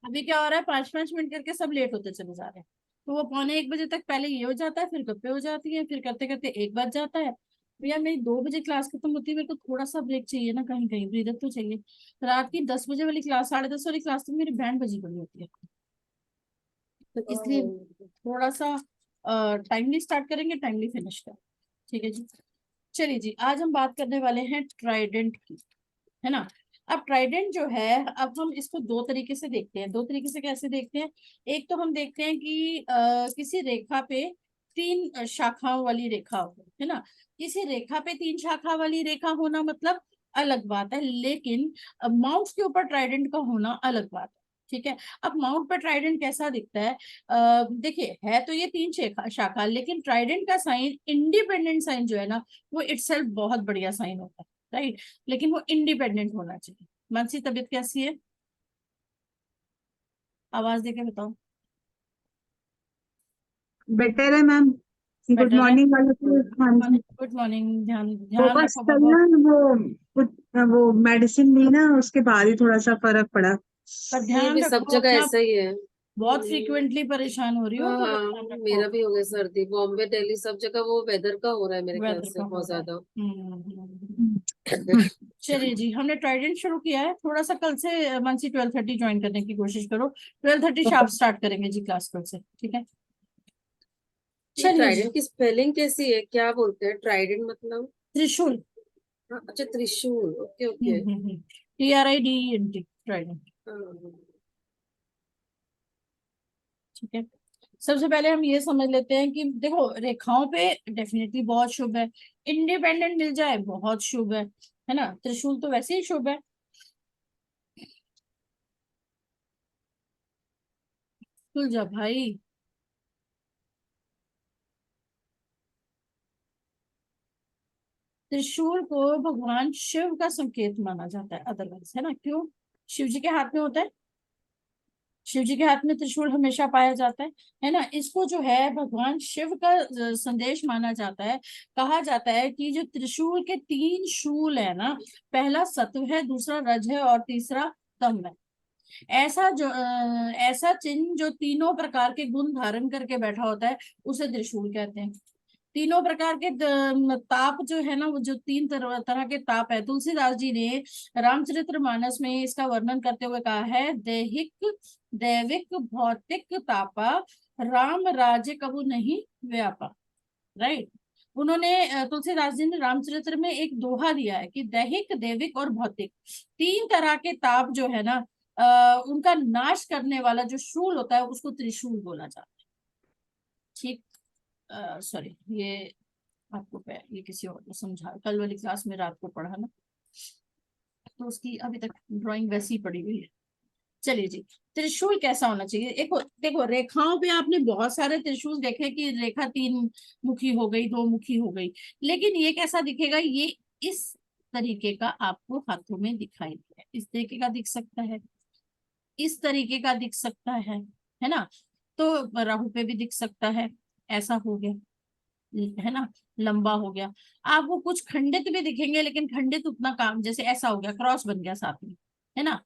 अभी क्या हो रहा है, 5-5 मिनट करके सब लेट होते चले जा रहे हैं। तो वो 12:45 तक पहले ये हो जाता है, फिर गप्पे हो जाती है, फिर करते करते 1 बज जाता है। भैया मेरी 2 बजे क्लास खत्म होती है, मेरे को थोड़ा सा ब्रेक चाहिए ना, कहीं कहीं ब्रीदर तो चाहिए। रात की 10 बजे वाली क्लास, 10:30 वाली क्लास तक मेरी बैंड बजी पड़ी होती है। तो इसलिए थोड़ा सा टाइमली स्टार्ट करेंगे, टाइमली फिनिश करें। ठीक है जी। चलिए जी, आज हम बात करने वाले हैं ट्राइडेंट की, है ना। अब ट्राइडेंट जो है, अब हम इसको दो तरीके से देखते हैं। दो तरीके से कैसे देखते हैं? एक तो हम देखते हैं कि किसी रेखा पे तीन शाखाओं वाली रेखा हो, है ना। किसी रेखा पे तीन शाखा वाली रेखा होना मतलब अलग बात है, लेकिन माउंट के ऊपर ट्राइडेंट का होना अलग बात है। ठीक है। अब माउंट पर ट्राइडेंट कैसा दिखता है? देखिए, है तो ये तीन शाखा शाखा, लेकिन ट्राइडेंट का साइन, इंडिपेंडेंट साइन जो है ना, वो इटसेल्फ बहुत बढ़िया साइन होता है, राइट। लेकिन वो इंडिपेंडेंट होना चाहिए। मानसी, तबीयत कैसी है? आवाज देके बताओ। बेटर है मैम। गुड बेटर है। मॉर्निंग वाले को, हाँ जी। गुड मॉर्निंग, ध्यान वो ध्यान बस रखो कल बाबा। ना, वो कुछ वो मेडिसिन ली ना, उसके बाद ही थोड़ा सा फर्क पड़ा। पर ये ध्यान भी सब रखो जगह अपना। ऐसा ही है। बहुत फ्रिक्वेंटली परेशान हो रही हो, हाँ थोड़ा हाँ, ध्यान रखो। मेरा भी हो गया सर्दी, बॉम्बे दिल्ली सब जगह वो वेदर का हो रहा है मेरे ख्याल वेदर से का हो बहुत रहा है। ज्यादा। चलिए जी, हमने ट्राइडेंट शुरू किया है। थोड़ा सा कल से मानसी 12:30 ज्वाइन करने की कोशिश करो। 12:30 शार्प स्टार्ट करेंगे जी क्लास कल से, ठीक है। ये चलिए जी। ट्राइडेंट की स्पेलिंग कैसी है, क्या बोलते हैं ट्राइडेंट मतलब? त्रिशूल। हाँ, अच्छा त्रिशूल, ओके ओके। TRIDENT, Trident. हाँ, ठीक है। सबसे पहले हम ये समझ लेते हैं कि देखो, रेखाओं पे डेफिनेटली बहुत शुभ है। इंडिपेंडेंट मिल जाए बहुत शुभ है ना। त्रिशूल तो वैसे ही शुभ है। खुल जा भाई। त्रिशूल को भगवान शिव का संकेत माना जाता है अदरवाइज, है ना। क्यों? शिव जी के हाथ में होता है। शिव जी के हाथ में त्रिशूल हमेशा पाया जाता है ना। इसको जो है भगवान शिव का संदेश माना जाता है। कहा जाता है कि जो त्रिशूल के तीन शूल है ना, पहला सत्व है, दूसरा रज है, और तीसरा तम है। ऐसा चिन्ह जो तीनों प्रकार के गुण धारण करके बैठा होता है, उसे त्रिशूल कहते हैं। तीनों प्रकार के ताप जो है ना, वो जो तीन तरह के ताप है, तुलसीदास जी ने रामचरितमानस में इसका वर्णन करते हुए कहा है, दैहिक दैविक भौतिक तापा, राम राज्य कबू नहीं व्यापा। राइट। उन्होंने तुलसीदास जी ने रामचरित्र में एक दोहा दिया है कि दैहिक दैविक और भौतिक तीन तरह के ताप जो है ना, उनका नाश करने वाला जो शूल होता है, उसको त्रिशूल बोला जाता है। ठीक। सॉरी, ये आपको ये किसी और को समझा, कल वाली क्लास में रात को पढ़ा ना, तो उसकी अभी तक ड्राइंग वैसी ही पड़ी हुई है। चलिए जी। त्रिशूल कैसा होना चाहिए? देखो देखो, रेखाओं पे आपने बहुत सारे त्रिशूल देखे कि रेखा तीन मुखी हो गई, दो मुखी हो गई, लेकिन ये कैसा दिखेगा? ये इस तरीके का आपको हाथों में दिखाई देगा। इस तरीके का दिख सकता है, इस तरीके का दिख सकता है ना। तो राहु पे भी दिख सकता है। ऐसा हो गया, है ना। लंबा हो गया। आपको कुछ खंडित भी दिखेंगे, लेकिन खंडित उतना काम, जैसे ऐसा हो गया, क्रॉस बन गया साथ में, है ना।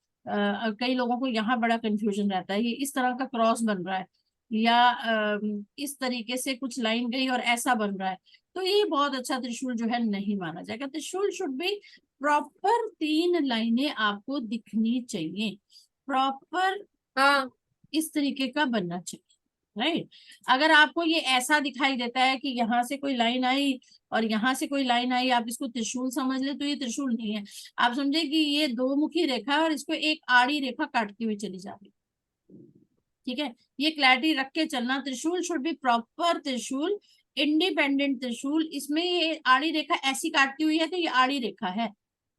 कई लोगों को यहाँ बड़ा कंफ्यूजन रहता है, ये इस तरह का क्रॉस बन रहा है, या इस तरीके से कुछ लाइन गई और ऐसा बन रहा है, तो ये बहुत अच्छा त्रिशूल जो है नहीं माना जाएगा। त्रिशूल शुड बी प्रॉपर, तीन लाइनें आपको दिखनी चाहिए, प्रॉपर हाँ। इस तरीके का बनना चाहिए, राइट। अगर आपको ये ऐसा दिखाई देता है कि यहाँ से कोई लाइन आई और यहाँ से कोई लाइन आई, आप इसको त्रिशूल समझ ले, तो ये त्रिशूल नहीं है। आप समझे कि ये दो मुखी रेखा है और इसको एक आड़ी रेखा काटती हुई चली जा रही है। ठीक है। ये क्लैरिटी रख के चलना। त्रिशूल शुड बी प्रॉपर त्रिशूल, इंडिपेंडेंट त्रिशूल। इसमें ये आड़ी रेखा ऐसी काटती हुई है तो ये आड़ी रेखा है,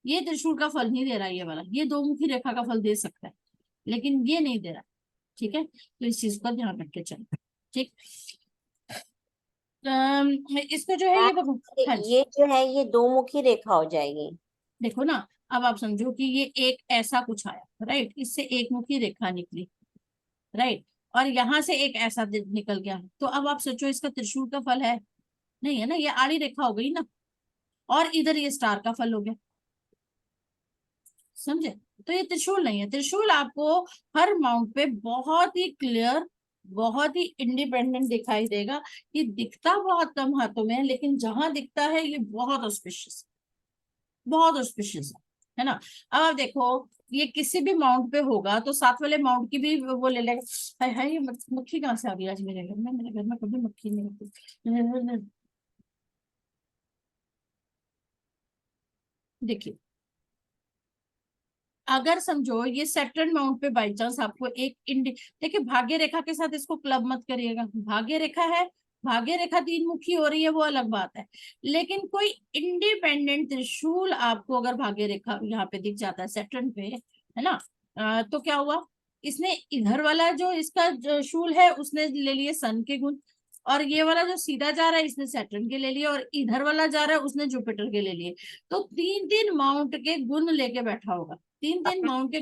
ये त्रिशूल का फल नहीं दे रहा है। ये वाला, ये दो मुखी रेखा का फल दे सकता है, लेकिन ये नहीं दे रहा। ठीक है, तो इस चीज का ध्यान रख के चलना। ठीक। इसको जो है मैम, ये देखो। हाँ जी। ये जो है ये दो मुखी रेखा हो जाएगी। देखो ना, अब आप समझो कि ये एक ऐसा कुछ आया, राइट, इससे एक मुखी रेखा निकली, राइट, और यहां से एक ऐसा निकल गया, तो अब आप सोचो इसका त्रिशूल का फल है? नहीं है ना, ये आड़ी रेखा हो गई ना, और इधर ये स्टार का फल हो गया। समझे? तो ये त्रिशूल नहीं है। त्रिशूल आपको हर माउंट पे बहुत ही क्लियर, बहुत ही इंडिपेंडेंट दिखाई देगा। ये दिखता बहुत कम हाथों में है, लेकिन जहां दिखता है ये बहुत ऑस्पिशियस, बहुत ऑस्पिशियस है ना। अब आप देखो, ये किसी भी माउंट पे होगा तो साथ वाले माउंट की भी वो ले लेगा। हाय हाय, ये मक्खी कहाँ से आ गई आज मेरे घर में? मेरे घर में कभी मक्खी नहीं होती। देखिए, अगर समझो ये सेटर्न माउंट पे बाई चांस आपको एक देखिए, भाग्य रेखा के साथ इसको क्लब मत करिएगा। भाग्य रेखा है, भाग्य रेखा तीन मुखी हो रही है, वो अलग बात है। लेकिन कोई इंडिपेंडेंट त्रिशूल आपको अगर भाग्य रेखा यहाँ पे दिख जाता है सेटर्न पे, है ना, तो क्या हुआ? इसने इधर वाला जो इसका जो शूल है उसने ले लिए सन के गुण, और ये वाला जो सीधा जा रहा है इसने सैटर्न के ले लिए, और इधर वाला जा रहा है उसने जुपिटर के ले लिए। तो तीन तीन माउंट के गुण लेके बैठा होगा। तीन तीन माउंट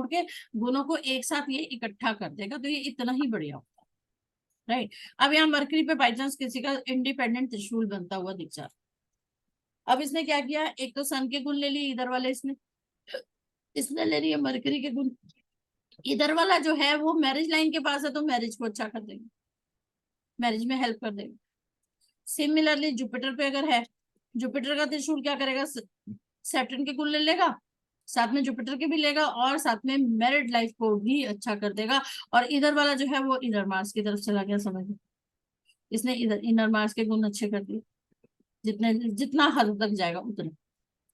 के गुणों को एक साथ ये इकट्ठा कर देगा, तो ये इतना ही बढ़िया होगा। राइट। अब यहाँ मरकरी पे बाई चांस किसी का इंडिपेंडेंट त्रिशूल बनता हुआ दिख जा रहा। अब इसने क्या किया, एक तो सन के गुण ले लिए इधर वाले, इसने इसने ले लिए मरकरी के गुण। इधर वाला जो है वो मैरिज लाइन के पास है, तो मैरिज को अच्छा कर देगा, मैरिज में हेल्प कर देगा। सिमिलरली जुपिटर पे अगर है, जुपिटर का त्रिशूल क्या करेगा, सैटर्न के गुण ले लेगा, साथ में जुपिटर के भी लेगा, और साथ में मैरिड लाइफ को भी अच्छा कर देगा। और इधर वाला जो है वो इधर मार्स की तरफ चला गया, समझ लो। इसने इधर इनर मार्स के गुण अच्छे कर दिए, जितने जितना हद तक जाएगा उतना।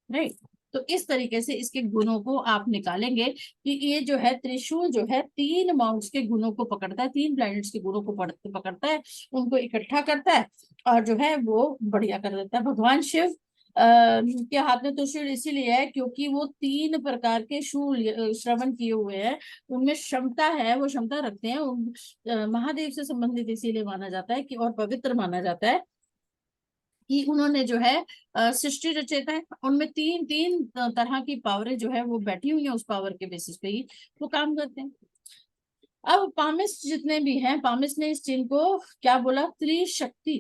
राइट। तो इस तरीके से इसके गुणों को आप निकालेंगे कि ये जो है त्रिशूल जो है तीन माउंट्स के गुणों को पकड़ता है, तीन प्लैनेट्स के गुणों को पकड़ता है, उनको इकट्ठा करता है, और जो है वो बढ़िया कर देता है। भगवान शिव के हाथ में त्रिशूल इसीलिए है क्योंकि वो तीन प्रकार के शूल श्रवण किए हुए हैं, उनमें क्षमता है, वो क्षमता रखते हैं। महादेव से संबंधित इसीलिए माना जाता है कि, और पवित्र माना जाता है कि उन्होंने जो है सृष्टि रचयिता है, उनमें तीन तीन तरह की पावरें जो है वो बैठी हुई है, उस पावर के बेसिस पे ही वो काम करते हैं। अब पामिस्ट जितने भी हैं, पामिस्ट ने इस चिन्ह को क्या बोला, त्रिशक्ति,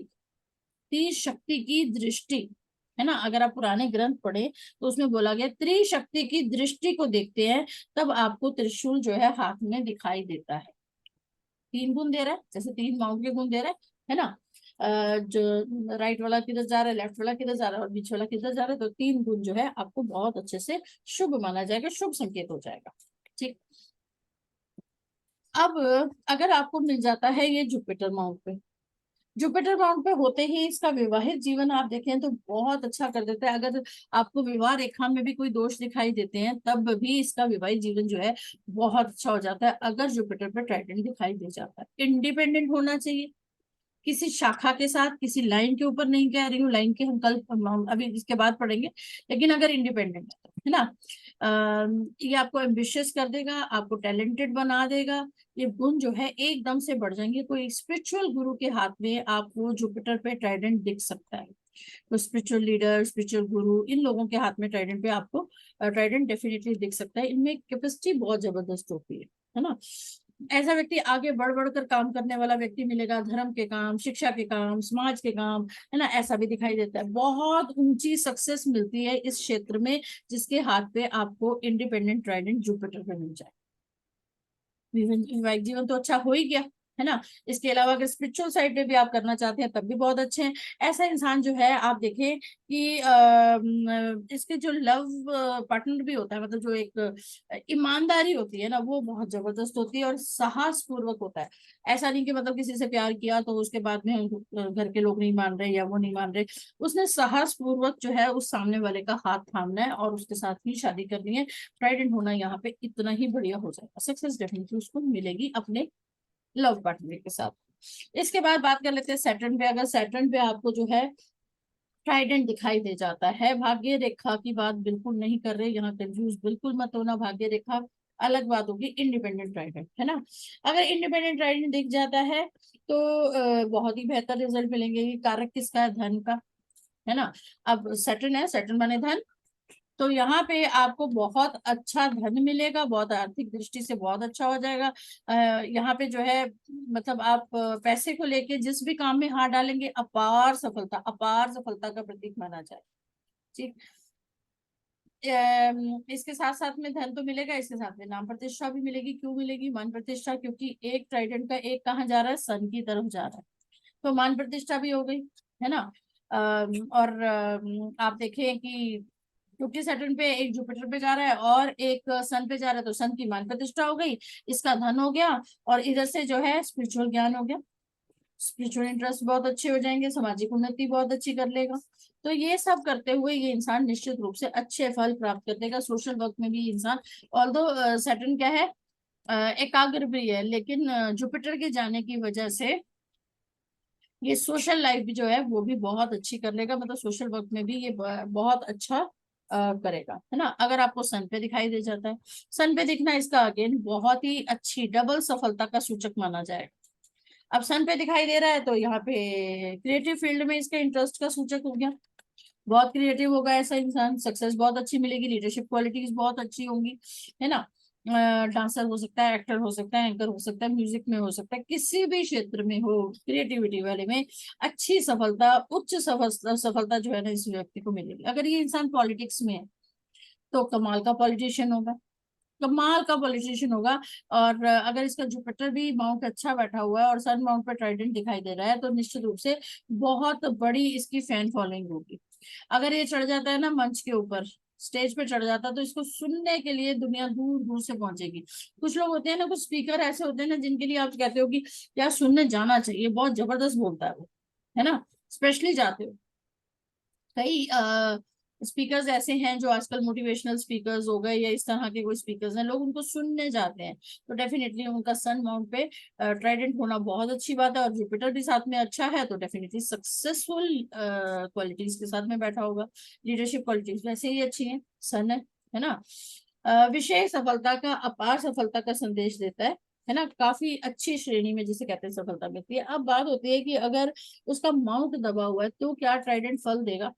त्रिशक्ति की दृष्टि, है ना। अगर आप पुराने ग्रंथ पढ़े तो उसमें बोला गया त्रिशक्ति की दृष्टि को देखते हैं तब आपको त्रिशूल जो है हाथ में दिखाई देता है। तीन गुण दे रहा है, जैसे तीन माउंट के गुण दे रहा है ना। जो राइट वाला किधर जा रहा है, लेफ्ट वाला किधर जा रहा है, और बीच वाला किधर जा रहा है, तो तीन गुण जो है आपको बहुत अच्छे से शुभ माना जाएगा, शुभ संकेत हो जाएगा। ठीक। अब अगर आपको मिल जाता है ये जुपिटर माउंट पे, जुपिटर माउंट पे होते ही इसका विवाहित जीवन आप देखें तो बहुत अच्छा कर देता है। अगर आपको विवाह रेखा में भी कोई दोष दिखाई देते हैं तब भी इसका विवाहित जीवन जो है बहुत अच्छा हो जाता है, अगर जुपिटर पे ट्राइडेंट दिखाई दे जाता है। इंडिपेंडेंट होना चाहिए, किसी शाखा के साथ, किसी लाइन के ऊपर नहीं कह रही हूँ, लाइन के हम अभी इसके बाद पढ़ेंगे, लेकिन अगर इंडिपेंडेंट है ना, ये आपको एम्बिशियस कर देगा, आपको टैलेंटेड बना देगा। ये गुण जो है एकदम से बढ़ जाएंगे। कोई स्पिरिचुअल गुरु के हाथ में आपको जुपिटर पे ट्राइडेंट दिख सकता है, तो स्पिरिचुअल लीडर, स्पिरिचुअल गुरु, इन लोगों के हाथ में ट्राइडेंट पे आपको ट्राइडेंट डेफिनेटली दिख सकता है। इनमें कैपेसिटी बहुत जबरदस्त होती है ना। ऐसा व्यक्ति आगे बढ़ बढ़कर काम करने वाला व्यक्ति मिलेगा, धर्म के काम, शिक्षा के काम, समाज के काम, है ना, ऐसा भी दिखाई देता है। बहुत ऊंची सक्सेस मिलती है इस क्षेत्र में जिसके हाथ पे आपको इंडिपेंडेंट ट्राइडेंट जुपिटर पे मिल जाए। वैवाहिक जीवन तो अच्छा हो ही गया, है ना। इसके अलावा अगर स्पिरिचुअल साइड पे भी आप करना चाहते हैं तब भी बहुत अच्छे हैं। ऐसा इंसान जो है आप देखें कि इसके जो लव पार्टनर भी होता है, मतलब जो एक ईमानदारी होती है ना, वो बहुत जबरदस्त होती है और साहस पूर्वक होता है। ऐसा नहीं कि मतलब किसी से प्यार किया तो उसके बाद में घर के लोग नहीं मान रहे या वो नहीं मान रहे, उसने साहस पूर्वक जो है उस सामने वाले का हाथ थामना है और उसके साथ ही शादी करनी है। ट्राइडेंट होना यहाँ पे इतना ही बढ़िया हो जाएगा, सक्सेस डेफिनेटली उसको मिलेगी अपने लव पार्टनर के साथ। इसके बाद बात कर लेते हैं सैटर्न पे। अगर सैटर्न पे आपको जो है ट्राइडेंट दिखाई दे जाता है, भाग्य रेखा की बात बिल्कुल नहीं कर रहे यहाँ, कंफ्यूज बिल्कुल मत होना। भाग्य रेखा अलग बात होगी, इंडिपेंडेंट ट्राइडेंट, है ना। अगर इंडिपेंडेंट ट्राइडेंट दिख जाता है तो बहुत ही बेहतर रिजल्ट मिलेंगे। कारक किसका है, धन का, है ना। अब सैटर्न है, सैटर्न माने धन, तो यहाँ पे आपको बहुत अच्छा धन मिलेगा, बहुत आर्थिक दृष्टि से बहुत अच्छा हो जाएगा। यहाँ पे जो है मतलब आप पैसे को लेके जिस भी काम में हाथ डालेंगे अपार सफलता, अपार सफलता का प्रतीक माना जाए। ठीक। इसके साथ साथ में धन तो मिलेगा, इसके साथ में नाम प्रतिष्ठा भी मिलेगी। क्यों मिलेगी मान प्रतिष्ठा? क्योंकि एक ट्राइडेंट का एक कहाँ जा रहा है? सन की तरफ जा रहा है, तो मान प्रतिष्ठा भी हो गई, है ना। और आप देखें कि 57 पे एक जुपिटर पे जा रहा है और एक सन पे जा रहा है, तो सन की मान प्रतिष्ठा हो गई, इसका धन हो गया, और इधर से जो है स्पिरिचुअल ज्ञान हो गया, स्पिरिचुअल इंटरेस्ट बहुत अच्छे हो जाएंगे, सामाजिक उन्नति बहुत अच्छी कर लेगा। तो ये सब करते हुए ये इंसान निश्चित रूप से अच्छे फल प्राप्त कर देगा। सोशल वर्क में भी इंसान, ऑल्दो सैटर्न क्या है, एकाग्र भी है, लेकिन जुपिटर के जाने की वजह से ये सोशल लाइफ भी जो है वो भी बहुत अच्छी कर लेगा, मतलब सोशल वर्क में भी ये बहुत अच्छा करेगा, है ना। अगर आपको सन पे दिखाई दे जाता है, सन पे दिखना इसका अगेन बहुत ही अच्छी डबल सफलता का सूचक माना जाएगा। अब सन पे दिखाई दे रहा है तो यहाँ पे क्रिएटिव फील्ड में इसका इंटरेस्ट का सूचक हो गया, बहुत क्रिएटिव होगा ऐसा इंसान, सक्सेस बहुत अच्छी मिलेगी, लीडरशिप क्वालिटीज बहुत अच्छी होंगी, है ना। डांसर हो सकता है, एक्टर हो सकता है, एंकर हो सकता है, म्यूजिक में हो सकता है, किसी भी क्षेत्र में हो, क्रिएटिविटी वाले में अच्छी सफलता, उच्च सफलता जो है ना इस व्यक्ति को मिलेगी। अगर ये इंसान पॉलिटिक्स में है तो कमाल का पॉलिटिशियन होगा, कमाल का पॉलिटिशियन होगा। और अगर इसका जुपिटर भी माउंट अच्छा बैठा हुआ है और सन माउंट पे ट्राइडेंट दिखाई दे रहा है, तो निश्चित रूप से बहुत बड़ी इसकी फैन फॉलोइंग होगी। अगर ये चढ़ जाता है ना मंच के ऊपर, स्टेज पे चढ़ जाता है, तो इसको सुनने के लिए दुनिया दूर दूर से पहुंचेगी। कुछ लोग होते हैं ना, कुछ स्पीकर ऐसे होते हैं ना जिनके लिए आप कहते हो कि यार सुनने जाना चाहिए, बहुत जबरदस्त बोलता है वो, है ना, स्पेशली जाते हो। कई स्पीकर्स ऐसे हैं जो आजकल मोटिवेशनल स्पीकर्स हो गए या इस तरह के कोई स्पीकर्स हैं, लोग उनको सुनने जाते हैं। तो डेफिनेटली उनका सन माउंट पे ट्राइडेंट होना बहुत अच्छी बात है, और जुपिटर भी साथ में अच्छा है, तो डेफिनेटली सक्सेसफुल क्वालिटीज के साथ में बैठा होगा। लीडरशिप क्वालिटीज वैसे ही अच्छी है, सन है ना। विशेष सफलता का, अपार सफलता का संदेश देता है ना, काफी अच्छी श्रेणी में जिसे कहते हैं सफलता मिलती है। अब बात होती है कि अगर उसका माउंट दबा हुआ है तो क्या ट्राइडेंट फल देगा?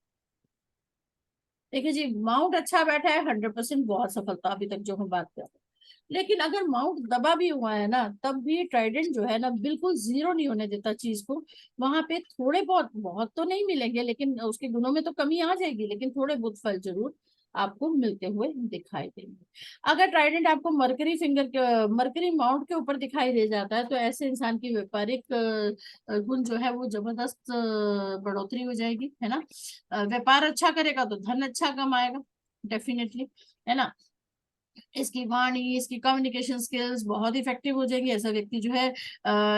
देखिए जी, माउंट अच्छा बैठा है 100% बहुत सफलता अभी तक जो हम बात कर रहे हैं। लेकिन अगर माउंट दबा भी हुआ है ना, तब भी ट्राइडेंट जो है ना बिल्कुल जीरो नहीं होने देता चीज को। वहां पे थोड़े बहुत, बहुत तो नहीं मिलेंगे, लेकिन उसके गुणों में तो कमी आ जाएगी, लेकिन थोड़े बहुत फल जरूर आपको मिलते हुए दिखाई देंगे। अगर ट्राइडेंट आपको मरकरी फिंगर के, मरकरी माउंट के ऊपर दिखाई दे जाता है, तो ऐसे इंसान की व्यापारिक गुण जो है वो जबरदस्त बढ़ोतरी हो जाएगी, है ना। व्यापार अच्छा करेगा तो धन अच्छा कमाएगा, डेफिनेटली, है ना। इसकी वाणी, इसकी कम्युनिकेशन स्किल्स बहुत इफेक्टिव हो जाएंगी। ऐसा व्यक्ति जो है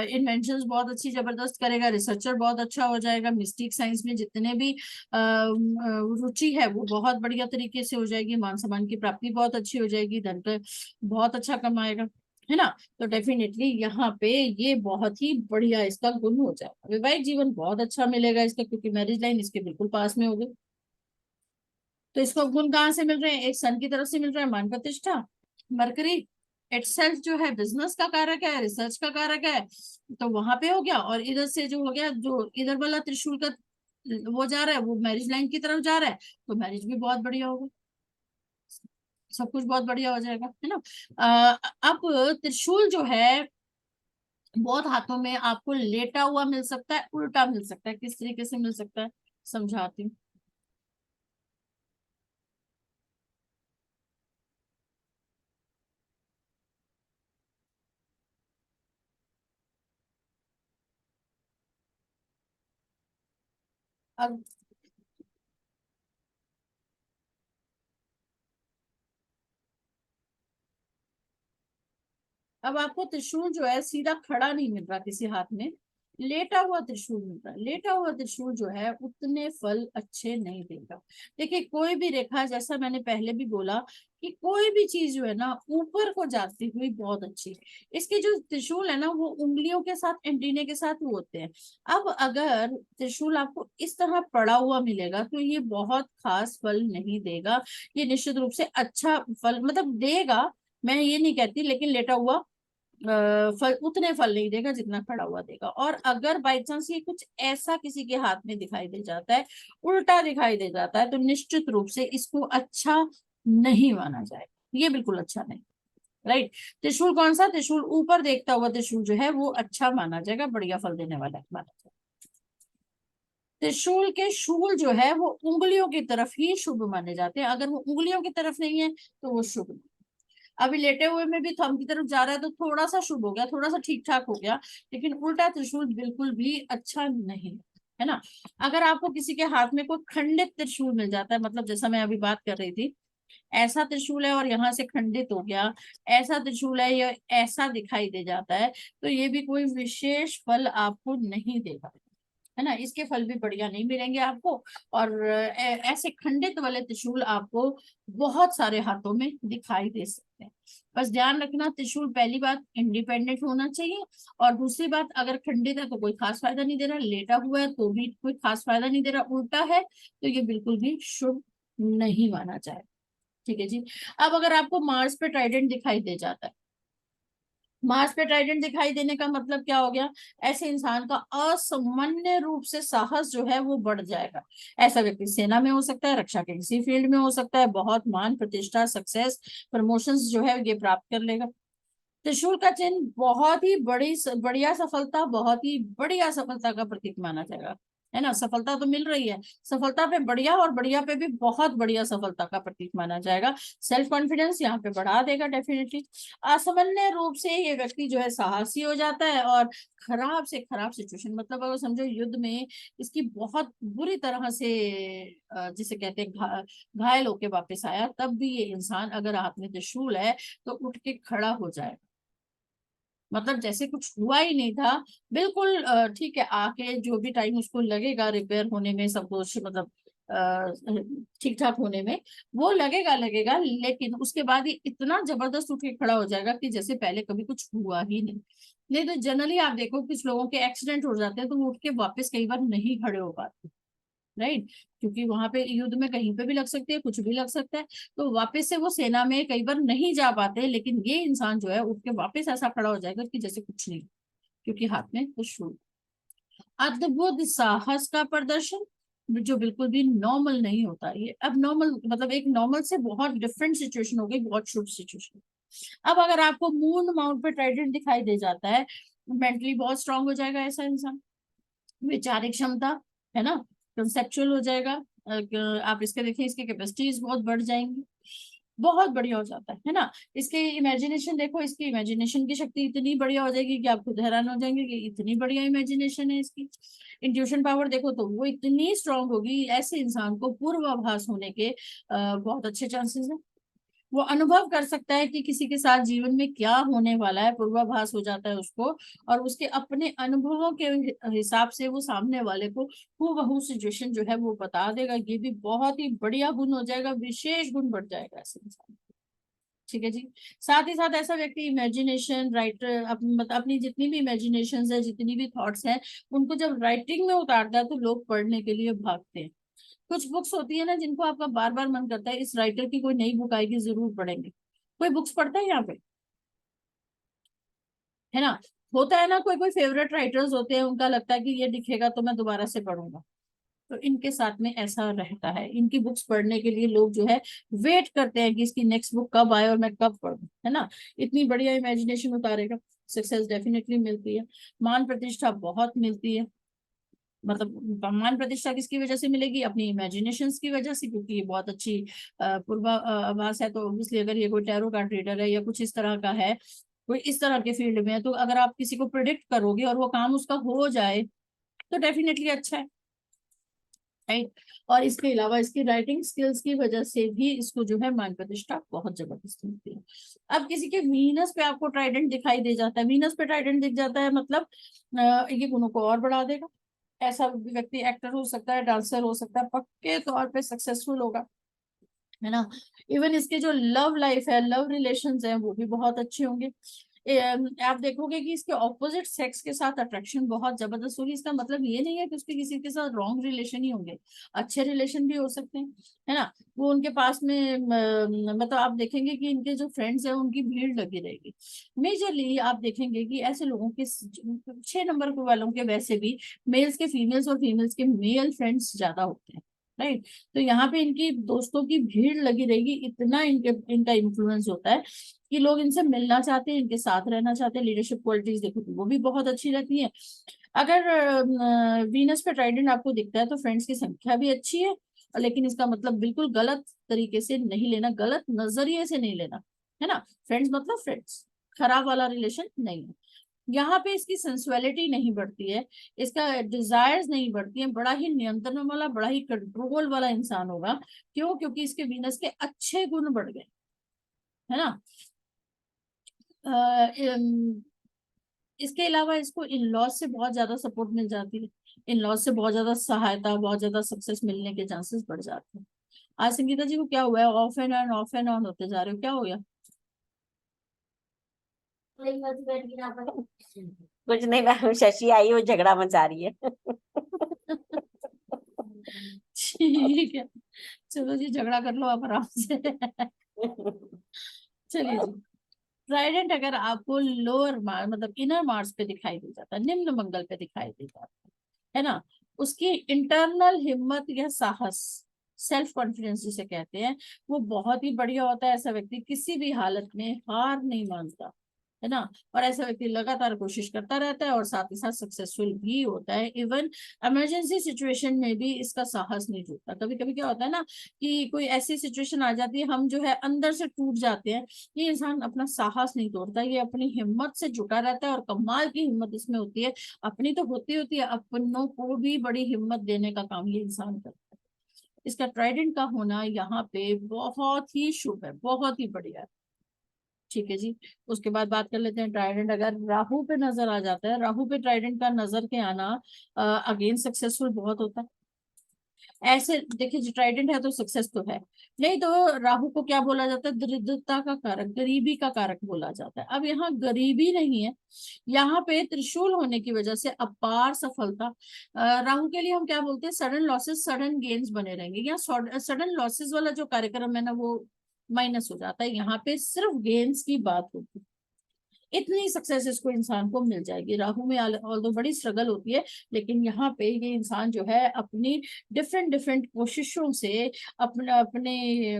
इन्वेंशंस बहुत अच्छी जबरदस्त करेगा, रिसर्चर बहुत अच्छा हो जाएगा, मिस्टिक साइंस में जितने भी रुचि है वो बहुत बढ़िया तरीके से हो जाएगी, मान सम्मान की प्राप्ति बहुत अच्छी हो जाएगी, धन का बहुत अच्छा कमाएगा, है ना। तो डेफिनेटली यहाँ पे ये बहुत ही बढ़िया इसका गुण हो जाएगा। वैवाहिक जीवन बहुत अच्छा मिलेगा इसका, क्योंकि मैरिज लाइन इसके बिल्कुल पास में होगी। तो इसको गुण कहाँ से मिल रहे हैं? एक सन की तरफ से मिल रहा है, मान प्रतिष्ठा। मरकरी इटसेल्फ जो है बिजनेस का कारक है, रिसर्च का कारक है, तो वहां पे हो गया। और इधर से जो हो गया, जो इधर वाला त्रिशूल का वो जा रहा है, वो मैरिज लाइन की तरफ जा रहा है, तो मैरिज भी बहुत बढ़िया होगा, सब कुछ बहुत बढ़िया हो जाएगा, है ना। अब त्रिशूल जो है बहुत हाथों में आपको लेटा हुआ मिल सकता है, उल्टा मिल सकता है। किस तरीके से मिल सकता है समझाती हूँ। अब अब आपको त्रिशूल जो है सीधा खड़ा नहीं मिल रहा किसी हाथ में, लेटा हुआ त्रिशूल मिल रहा है। लेटा हुआ त्रिशूल जो है उतने फल अच्छे नहीं देगा। देखिए, कोई भी रेखा, जैसा मैंने पहले भी बोला कि कोई भी चीज जो है ना ऊपर को जाती हुई बहुत अच्छी, इसके जो त्रिशूल है ना वो उंगलियों के साथ, एंटीने के साथ वो होते हैं। अब अगर त्रिशूल आपको इस तरह पड़ा हुआ मिलेगा तो ये बहुत खास फल नहीं देगा। ये निश्चित रूप से अच्छा फल मतलब देगा, मैं ये नहीं कहती, लेकिन लेटा हुआ फल उतने फल नहीं देगा जितना खड़ा हुआ देगा। और अगर बाई चांस ये कुछ ऐसा किसी के हाथ में दिखाई दे जाता है, उल्टा दिखाई दे जाता है, तो निश्चित रूप से इसको अच्छा नहीं माना जाएगा, ये बिल्कुल अच्छा नहीं। राइट। त्रिशूल कौन सा? त्रिशूल ऊपर देखता हुआ त्रिशूल जो है वो अच्छा माना जाएगा, बढ़िया फल देने वाला माना जाएगा। त्रिशूल के शूल जो है वो उंगलियों की तरफ ही शुभ माने जाते हैं, अगर वो उंगलियों की तरफ नहीं है तो वो शुभ नहीं। अभी लेटे हुए में भी थंब की तरफ जा रहा है तो थोड़ा सा शुभ हो गया, थोड़ा सा ठीक ठाक हो गया, लेकिन उल्टा त्रिशूल बिल्कुल भी अच्छा नहीं है ना। अगर आपको किसी के हाथ में कोई खंडित त्रिशूल मिल जाता है, मतलब जैसा मैं अभी बात कर रही थी, ऐसा त्रिशूल है और यहाँ से खंडित हो गया, ऐसा त्रिशूल है, या ऐसा दिखाई दे जाता है, तो ये भी कोई विशेष फल आपको नहीं देगा, है ना। इसके फल भी बढ़िया नहीं मिलेंगे आपको। और ऐसे खंडित वाले त्रिशूल आपको बहुत सारे हाथों में दिखाई दे सकते हैं। बस ध्यान रखना, त्रिशूल पहली बात इंडिपेंडेंट होना चाहिए, और दूसरी बात अगर खंडित है तो कोई खास फायदा नहीं दे रहा, लेटा हुआ है तो भी कोई खास फायदा नहीं दे रहा, उल्टा है तो ये बिल्कुल भी शुभ नहीं माना जाए। ठीक है जी। अब अगर आपको मार्स पे ट्राइडेंट दिखाई दे जाता है, मार्स पे ट्राइडेंट दिखाई देने का मतलब क्या हो गया, ऐसे इंसान का असामान्य रूप से साहस जो है वो बढ़ जाएगा। ऐसा व्यक्ति सेना में हो सकता है, रक्षा के किसी फील्ड में हो सकता है, बहुत मान प्रतिष्ठा सक्सेस प्रमोशंस जो है ये प्राप्त कर लेगा। त्रिशूल का चिन्ह बहुत ही बढ़िया सफलता, बहुत ही बढ़िया सफलता का प्रतीक माना जाएगा, है ना। सफलता तो मिल रही है, सफलता पे बढ़िया, और बढ़िया पे भी बहुत बढ़िया सफलता का प्रतीक माना जाएगा। सेल्फ कॉन्फिडेंस यहाँ पे बढ़ा देगा डेफिनेटली। असामान्य रूप से ये व्यक्ति जो है साहसी हो जाता है, और खराब से खराब सिचुएशन, मतलब अगर समझो युद्ध में इसकी बहुत बुरी तरह से जिसे कहते हैं घायल होके वापस आया, तब भी ये इंसान अगर हाथ में त्रिशूल है तो उठ के खड़ा हो जाएगा, मतलब जैसे कुछ हुआ ही नहीं था, बिल्कुल ठीक है। आके जो भी टाइम उसको लगेगा रिपेयर होने में, सब कुछ मतलब ठीक ठाक होने में, वो लगेगा लगेगा, लेकिन उसके बाद ही इतना जबरदस्त उठ के खड़ा हो जाएगा कि जैसे पहले कभी कुछ हुआ ही नहीं। नहीं तो जनरली आप देखो कुछ लोगों के एक्सीडेंट हो जाते हैं तो वो उठ के वापस कई बार नहीं खड़े हो पाते, राइट। क्योंकि वहां पे युद्ध में कहीं पे भी लग सकती है, कुछ भी लग सकता है, तो वापस से वो सेना में कई बार नहीं जा पाते, लेकिन ये इंसान जो है उठ के वापस ऐसा खड़ा हो जाएगा कि जैसे कुछ नहीं, क्योंकि हाथ में कुछ शूल। अद्भुत साहस का प्रदर्शन जो बिल्कुल भी नॉर्मल नहीं होता, ये अब नॉर्मल मतलब एक नॉर्मल से बहुत डिफरेंट सिचुएशन हो गई, बहुत शुभ सिचुएशन। अब अगर आपको मून माउंट पे ट्राइडेंट दिखाई दे जाता है, मेंटली बहुत स्ट्रांग हो जाएगा ऐसा इंसान, वैचारिक क्षमता, है ना, कंसेप्चुअल हो जाएगा। आप इसके देखिए, इसकी कैपेसिटीज बहुत बढ़ जाएंगी, बहुत बढ़िया हो जाता है ना। इसके इमेजिनेशन देखो, इसकी इमेजिनेशन की शक्ति इतनी बढ़िया हो जाएगी कि आप खुद हैरान हो जाएंगे कि इतनी बढ़िया इमेजिनेशन है इसकी। इंट्यूशन पावर देखो तो वो इतनी स्ट्रांग होगी, ऐसे इंसान को पूर्वाभास होने के बहुत अच्छे चांसेस है। वो अनुभव कर सकता है कि किसी के साथ जीवन में क्या होने वाला है, पूर्वाभास हो जाता है उसको, और उसके अपने अनुभवों के हिसाब से वो सामने वाले को हूबहू सिचुएशन जो है वो बता देगा। ये भी बहुत ही बढ़िया गुण हो जाएगा, विशेष गुण बढ़ जाएगा ऐसे इंसान। ठीक है जी। साथ ही साथ ऐसा व्यक्ति इमेजिनेशन राइटर मतलब अपनी जितनी भी इमेजिनेशन है, जितनी भी थॉट्स हैं, उनको जब राइटिंग में उतारता है तो लोग पढ़ने के लिए भागते हैं। कुछ बुक्स होती है ना जिनको आपका बार बार मन करता है इस राइटर की कोई नई बुक आएगी जरूर पढ़ेंगे। कोई बुक्स पढ़ता है यहाँ पे, है ना। होता है ना, कोई कोई फेवरेट राइटर्स होते हैं, उनका लगता है कि ये दिखेगा तो मैं दोबारा से पढ़ूंगा, तो इनके साथ में ऐसा रहता है। इनकी बुक्स पढ़ने के लिए लोग जो है वेट करते हैं कि इसकी नेक्स्ट बुक कब आए और मैं कब पढ़ूं, है ना। इतनी बढ़िया इमेजिनेशन उतारेगा, सक्सेस डेफिनेटली मिलती है, मान प्रतिष्ठा बहुत मिलती है। मतलब मान प्रतिष्ठा किसकी वजह से मिलेगी, अपनी इमेजिनेशन की वजह से, क्योंकि ये बहुत अच्छी पूर्वाभास है। तो ऑब्वियसली अगर ये कोई टैरो कार्ड रीडर है या कुछ इस तरह का है, कोई इस तरह के फील्ड में है, तो अगर आप किसी को प्रिडिक्ट करोगे और वो काम उसका हो जाए तो डेफिनेटली अच्छा है, राइट। और इसके अलावा इसकी राइटिंग स्किल्स की वजह से भी इसको जो है मान प्रतिष्ठा बहुत जबरदस्त मिलती है। अब किसी के वीनस पे आपको ट्राइडेंट दिखाई दे जाता है, वीनस पे ट्राइडेंट दिख जाता है मतलब ये गुणों को और बढ़ा देगा। ऐसा व्यक्ति एक्टर हो सकता है, डांसर हो सकता है, पक्के तौर पे सक्सेसफुल होगा, है ना। इवन इसके जो लव लाइफ है, लव रिलेशंस है, वो भी बहुत अच्छे होंगे। आप देखोगे कि इसके ऑपोजिट सेक्स के साथ अट्रैक्शन बहुत जबरदस्त होगी। इसका मतलब ये नहीं है कि उसके किसी के साथ रॉन्ग रिलेशन ही होंगे, अच्छे रिलेशन भी हो सकते हैं, है ना। वो उनके पास में मतलब आप देखेंगे कि इनके जो फ्रेंड्स हैं उनकी भीड़ लगी रहेगी। मेजरली आप देखेंगे कि ऐसे लोगों के 6 नंबर वालों के वैसे भी मेल्स के फीमेल्स और फीमेल्स के मेल फ्रेंड्स ज्यादा होते हैं, राइट। तो यहाँ पे इनकी दोस्तों की भीड़ लगी रहेगी, इतना इनका इन्फ्लुएंस होता है कि लोग इनसे मिलना चाहते हैं, इनके साथ रहना चाहते हैं। लीडरशिप क्वालिटीज देखो तो वो भी बहुत अच्छी रहती है। अगर वीनस पे ट्राइडेंट आपको दिखता है तो फ्रेंड्स की संख्या भी अच्छी है, लेकिन इसका मतलब बिल्कुल गलत तरीके से नहीं लेना, गलत नजरिए से नहीं लेना, है ना। फ्रेंड्स मतलब फ्रेंड्स, खराब वाला रिलेशन नहीं है। यहाँ पे इसकी सेंसुअलिटी नहीं बढ़ती है, इसका डिजायर्स नहीं बढ़ती है, बड़ा ही नियंत्रण वाला, बड़ा ही कंट्रोल वाला इंसान होगा। क्यों? क्योंकि इसके वीनस के अच्छे गुण बढ़ गए, है ना। इसके अलावा इसको इन लॉज से बहुत ज्यादा सपोर्ट मिल जाती है, इन लॉज से बहुत ज्यादा सहायता, बहुत ज्यादा सक्सेस मिलने के चांसेस बढ़ जाते हैं। आज संगीता जी को क्या हुआ है? Of and on off and on होते जा रहे हो, क्या हो गया? कुछ नहीं मैम, शशि आई वो झगड़ा मचा रही है। ठीक है, चलो जी झगड़ा कर लो आप आराम से। चलिए जी, ट्राइडेंट अगर आपको लोअर मार्स मतलब इनर मार्स पे दिखाई दे जाता है, निम्न मंगल पे दिखाई दे जाता है ना, उसकी इंटरनल हिम्मत या साहस, सेल्फ कॉन्फिडेंस जिसे कहते हैं, वो बहुत ही बढ़िया होता है। ऐसा व्यक्ति किसी भी हालत में हार नहीं मानता, है ना। और ऐसा व्यक्ति लगातार कोशिश करता रहता है और साथ ही साथ सक्सेसफुल भी होता है। इवन इमरजेंसी सिचुएशन में भी इसका साहस नहीं टूटता। कभी कभी क्या होता है ना कि कोई ऐसी सिचुएशन आ जाती है, हम जो है अंदर से टूट जाते हैं, ये इंसान अपना साहस नहीं तोड़ता, ये अपनी हिम्मत से जुटा रहता है। और कमाल की हिम्मत इसमें होती है, अपनी तो होती होती है, अपनों को भी बड़ी हिम्मत देने का काम ये इंसान करता है। इसका ट्राइडेंट का होना यहाँ पे बहुत ही शुभ है, बहुत ही बढ़िया है। ठीक है जी, उसके बाद बात कर लेते हैं ट्राइडेंट अगर राहु पे नजर आ जाता है। राहु पे ट्राइडेंट का नजर के आना अगेन सक्सेसफुल बहुत होता है। ऐसे देखिए जी, ट्राइडेंट है तो सक्सेस तो है, नहीं तो राहु को क्या बोला जाता है? दरिद्रता का कारक, गरीबी का कारक बोला जाता है। अब यहाँ गरीबी नहीं है, यहाँ पे त्रिशूल होने की वजह से अपार सफलता। राहु के लिए हम क्या बोलते हैं? सडन लॉसेस सडन गेन्स बने रहेंगे। यहाँ सडन लॉसेस वाला जो कार्यक्रम है ना, वो माइनस हो जाता है। यहाँ पे सिर्फ गेन्स की बात होती है, इतनी सक्सेस इसको इंसान को मिल जाएगी। राहु में ऑल्दो बड़ी स्ट्रगल होती है, लेकिन यहाँ पे ये इंसान जो है अपनी डिफरेंट डिफरेंट कोशिशों से, अपने अपने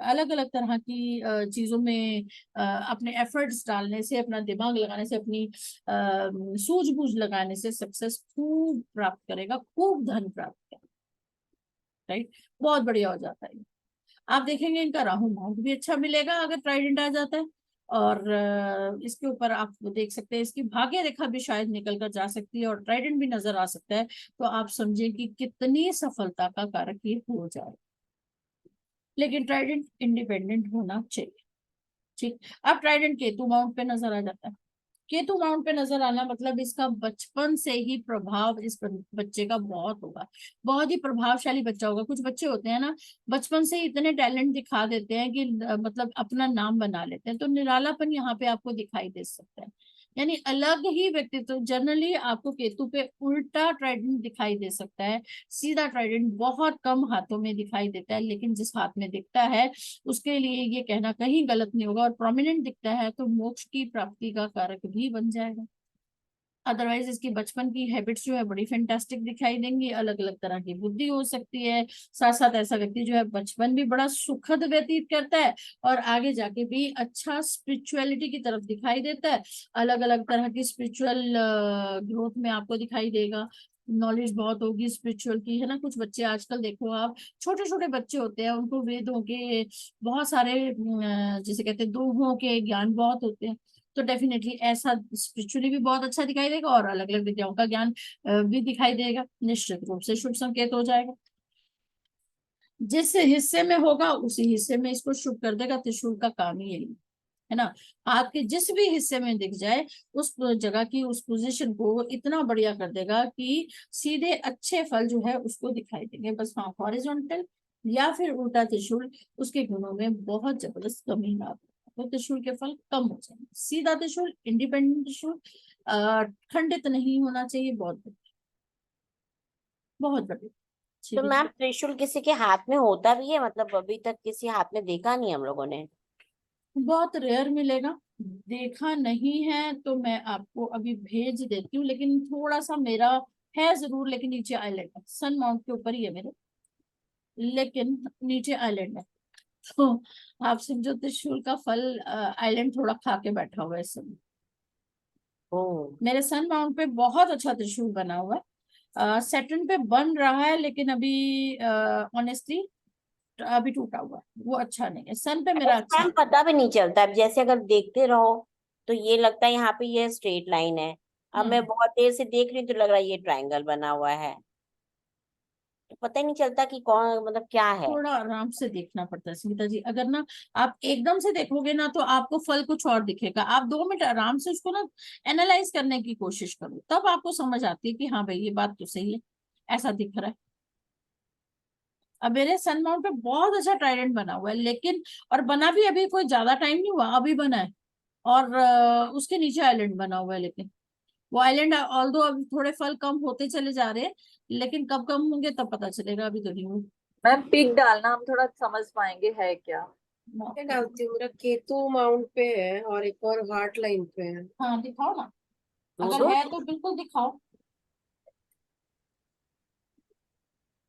अलग अलग तरह की चीजों में अपने एफर्ट्स डालने से, अपना दिमाग लगाने से, अपनी सूझबूझ लगाने से सक्सेस खूब प्राप्त करेगा, खूब धन प्राप्त करेगा। राइट, बहुत बढ़िया हो जाता है। आप देखेंगे इनका राहु माउंट भी अच्छा मिलेगा अगर ट्राइडेंट आ जाता है। और इसके ऊपर आप देख सकते हैं इसकी भाग्य रेखा भी शायद निकल कर जा सकती है और ट्राइडेंट भी नजर आ सकता है। तो आप समझें कि कितनी सफलता का कारक ये हो जाए। लेकिन ट्राइडेंट इंडिपेंडेंट होना चाहिए। ठीक, अब ट्राइडेंट केतु माउंट पे नजर आ जाता है। केतु माउंट पे नजर आना मतलब इसका बचपन से ही प्रभाव इस बच्चे का बहुत होगा, बहुत ही प्रभावशाली बच्चा होगा। कुछ बच्चे होते हैं ना, बचपन से ही इतने टैलेंट दिखा देते हैं कि मतलब अपना नाम बना लेते हैं। तो निरालापन यहाँ पे आपको दिखाई दे सकता है, यानी अलग ही व्यक्तित्व। जनरली आपको केतु पे उल्टा ट्राइडेंट दिखाई दे सकता है, सीधा ट्राइडेंट बहुत कम हाथों में दिखाई देता है, लेकिन जिस हाथ में दिखता है उसके लिए ये कहना कहीं गलत नहीं होगा। और प्रोमिनेंट दिखता है तो मोक्ष की प्राप्ति का कारक भी बन जाएगा। अदरवाइज इसकी बचपन की हैबिट्स जो है बड़ी फैंटास्टिक दिखाई देंगी, अलग अलग तरह की बुद्धि हो सकती है। साथ साथ ऐसा व्यक्ति जो है बचपन भी बड़ा सुखद व्यतीत करता है और आगे जाके भी अच्छा स्पिरिचुअलिटी की तरफ दिखाई देता है। अलग अलग तरह की स्पिरिचुअल ग्रोथ में आपको दिखाई देगा, नॉलेज बहुत होगी स्पिरिचुअल की, है ना। कुछ बच्चे आजकल देखो आप, छोटे छोटे बच्चे होते हैं, उनको वेदों के बहुत सारे जिसे कहते हैं दोहों के ज्ञान बहुत होते हैं। तो डेफिनेटली ऐसा स्पिरिचुअली भी बहुत अच्छा दिखाई देगा और अलग अलग विद्याओं का ज्ञान भी दिखाई देगा। निश्चित रूप से शुभ संकेत हो जाएगा। जिस हिस्से में होगा उसी हिस्से में इसको शुभ कर देगा। त्रिशूल का काम ही यही है ना, आपके जिस भी हिस्से में दिख जाए उस जगह की उस पोजीशन को इतना बढ़िया कर देगा कि सीधे अच्छे फल जो है उसको दिखाई देंगे। बस हाँ, हॉरिजॉन्टल या फिर उल्टा त्रिशूल उसके गुणों में बहुत जबरदस्त कमी ना, तो त्रिशूल के फल कम हो जाएंगे। सीधा त्रिशूल, इंडिपेंडेंट त्रिशूल, खंडित नहीं होना चाहिए, बहुत बढ़िया, बहुत बढ़िया। तो ठीक है मैम जी, त्रिशूल किसी के हाथ में होता भी है? मतलब अभी तक किसी हाथ में देखा नहीं हम लोगों ने। बहुत रेयर मिलेगा, देखा नहीं है तो मैं आपको अभी भेज देती हूँ। लेकिन थोड़ा सा मेरा है जरूर, लेकिन नीचे आइलैंड है, सन माउंट के ऊपर ही है मेरे, लेकिन नीचे आइलैंड है। तो आप समझो त्रिशूल का फल आइलैंड थोड़ा खा के बैठा हुआ है इस समय। ओ मेरे सन माउंट पे बहुत अच्छा त्रिशूल बना हुआ है। सैटर्न पे बन रहा है लेकिन अभी ऑनेस्टली अभी टूटा हुआ है, वो अच्छा नहीं है। सन पे मेरा अच्छा मैम है। पता भी नहीं चलता, अब जैसे अगर देखते रहो तो ये लगता है यहाँ पे ये स्ट्रेट लाइन है, अब मैं हम्म बहुत देर से देख रही हूँ तो लग रहा है ये ट्रायंगल बना हुआ है, तो पता ही नहीं चलता कि कौन मतलब क्या है। थोड़ा आराम से देखना पड़ता है संगीता जी। अगर ना आप एकदम से देखोगे ना तो आपको फल कुछ और दिखेगा। आप 2 मिनट आराम से उसको ना एनालाइज करने की कोशिश करो, तब आपको समझ आती है कि हाँ भाई ये बात तो सही है, ऐसा दिख रहा है। अब मेरे सन माउंट पे बहुत अच्छा ट्राइडेंट बना हुआ है, लेकिन और बना भी अभी कोई ज्यादा टाइम नहीं हुआ, अभी बना है। और उसके नीचे आइलैंड बना हुआ है, लेकिन वो आइलैंड ऑल्दो अभी थोड़े फल कम होते चले जा रहे हैं, लेकिन कब कम होंगे तब पता चलेगा, अभी तो नहीं हुए। मैम पिक डालना, हम थोड़ा समझ पाएंगे है क्या। मैं डालती हूँ, मेरा केतु माउंट पे है और एक और हार्ट लाइन पे है। हाँ दिखाओ ना, दो अगर दो है तो बिल्कुल दिखाओ।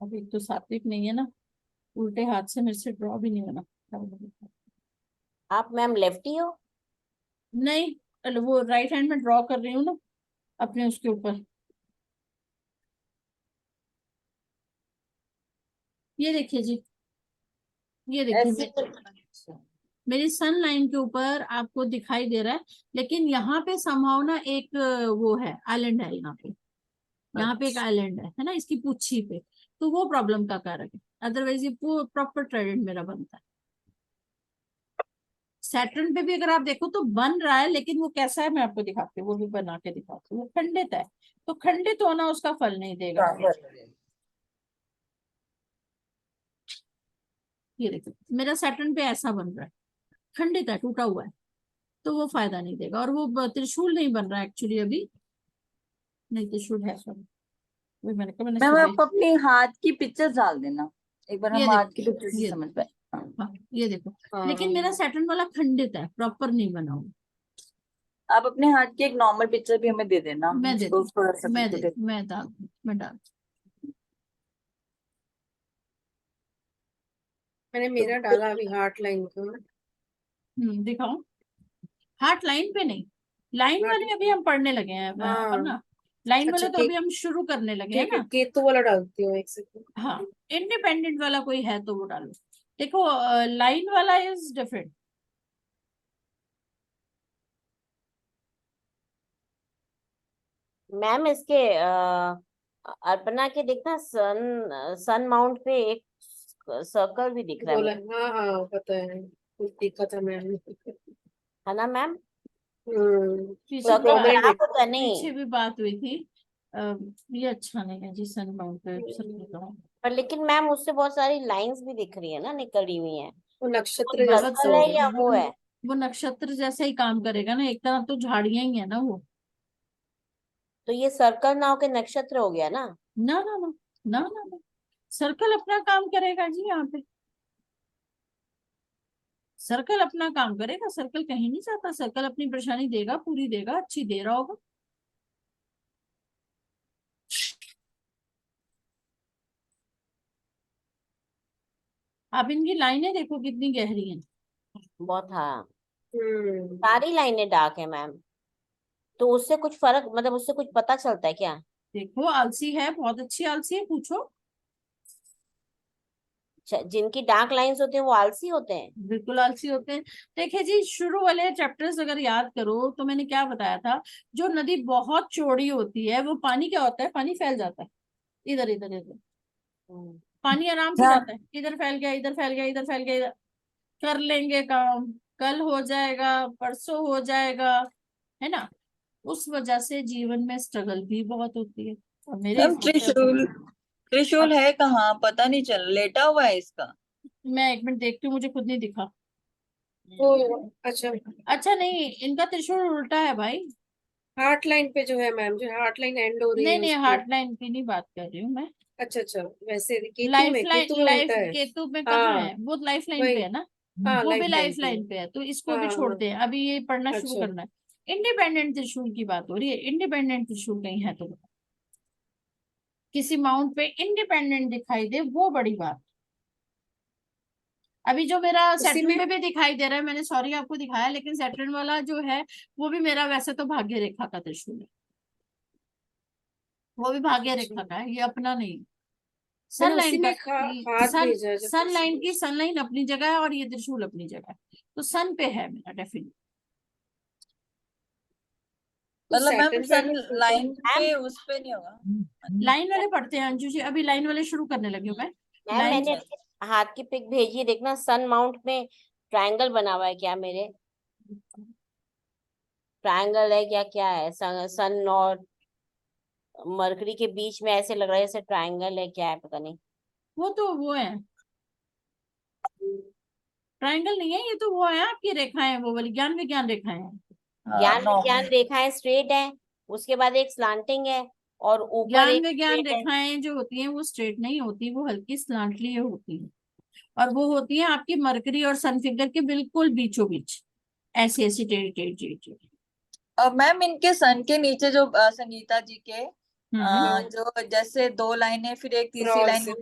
अभी तो सात्विक नहीं है ना, उल्टे हाथ से मेरे से ड्रॉ भी नहीं होना। आप मैम लेफ्टी हो? नहीं, वो राइट हैंड में ड्रॉ कर रही हूँ ना अपने उसके ऊपर। ये देखिए जी, ये देखिए ऐसे अच्छा। मेरी सन लाइन के ऊपर आपको दिखाई दे रहा है, लेकिन यहाँ पे संभावना एक वो है, आइलैंड है यहाँ पे। यहाँ पे एक अच्छा आइलैंड है ना, इसकी पूछी पे। तो वो प्रॉब्लम का कारक है, अदरवाइज ये प्रॉपर ट्राइडेंट मेरा बनता है। सैटर्न पे भी अगर आप देखो तो बन रहा है, लेकिन वो कैसा है मैं आपको दिखाती हूँ, वो भी बना के दिखाती हूँ। वो खंडित है, तो खंडित होना उसका फल नहीं देगा। ये देखो मेरा सैटर्न पे ऐसा बन रहा है, खंडित है, टूटा हुआ है, तो वो फायदा नहीं देगा। और वो त्रिशूल नहीं बन रहा है एक्चुअली अभी। नहीं, त्रिशूल है, सॉरी, वही मैंने कहा, मैंने मैम सुबह। आप अपने हाथ की पिक्चर डाल देना, एक बार ये हम हाथ की देखो, पिक्चर से ये समझ पाए। हाँ। हाँ ये देखो, हाँ, लेकिन मेरा सैटर्न वाला खंडित है, प्रॉपर नहीं बना हुआ। आप अपने हाथ की एक नॉर्मल पिक्चर भी हमें दे देना, मैं दे उसको दूँ, थोड़ा सा मैं दे करके दे। दूँ, मैं डाल दूँ, मैं डाल दूँ। मैंने मेरा डाला अभी हार्ट लाइन का। दिखाओ। हार्ट लाइन पे नहीं, लाइन हार्ट, वाले अभी हम पढ़ने लगे हैं पर हाँ। ना, लाइन अच्छा वाले तो अभी हम शुरू करने लगे हैं ठीक है, ना। केतु वाला डालती हूँ, एक सेकंड। हाँ, इंडिपेंडेंट वाला कोई है तो वो डालो। देखो लाइन वाला इज डिफरेंट। मैम इसके अर्पणा के देखना, सन माउंट पे एक सर्कल भी दिख रहा है बोला, मुझे, हाँ हाँ पता है, कुछ दिक्कत है मैम। है ना मैम? पीछे कोई भी सर्कल बात, प्रॉब्लम है। खराब होता है नहीं? पीछे भी बात हुई थी। ये अच्छा नहीं है जी, सन बाउंड पे सर्कल का। पर लेकिन मैम उससे बहुत सारी लाइंस भी दिख रही है ना, निकली हुई है, वो वो नक्षत्र जैसा बस सर्कल हो है रहा या है। वो है? वो नक्षत्र जैसे ही काम करेगा ना, एक तरफ तो झाड़ियां ही है ना वो। तो ये सर्कल ना होके नक्षत्र हो गया ना? ना ना ना, ना ना ना, सर्कल अपना काम करेगा जी यहाँ पे। सर्कल अपना काम करेगा, सर्कल कहीं नहीं जाता। सर्कल अपनी परेशानी देगा, पूरी देगा, अच्छी दे रहा होगा। आप इनकी लाइनें देखो कितनी गहरी हैं। बहुत, हाँ, हम्म सारी लाइनें डार्क है मैम, तो उससे कुछ फर्क मतलब उससे कुछ पता चलता है क्या? देखो आलसी है, बहुत अच्छी आलसी है, पूछो। जिनकी डार्क लाइंस होती हैं वो आलसी होते हैं? बिल्कुल आलसी होते हैं। देखिए जी, शुरू वाले चैप्टर्स अगर याद करो तो मैंने क्या बताया था। जो नदी बहुत चौड़ी होती है, वो पानी क्या होता है, पानी फैल जाता है इधर इधर इधर। हम्म। पानी आराम से हाँ जाता है, इधर फैल गया, इधर फैल गया, इधर फैल गया, इधर। कर लेंगे काम, कल हो जाएगा, परसों हो जाएगा, है ना। उस वजह से जीवन में स्ट्रगल भी बहुत होती है। और मेरे मैम हिसाब से त्रिशूल, त्रिशूल अब है कहाँ पता नहीं चल, लेटा हुआ है इसका। मैं एक मिनट देखती हूँ, मुझे खुद नहीं दिखा। वो अच्छा, अच्छा नहीं, इनका त्रिशूल उल्टा है भाई। हार्ट लाइन पे जो है मैम, जो हार्ट लाइन एंड हो रही नहीं है नहीं, उस पे। हार्ट लाइन की नहीं बात कर रही हूँ मैं। अच्छा अच्छा, वैसे लाइफ लाइन, केतु में लाइफ उल्टा है। केतु में कहाँ हाँ है, वो लाइफ लाइन पे वही, है ना। हाँ वो भी लाइफ लाइन लाइफ पे है। लाइन पे है, तो इसको भी हाँ हाँ, छोड़ते हैं, अभी ये पढ़ना शुरू अच्छा। करना है। इंडिपेंडेंट त्रिशूल की बात हो रही है, इंडिपेंडेंट त्रिशूल कहीं है तो बताओ। किसी माउंट पे इंडिपेंडेंट दिखाई दे, वो बड़ी बात। अभी जो मेरा उसी सैटर्न में में भी दिखाई दे रहा है, मैंने सॉरी आपको दिखाया, लेकिन सैटर्न वाला जो है वो भी मेरा वैसे तो भाग्य रेखा का त्रिशूल है, वो भी भाग्य अच्छा, रेखा का है, ये अपना नहीं। मैंने सनलाइन उसी का में हाथ सन भेजा है जब सनलाइन की त्रिशूल। सनलाइन अपनी जगह है और ये त्रिशूल अपनी जगह है, तो सन पे है मेरा डेफिनेट। तो मतलब मैम सैटर्न पे सन अगर फोटो, लाइन पे उस पे नहीं होगा। लाइन वाले पढ़ते हैं अंजू जी, अभी लाइन वाले शुरू करने लगी हूँ मैं। मैम लाइन मैंने अपने हाथ की पिक भेजी है, देखना सन माउंट में ट्रायंगल बना हुआ है क्या मेरे? ट्रायंगल है क्या, क्या है? सन और मरकरी के बीच में ऐसे लग रहा है जैसे ट्रायंगल है, क्या है पता नहीं। वो तो वो है, ट्रायंगल नहीं है ये, तो वो है आपकी रेखाएं, वो वाली ज्ञान विज्ञान रेखाएं हैं। हाँ ज्ञान विज्ञान नॉर्मल। रेखाएं स्ट्रेट है, उसके बाद एक स्लांटिंग है और ऊपर ज्ञान एक विज्ञान स्ट्रेट है। रेखाएं जो होती हैं वो स्ट्रेट नहीं होती, वो हल्की स्लांटली होती है, और वो होती है आपकी मरकरी और सन फिगर के बिल्कुल बीचों बीच, ऐसी ऐसी टेढ़ी टेढ़ी टेढ़ी टेढ़ी। और मैम इनके सन के नीचे जो संगीता जी के हम्म जो जैसे दो लाइनें फिर एक तीसरी क्रॉस लाइन है।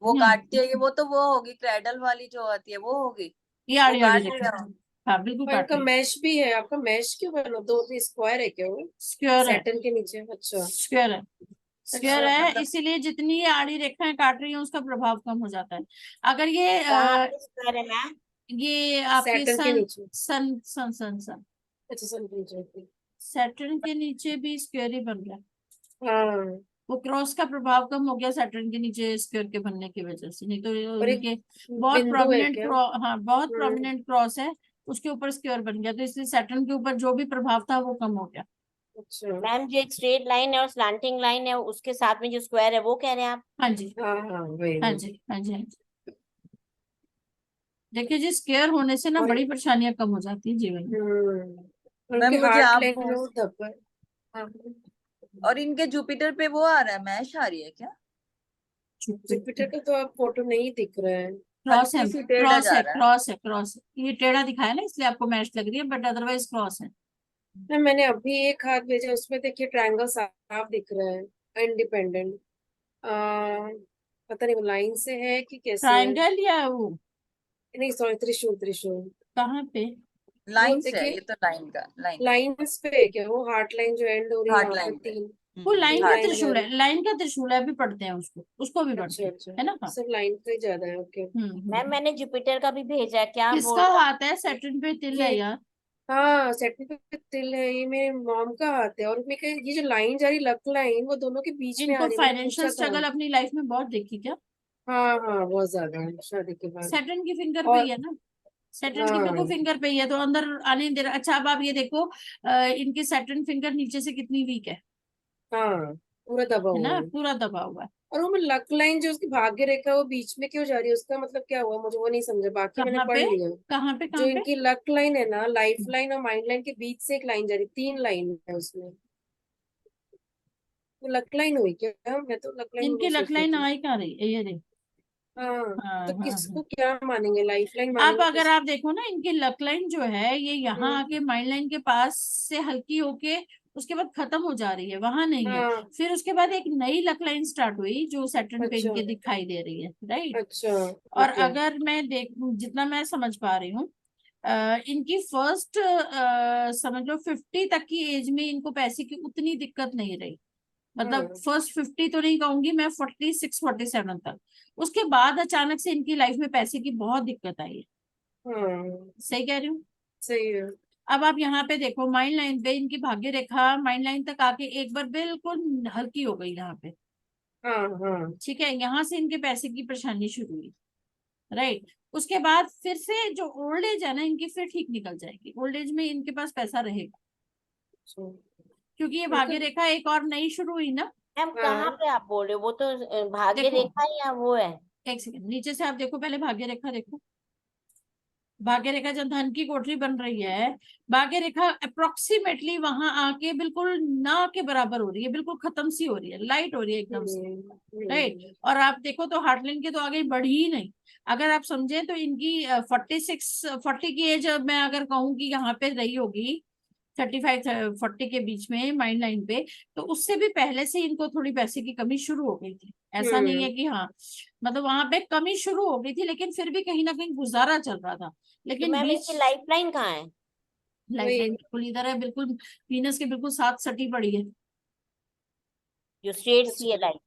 वो हम्म, काटती है, वो तो वो होगी क्रैडल वाली जो होती है वो होगी। ये वो आड़ी आड़ी काट रेखा, रहे हो। हाँ बिल्कुल और काट इनका रही, मैश भी है, आपका मैश क्यों बना, दो स्क्वायर है क्या वो स्क्वायर है, सैटर्न के नीचे? अच्छा स्क्वायर है, स्क्वायर अच्छा। है, मतलब इसीलिए जितनी ये आड़ी रेखाएं काट रही हैं उसका प्रभाव कम हो जाता है। अगर ये कहाँ पे स्क्वायर है मैम? ये आपके सैटर्न के सन नीचे, सन सन सन सन अच्छा सन के नीचे। सैटर्न के नीचे भी स्क्वायर ही बन रहा है, हाँ, वो क्रॉस का प्रभाव कम हो गया सैटर्न के नीचे स्क्वायर के बनने की वजह से, नहीं तो और एक उनके बहुत बिंदु है प्रोमिनेंट क्या? हाँ बहुत हम्म, प्रोमिनेंट क्रॉस है, उसके ऊपर स्क्वायर बन गया, तो इसलिए सैटर्न के ऊपर जो भी प्रभाव था वो कम हो गया। अच्छा, मैम जो एक स्ट्रेट लाइन है और स्लांटिंग लाइन है उसके साथ में जो स्क्वायर है वो कह रहे हैं आप? हाँ जी, हाँ हाँ वही हाँ वही। जी, हाँ जी, हाँ जी। देखिए जी, स्क्वायर होने से ना और बड़ी परेशानियां कम हो जाती है जीवन में। और मैम उनके मुझे हार्ट आप लाइन में वो धब्बा। हाँ, और इनके जुपिटर पे वो आ रहा है, मैश आ रही है क्या? जुपिटर का तो अब फोटो नहीं दिख रहा है। क्रॉस है, हल्की सी टेढ़ा क्रॉस जा है, रहा है। क्रॉस है, क्रॉस है, ये टेढ़ा दिखाया ना इसलिए आपको मैच लग रही है, बट अदरवाइज क्रॉस है। ना मैंने अभी एक हाथ भेजा, उसमें देखिए ट्रायंगल साफ दिख रहा है, इंडिपेंडेंट। आ, पता नहीं वो लाइन से है कि कैसे है। ट्रायंगल या वो नहीं सॉरी, त्रिशूल त्रिशूल। कहाँ पे? वो लाइन से है, देखिए ये तो लाइन का लाइन लाइंस पे है क्या, वो हार्ट लाइन जो एंड हो रही है हार्ड वहां पर लाइन पे। तीन वो लाइन तीन का लाइन जा त्रिशूल रही। है, लाइन का त्रिशूल है, अभी पढ़ते हैं उसको, उसको भी पढ़ते अच्छा हैं, अच्छा, है ना, हाँ। सब लाइन पे ज्यादा है, ओके। मैम मैंने जुपिटर का भी भेजा है, क्या बोल किसका रहा है? हाथ है सैटर्न पे तिल ये है यार? हाँ सेटिंग पे तिल है, ये मेरे मॉम का हाथ है, और उसमें ये जो लाइन जा रही लक लाइन, वो दोनों के बीच में आ इनको रही है, मैंने फाइनेंशियल पूछा था। स्ट्रगल अपनी लाइफ में बहुत देखी क्या? हाँ हाँ बहुत ज्यादा है शादी के बाद। सैटर्न की फिंगर पे ही और है ना, सैटर्न की बिल्कुल हाँ फिंगर पे ही है, तो अंदर आने नहीं दे रहा। अच्छा अब आप ये देखो, इनके सैटर्न फिंगर नीचे से कितनी वीक हाँ पूरा दबा है हुआ ना, है। पूरा दबा हुआ है। और वो लक लाइन जो उसकी भाग्य रेखा है, वो बीच में क्यों जा रही है, उसका मतलब क्या हुआ, मुझे वो नहीं समझा, बाकी मैंने कहाँ पढ़ पे, लिया। कहाँ पे, जो कहाँ पे? इनकी लक लाइन है ना, लाइफ लाइन और माइंड लाइन के बीच से एक लाइन जा रही, तीन लाइन है उसमें। वो लक लाइन हुई क्या? मैं तो लक लाइन इनकी नहीं लक सोच रही लाइन थी। आ ही कहाँ रही है, ये देख। हाँ, हाँ तो हाँ किसको हाँ। क्या मानेंगे, लाइफ लाइन अब मानेंगे अगर किस? आप देखो ना, इनकी लक लाइन जो है ये यहाँ हम्म, आके माइंड लाइन के पास से हल्की होके उसके बाद खत्म हो जा रही है, वहां नहीं है। हाँ फिर उसके बाद एक नई लक लाइन स्टार्ट हुई जो सैटर्न पे अच्छा इनके दिखाई दे रही है, राइट। अच्छा, और ओके। अगर मैं देख, जितना मैं समझ पा रही हूँ, इनकी फर्स्ट समझ लो 50 तक की एज में इनको पैसे की उतनी दिक्कत नहीं रही, मतलब हाँ फर्स्ट 50 तो नहीं कहूंगी मैं, 46 47 तक। उसके बाद अचानक से इनकी लाइफ में पैसे की बहुत दिक्कत आई है। हाँ सही कह रही हूँ? सही है। अब आप यहाँ पे देखो, माइंड लाइन पे इनकी भाग्य रेखा माइंड लाइन तक आके एक बार बिल्कुल हल्की हो गई यहाँ पे, हाँ हाँ ठीक है, यहाँ से इनके पैसे की परेशानी शुरू हुई, राइट। उसके बाद फिर से जो ओल्ड एज है ना इनकी, फिर ठीक निकल जाएगी, ओल्ड एज में इनके पास पैसा रहेगा, अच्छा। क्योंकि ये इनका भाग्य रेखा एक और नई शुरू हुई ना। मैम कहाँ हाँ पे आप बोल रहे हो? वो तो भाग्य देखो, रेखा या वो है? एक सेकंड, नीचे से आप देखो, पहले भाग्य रेखा देखो, भाग्य रेखा जब धन की कोठरी बन रही है, भाग्य रेखा अप्रोक्सीमेटली वहां आके बिल्कुल ना के बराबर हो रही है, बिल्कुल खत्म सी हो रही है, लाइट हो रही है एकदम से, राइट। और आप देखो तो हार्टलैंड के तो आगे बढ़ी ही नहीं। अगर आप समझे तो इनकी 46 40 की एज मैं अगर कहूँ कि यहाँ पे रही होगी, 35 40 के बीच में माइंड लाइन पे, तो उससे भी पहले से इनको थोड़ी पैसे की कमी शुरू हो गई थी। ऐसा नहीं है कि हाँ, मतलब वहां पे कमी शुरू हो गई थी, लेकिन फिर भी कहीं ना कहीं गुजारा चल रहा था। तो लेकिन मैम बीच इनकी लाइफ लाइन कहाँ है? लाइफ लाइन बिल्कुल इधर है, बिल्कुल वीनस के बिल्कुल साथ सटी पड़ी है। जो स्ट्रेट सी है अच्छा। लाइफ?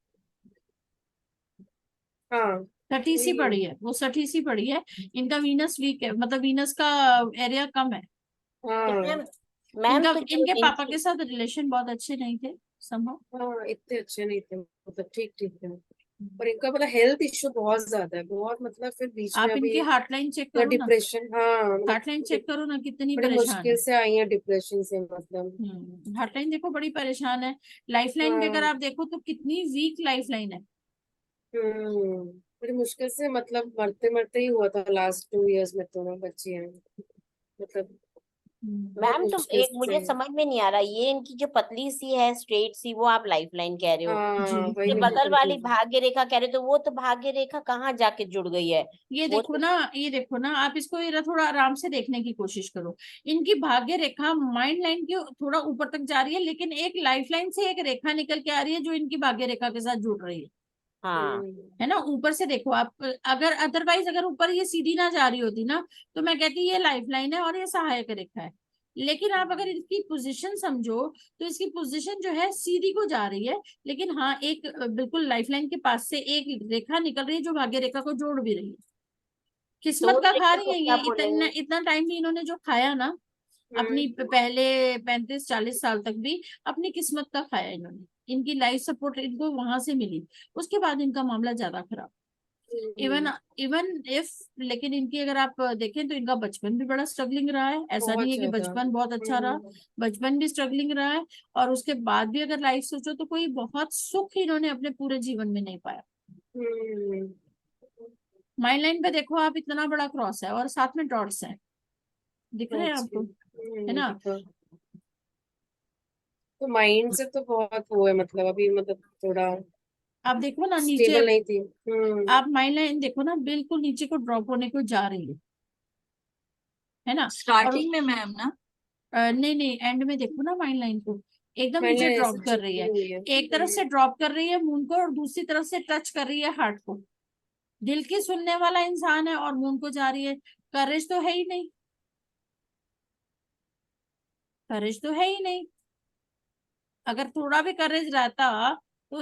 हाँ सटी सी वही है। पड़ी है, वो सटी सी पड़ी है। इनका वीनस वीक है, मतलब वीनस का एरिया कम है। तो हाँ मैम, मैम इनका तो जो इनके पापा इनकी, के साथ रिलेशन बहुत अच्छे नहीं थे संभव। हाँ इतने अच्छे नहीं थे, मतलब ठीक ठीक थे। और इनका मतलब हेल्थ इश्यू बहुत ज्यादा है, बहुत, मतलब फिर बीच में आप अभी इनकी हार्टलाइन चेक या करो ना, डिप्रेशन, हाँ मतलब हार्टलाइन चेक करो ना, कितनी बड़ी परेशान मुश्किल है। से आई है डिप्रेशन से, मतलब। हार्टलाइन देखो बड़ी परेशान है। लाइफ लाइन भी अगर हाँ। आप देखो तो कितनी वीक लाइफ लाइन है। बड़ी मुश्किल से, मतलब मरते मरते ही हुआ था लास्ट 2 इयर्स में, तो ना बच्ची है, मतलब बहुत मैम तो मुश्किल एक से। मुझे समझ में नहीं आ रहा, ये इनकी जो पतली सी है स्ट्रेट सी, वो आप लाइफ लाइन कह रहे हो, जी, हाँ वही ये मुझे बगल वाली कंफ्यूजन। भाग्य रेखा कह रहे हो, तो वो तो भाग्य रेखा कहाँ जाके जुड़ गई है? ये वो देखो तो ना, ये देखो ना, आप इसको ये थोड़ा आराम से देखने की कोशिश करो। इनकी भाग्य रेखा माइंड लाइन के थोड़ा ऊपर तक जा रही है, लेकिन एक लाइफ लाइन से एक रेखा निकल के आ रही है जो इनकी भाग्य रेखा के साथ जुड़ रही है। हाँ। है ना, ऊपर से देखो आप, अगर अदरवाइज अगर ऊपर ये सीधी ना जा रही होती ना, तो मैं कहती ये लाइफ लाइन है और ये सहायक रेखा है। लेकिन आप अगर इसकी पोजीशन समझो, तो इसकी पोजीशन जो है सीधी को जा रही है, लेकिन हाँ एक बिल्कुल लाइफ लाइन के पास से एक रेखा निकल रही है जो भाग्य रेखा को जोड़ भी रही है। किस्मत जोड़ का खा देंगे रही तो है क्या ये, इतना बोलेंगे? इतना टाइम भी इन्होंने जो खाया ना, अपनी हम्म पहले 35 40 साल तक भी अपनी किस्मत का खाया इन्होंने। इनकी लाइफ सपोर्ट इनको वहां से मिली, उसके बाद इनका मामला ज्यादा खराब। इवन हम्म, इवन इफ, लेकिन इनकी अगर आप देखें तो इनका बचपन भी बड़ा स्ट्रगलिंग रहा है। ऐसा नहीं बहुत है कि ज्यादा। बचपन बहुत अच्छा रहा, हम्म बचपन भी स्ट्रगलिंग रहा है। और उसके बाद भी अगर लाइफ सोचो तो कोई बहुत सुख इन्होंने अपने पूरे जीवन में नहीं पाया। हम्म माइंड लाइन पे देखो आप, इतना बड़ा क्रॉस है और साथ में डॉट्स हैं, दिख रहे हैं अच्छा। आपको? है ना? देखो, तो माइंड से तो बहुत वो है, मतलब अभी, मतलब थोड़ा आप देखो ना नीचे, स्टेबल नहीं थी। आप माइंड लाइन देखो ना, बिल्कुल नीचे को ड्रॉप होने को जा रही है ना? और स्टार्टिंग में मैम ना। नहीं नहीं, एंड में देखो ना माइंड लाइन को, एकदम माइंड नीचे लाइन ऐसे ड्रॉप कर रही चिपकी है। हुई है। एक तरफ से ड्रॉप कर रही है मून को, और दूसरी तरफ से टच कर रही है हार्ट को। दिल की सुनने वाला इंसान है और मून को जा रही है। करेज तो है ही नहीं, करेज तो है ही नहीं। अगर थोड़ा भी करेज रहता तो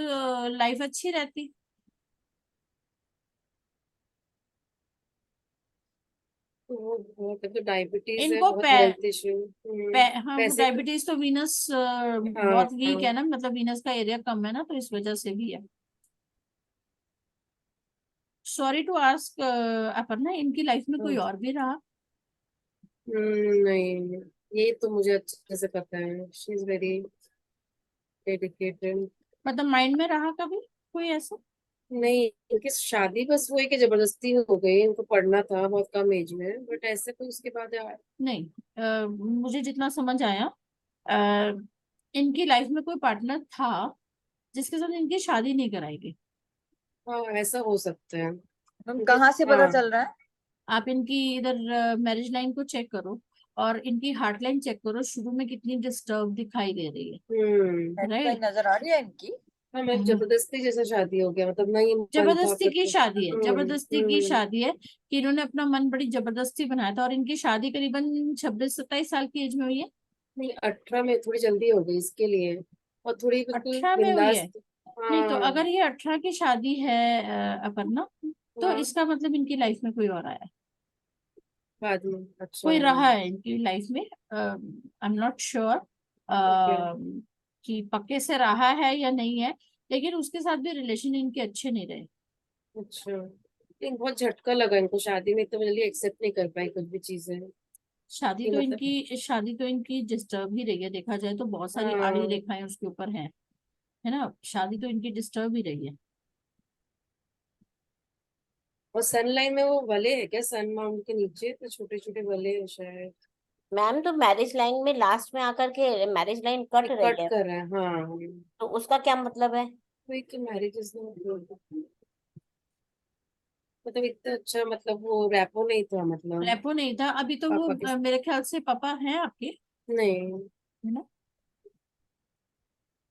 लाइफ अच्छी रहती। तो वो बहुत, तो डायबिटीज है, इनको बहुत हेल्थ इश्यू। हाँ, वो पैसे तो, डायबिटीज तो वीनस हाँ बहुत वीक हाँ। है ना, मतलब वीनस का एरिया कम है ना, तो इस वजह से भी है। सॉरी टू आस्क अपर्णा, इनकी लाइफ में कोई हाँ। और भी रहा? नहीं, ये तो मुझे अच्छे से पता है, शी इज वेरी डेडिकेटेड। मतलब माइंड में रहा कभी कोई ऐसा? नहीं, इनकी शादी बस वो है कि जबरदस्ती हो गई, इनको पढ़ना था बहुत कम एज में, बट ऐसे कोई उसके बाद नहीं, मुझे जितना समझ आया, अ, इनकी लाइफ में कोई पार्टनर था जिसके साथ इनकी शादी नहीं कराई गई। हाँ ऐसा हो सकता है मैम क्योंकि, कहाँ से पता हाँ। चल रहा है? आप इनकी इधर मैरिज लाइन को चेक करो, और इनकी हार्ट लाइन चेक करो, शुरू में कितनी डिस्टर्ब दिखाई दे रही है। ऐसी कहीं राइट। नजर आ रही है इनकी? हाँ मतलब जबरदस्ती जैसा शादी हो गया, मतलब नहीं मन था जबरदस्ती फिर की तो। शादी है, जबरदस्ती की हम्म। शादी है, कि इन्होंने अपना मन बड़ी जबरदस्ती बनाया था। और इनकी शादी करीबन 26 27 साल की एज में हुई है। नहीं, 18 में थोड़ी जल्दी हो गई इसके लिए, और थोड़ी बिल्कुल 18 में हुई है? बिंदास। नहीं तो हाँ अगर ये 18 की शादी है अपर्णा, तो हाँ। इसका मतलब इनकी लाइफ में कोई और आया है, बाद में, अच्छा। कोई रहा है इनकी लाइफ में। I am not sure okay. कि पक्के से रहा है या नहीं है, लेकिन उसके साथ भी रिलेशन इनके अच्छे नहीं रहे। अच्छा, लेकिन बहुत झटका लगा इनको शादी में, तो जल्दी एक्सेप्ट नहीं कर पाई कुछ भी चीजें, कि मतलब। शादी तो इनकी डिस्टर्ब ही रही है, देखा जाए तो बहुत सारी आड़ी हाँ, रेखाएं उसके ऊपर हैं। है ना, शादी तो इनकी डिस्टर्ब ही रही है। और सन लाइन में वो वले है क्या, सन माउंट के नीचे तो छोटे छोटे वले हैं शायद। मैम तो मैरिज लाइन में लास्ट में आकर के मैरिज लाइन कट रही कट है, कर रहा है, हाँ। तो उसका क्या मतलब है? वही कि मैरिज इज नॉट, मतलब इतना अच्छा, मतलब वो रैपो नहीं था, मतलब रेपो नहीं था अभी तो वो पापा के साथ। मेरे ख्याल से पापा हैं आपके। नहीं। है ना,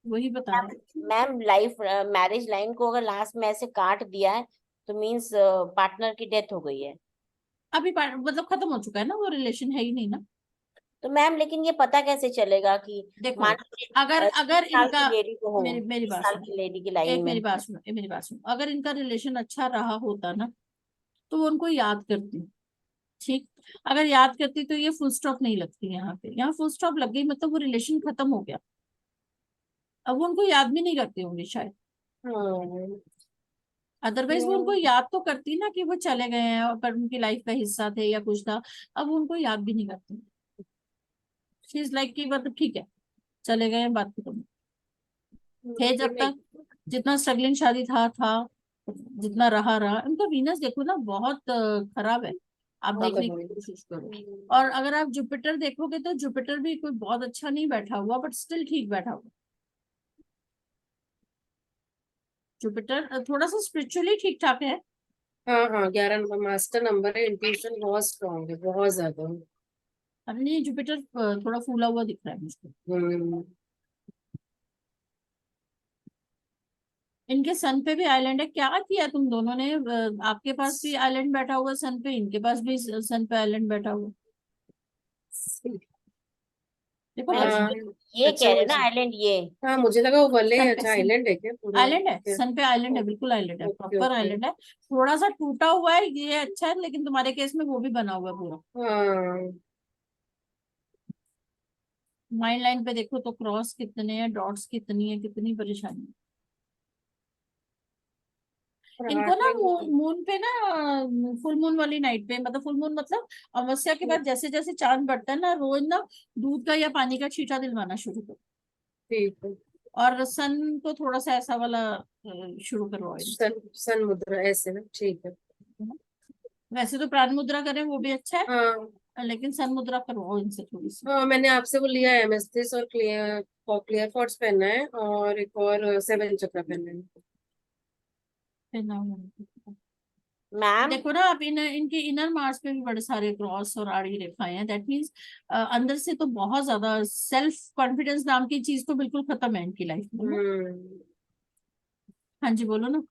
वही बता रहे हैं। मैम लाइफ मैरिज लाइन को अगर लास्ट में ऐसे काट दिया है तो मीन्स पार्टनर की डेथ हो गई है। अभी मतलब खत्म हो चुका है ना, वो रिलेशन है ही नहीं ना। तो मैम लेकिन ये पता कैसे चलेगा कि देखो, मान अगर लीजिए अगर 30 साल इनका, की लेडी को हो, मेरी 30 बात साल सुनो, की लेडी की लाइन एक में। मेरी बात सुनो, मेरी बात सुनो, अगर इनका रिलेशन अच्छा रहा होता ना तो वो उनको याद करती, ठीक। अगर याद करती तो ये फुल स्टॉप नहीं लगती यहाँ पे, यहाँ फुल स्टॉप लग गई मतलब वो रिलेशन खत्म हो गया। अब वो उनको याद भी नहीं करती होंगी शायद, हाँ। अदरवाइज वो उनको याद तो करती ना कि वो चले गए हैं और पर उनकी लाइफ का हिस्सा थे या कुछ था। अब वो उनको याद भी नहीं करती। शी इज लाइक कि मतलब ठीक है, चले गए हैं, बात खत्म। थे ये जब नहीं। तक, जितना स्ट्रगलिंग शादी था, जितना रहा रहा। उनका वीनस देखो ना, बहुत खराब है, आप हाँ देखने की बताइए। कोशिश करो। और अगर आप जुपिटर देखोगे तो जुपिटर भी कोई बहुत अच्छा नहीं बैठा हुआ, बट स्टिल ठीक बैठा हुआ। जुपिटर थोड़ा सा स्पिरिचुअली ठीक ठाक है। हाँ हाँ, 11 नंबर मास्टर नंबर है, इंट्यूशन बहुत स्ट्रांग है, बहुत ज्यादा। अब ये जुपिटर थोड़ा फूला हुआ दिख रहा है मुझको। हम्म। इनके सन पे भी आइलैंड है, क्या किया तुम दोनों ने? आपके पास भी आइलैंड बैठा हुआ सन पे, इनके पास भी सन पे आइलैंड बैठा हुआ। देखो मैम हाँ। परेशानी। ये अच्छा कह रहे ना मुझे, आइलैंड ये। हाँ मुझे लगा वो वाले सन पे, अच्छा आइलैंड है क्या पूरा? आइलैंड है, सन पे आइलैंड है, बिल्कुल आइलैंड है, ओके प्रॉपर ओके। आइलैंड है। थोड़ा सा टूटा हुआ है, ये अच्छा है, लेकिन तुम्हारे केस में वो भी बना हुआ है पूरा। हाँ। माइंड लाइन पे देखो तो क्रॉस कितने हैं, डॉट्स कितनी है, कितनी परेशानी है। और इनको हार्ट ना लाइन। मून पे ना, फुल मून वाली नाइट पे, मतलब फुल मून मतलब अमावस्या के बाद जैसे जैसे चांद बढ़ता है ना, रोज ना दूध का या पानी का छींटा दिलवाना शुरू करो। ठीक है। और सन को थोड़ा सा ऐसा वाला शुरू करवाओ इनसे। सन मुद्रा ऐसे ना, ठीक है। है ना? वैसे तो प्राण मुद्रा करें वो भी अच्छा हाँ है, लेकिन सन मुद्रा करवाओ इनसे थोड़ी सी। हाँ, मैंने आपसे वो लिया है एमेस्थिस और क्लियर फॉर्ट्स पहनना है, और एक और 7 चक्र पहनना है। फिर ना मैम देखो ना आप, इनके इनर मार्स पे भी बड़े सारे क्रॉस और आड़ी रेखाएं हैं, दैट मीन्स अंदर से तो बहुत ज्यादा सेल्फ कॉन्फिडेंस नाम की चीज तो बिल्कुल खत्म है इनकी लाइफ में ना। हम्म। हाँ जी बोलो ना।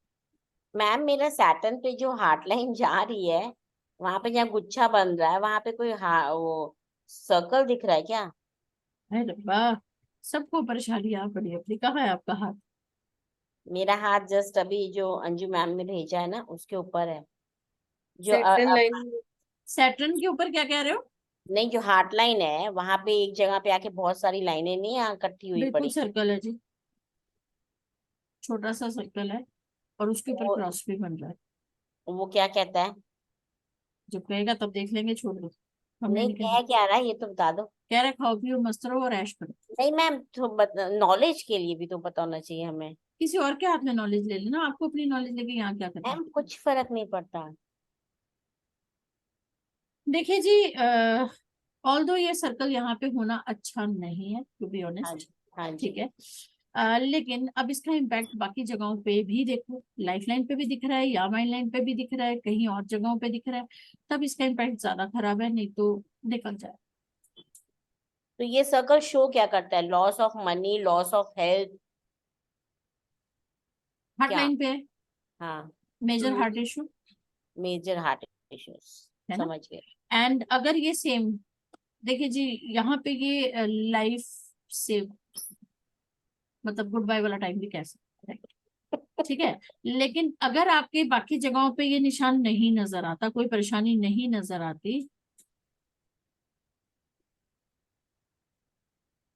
मैम मेरा सैटर्न पे जो हार्ट लाइन जा रही है, वहां पे जहाँ गुच्छा बन रहा है वहां पे कोई वो सर्कल दिख रहा है क्या? अरे रब्बा, सबको परेशानी आ पड़ी अपनी। कहाँ है आपका हाथ? मेरा हाथ जस्ट अभी जो अंजू मैम ने भेजा है ना उसके ऊपर है। जो सेकंड लाइन। सैटर्न के ऊपर क्या कह रहे हो? नहीं, जो हार्ट लाइन है वहां पे एक जगह पे आके बहुत सारी लाइनें नहीं यहाँ इकट्ठी हुई बिल्कुल पड़ी। सर्कल है जी, छोटा सा सर्कल है, और उसके ऊपर और क्रॉस भी बन रहा है। वो क्या कहता है? जब कहेगा तब देख लेंगे, छोड़ दो, हमने नहीं नहीं कहना। कह क्या रहा है ये तो बता दो। कह रहे खाओ पियो मस्त रहो और ऐश करो। नहीं मैम तो नॉलेज के लिए भी तो पता होना चाहिए हमें। किसी और के हाथ में नॉलेज ले लेना, आपको अपनी नॉलेज लेके यहाँ क्या करना है? मैम कुछ फर्क नहीं पड़ता। देखिए जी, ऑल दो ये सर्कल यहाँ पे होना अच्छा नहीं है, टू बी हाँ ऑनेस्ट, जी, हाँ ठीक जी। है। लेकिन अब इसका इम्पैक्ट बाकी जगहों पे भी देखो, लाइफ लाइन पे भी दिख रहा है, या माइंड लाइन पे भी दिख रहा है, कहीं और जगहों पे दिख रहा है, तब इसका इम्पैक्ट ज्यादा खराब है, नहीं तो निकल जाए। तो ये सर्कल शो क्या करता है? Loss of money, loss of health? Heart क्या? लाइन पे है, हाँ, major heart issue, major heart issues. है ना। समझ गए। एंड अगर ये सेम, देखिए जी, यहाँ पे ये लाइफ से मतलब गुड बाय वाला टाइम भी कह सकते हैं, ठीक है। लेकिन अगर आपके बाकी जगहों पे ये निशान नहीं नजर आता, कोई परेशानी नहीं नजर आती,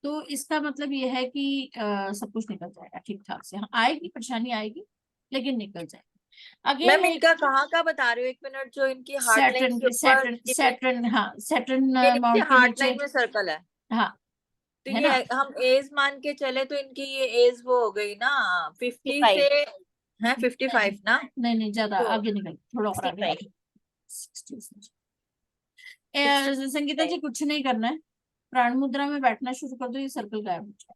तो इसका मतलब ये है कि सब कुछ निकल जाएगा ठीक ठाक से। हाँ आएगी परेशानी, आएगी, लेकिन निकल जाएगी। अगेन मैम इनका कहाँ का बता रहे हो, एक मिनट, जो इनकी हार्ट लाइन सैटर्न के ऊपर सैटर्न, हाँ सैटर्न ये इनकी माउंट के हार्ट नीचे, लाइन में सर्कल है। हाँ, तो है ये ना। हम एज मान के चले तो इनकी ये एज वो हो गई ना, 50 से 55। है, नहीं 55 ना। नहीं ज्यादा तो आगे निकल, थोड़ा और आगे 65। आगे। 60। 60। संगीता जी कुछ नहीं करना है, प्राण मुद्रा में बैठना शुरू कर दो, ये सर्कल गायब हो जाए।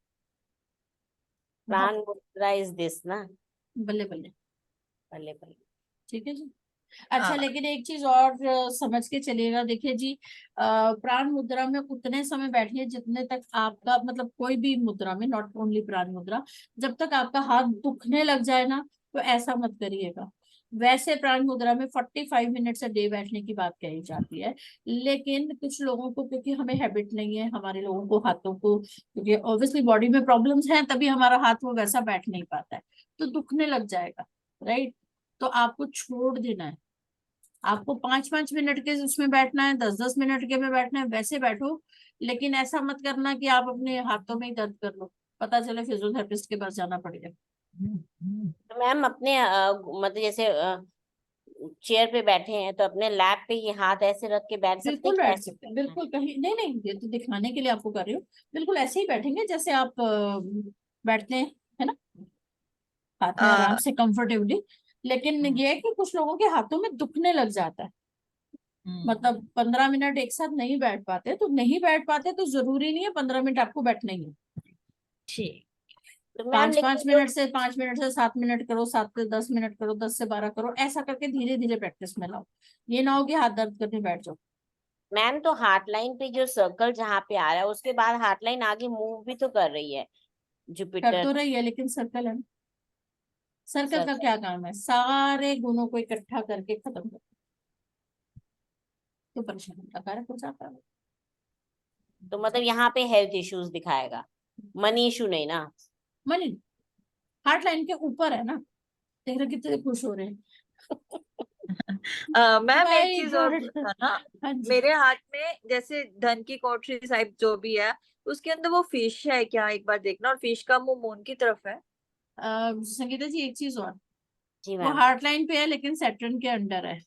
बहुत प्राण मुद्रा इज दिस ना? बल्ले बल्ले, भले भले। ठीक है जी। अच्छा, हाँ। लेकिन एक चीज और समझ के चलिएगा। देखिए जी, प्राण मुद्रा में उतने समय बैठिए जितने तक आपका मतलब कोई भी मुद्रा में, नॉट ओनली प्राण मुद्रा, जब तक आपका हाथ दुखने लग जाए ना, तो ऐसा मत करिएगा। वैसे प्राण मुद्रा में 45 मिनट से डे बैठने की बात कही जाती है, लेकिन कुछ लोगों को, क्योंकि हमें हैबिट नहीं है, हमारे लोगों को हाथों को, क्योंकि ऑब्वियसली बॉडी में प्रॉब्लम्स हैं, तभी हमारा हाथ वो वैसा बैठ नहीं पाता है, तो दुखने लग जाएगा, राइट। तो आपको छोड़ देना है। आपको 5-5 मिनट के उसमें बैठना है, 10-10 मिनट के में बैठना है, वैसे बैठो। लेकिन ऐसा मत करना कि आप अपने हाथों में ही दर्द कर लो, पता चले फिजियोथेरेपिस्ट के पास जाना पड़ेगा। तो मैम अपने मतलब जैसे चेयर पे बैठे हैं तो अपने लैप पे ये हाथ ऐसे रख के बैठ सकते हैं बिल्कुल कि बैठ ऐसे सकते हैं, बैठना है? बिल्कुल। कहीं नहीं नहीं, ये तो दिखाने के लिए आपको कर रही हूँ। बिल्कुल ऐसे ही बैठेंगे जैसे आप बैठते हैं, है ना, हाथ में आराम आ, से कंफर्टेबली। लेकिन हम्म, ये है कि कुछ लोगों के हाथों में दुखने लग जाता है, मतलब 15 मिनट एक साथ नहीं बैठ पाते, तो नहीं बैठ पाते तो जरूरी नहीं है 15 मिनट आपको बैठना ही है। ठीक। तो मैम पांच लेकिन पांच जो मिनट से 5 मिनट से 7 मिनट करो, 7 से 10 मिनट करो, 10 से 12 करो, ऐसा करके धीरे धीरे प्रैक्टिस में लाओ। ये ना हो कि हाथ दर्द करने बैठ जाओ। मैम तो हार्ट लाइन पे जो सर्कल जहाँ पे आ रहा है उसके बाद हार्ट लाइन आगे मूव भी तो कर रही है, कर जुपिटर तो रही है, लेकिन सर्कल है ना। सर्कल का सर्कल। क्या काम है? सारे गुणों को इकट्ठा करके खत्म कर, तो परेशानी का कारक हो जाता है। तो मतलब यहाँ पे हेल्थ इश्यूज दिखाएगा, मनी इशू नहीं ना? मनी हार्ट लाइन के ऊपर है ना, देख रहे कितने खुश हो रहे हैं। मैम एक वेरी चीज और गुड। पूछना ना। हाँ जी। मेरे हाथ में जैसे धन की कोठरी टाइप जो भी है, उसके अंदर वो फिश है क्या, एक बार देखना। और फिश का मुंह मून की तरफ है। संगीता जी, एक चीज और, जी वो मैम। हार्ट लाइन पे है लेकिन सैटर्न के अंडर है,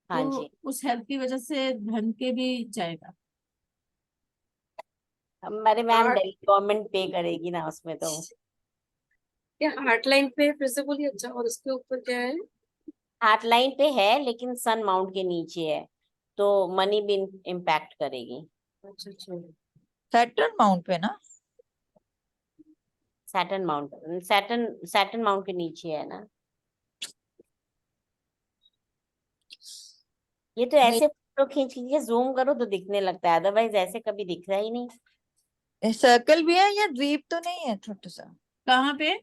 हाँ तो जी। उस हेल्थ की वजह से धन के भी जाएगा। हमारे मैम हार्ट, दिल्ली गवर्नमेंट पे करेगी ना उसमें तो। क्या हार्ट लाइन पे है? फिर से बोलिए। अच्छा, और उसके ऊपर क्या है? हार्ट लाइन पे है लेकिन सन माउंट के नीचे है, तो मनी भी इम्पैक्ट करेगी। अच्छा अच्छा। सैटर्न माउंट पे ना? Saturn mount, Saturn Saturn mount के नीचे है ना। ये तो नहीं, ऐसे फोटो खींच के जूम करो तो दिखने लगता है, अदरवाइज ऐसे कभी दिख रहा ही नहीं। सर्कल भी है या द्वीप तो नहीं है छोटा सा? कहाँ पे?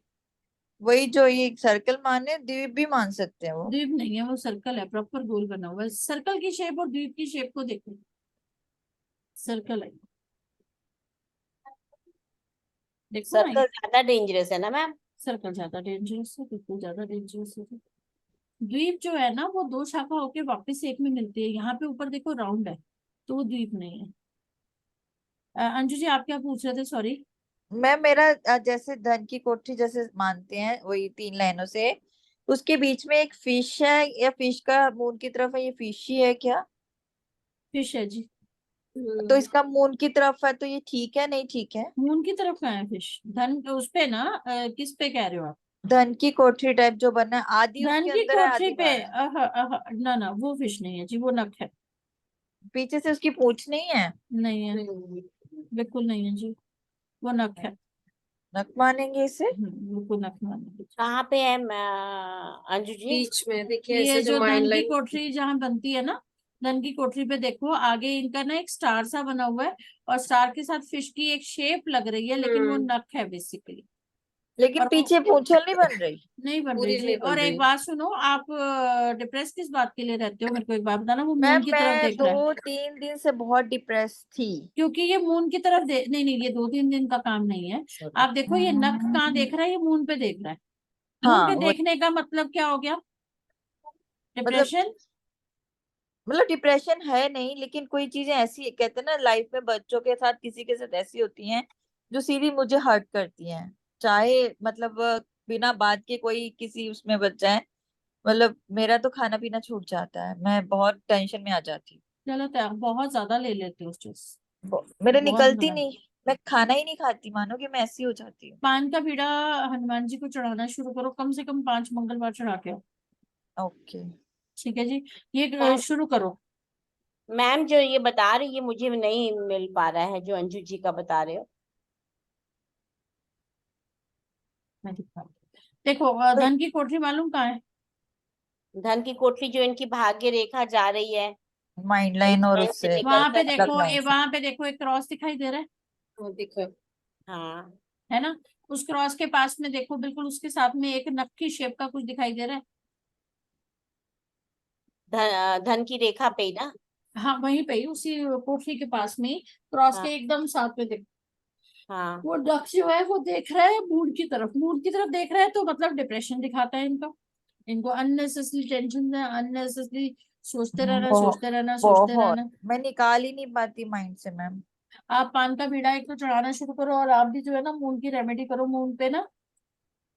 वही जो ये सर्कल माने द्वीप भी मान सकते हैं वो? द्वीप नहीं है, वो सर्कल है, प्रॉपर गोल बना हुआ है। सर्कल की शेप और द्वीप की शेप को देखो, सर्कल है, देखो ना ये। सर्कल ज्यादा डेंजरस है ना मैम? सर्कल ज्यादा डेंजरस है, बिल्कुल ज्यादा डेंजरस है। द्वीप जो है ना, वो दो शाखा होके वापस एक में मिलती है। यहाँ पे ऊपर देखो राउंड है, तो वो द्वीप नहीं है। अंजू जी, आप क्या पूछ रहे थे? सॉरी। मैं मेरा जैसे धन की कोठरी जैसे मानते हैं वही 3 लाइनों से, उसके बीच में एक फिश है, या फिश का मून की तरफ है, ये फिश ही है क्या? फिश है जी। तो इसका मून की तरफ है तो ये ठीक है नहीं ठीक है? मून की तरफ कहाँ है फिश? धन उस पे ना, किस पे कह रहे हो आप? धन की कोठरी टाइप जो बना है, आधी धन उसके की अंदर है कोठरी आधी पे? बाहर है। ना ना, वो फिश नहीं है जी, वो नख है। पीछे से उसकी पूंछ नहीं है? नहीं है, बिल्कुल नहीं है जी, वो नख है। नक मानेंगे इसे? बिल्कुल नख मानेंगे। कहाँ पे है अंजू जी? बीच में देखिए, ये ऐसे जो जो माइन धन की लाइन। कोठरी जहाँ बनती है ना, धन की कोठरी पे देखो, आगे इनका ना एक स्टार सा बना हुआ है, और स्टार के साथ फिश की एक शेप लग रही है, लेकिन वो हम्म। नख है बेसिकली। लेकिन और वो पीछे पूंछल नहीं बन रही? नहीं बन रही पूरी जी। नहीं बन और एक रही। बात सुनो, आप डिप्रेस किस बात के लिए रहते हो? मेरे को एक बात बताना, वो मैम मून की तरफ मैं देख रहा है। 2-3 दिन से बहुत डिप्रेस थी। क्योंकि ये मून की तरफ नहीं नहीं, ये 2-3 दिन का काम नहीं है। आप देखो, ये नख कहाँ देख रहा है? ये मून पे देख रहा है। मून हाँ पे वो, देखने का मतलब क्या हो गया? मतलब डिप्रेशन। डिप्रेशन है नहीं, लेकिन कोई चीजें ऐसी कहते हैं ना लाइफ में बच्चों के साथ किसी के साथ ऐसी होती हैं जो सीधी मुझे हर्ट करती हैं। चाहे बिना बात के कोई किसी उसमें बच जाए, मेरा तो खाना पीना छूट जाता है, मैं बहुत टेंशन में आ जाती गलत है, आप बहुत ज्यादा ले लेते हो स्ट्रेस। मेरे बहुत निकलती बड़ा। नहीं। मैं खाना ही नहीं खाती, मानो कि मैं ऐसी हो जाती हूँ। पान का बीड़ा हनुमान जी को चढ़ाना शुरू करो, कम से कम 5 मंगलवार चढ़ा के आओ। ओके। ठीक है जी, ये मैम, शुरू करो। मैम जो ये बता रही है मुझे नहीं मिल पा रहा है जो अंजू जी का बता रहे हो। मैं दिखा, देखो, धन की कोठरी मालूम कहाँ है? धन की कोठरी जो इनकी भाग्य रेखा जा रही है, माइंड लाइन और वहीं से उससे वहां पे निकलकर देखो, लाइन से। वहां पे देखो एक क्रॉस दिखाई दे रहा है हाँ, दिखा। हाँ है ना? उस क्रॉस के पास में देखो, बिल्कुल उसके साथ में एक नख की शेप का कुछ दिखाई दे रहा है। धन की रेखा पे ही ना। हाँ, वहीं पे ही, उसी कोठरी के पास में ही, क्रॉस हाँ के एकदम साथ में देखो, हाँ वो डक जो है वो देख रहा है मून की तरफ, मून की तरफ देख रहा है, तो मतलब डिप्रेशन दिखाता है इनको। इनको अननेसेसरी टेंशन है, अननेसेसरी सोचते रहना, बहुत सोचते रहना, सोचते बहुत रहना। मैं निकाल ही नहीं पाती माइंड से मैम। आप पान का बीड़ा एक तो चढ़ाना शुरू करो, और आप भी जो है ना मून की रेमेडी करो, मून पे ना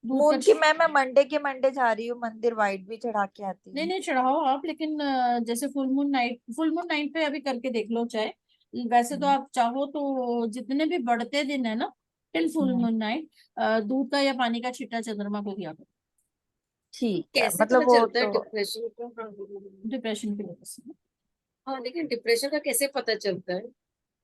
दूध का मून की मैम मैं मंडे के मंडे जा रही हूँ मंदिर, वाइट भी चढ़ा के आती नहीं हूँ। नहीं चढ़ाओ आप, लेकिन जैसे फुल मून नाइट पे अभी करके देख लो चाहे। वैसे तो हम्म, आप चाहो तो जितने भी बढ़ते दिन है ना, टिल फुल हम्म, मून नाइट, दूध का या पानी का छिट्टा चंद्रमा को दिया करो, ठीक है, कैसे मतलब पता वो चलता है तो डिप्रेशन का? हाँ, हाँ, हाँ, हाँ। डिप्रेशन की वजह से। हाँ, लेकिन डिप्रेशन का कैसे पता चलता है?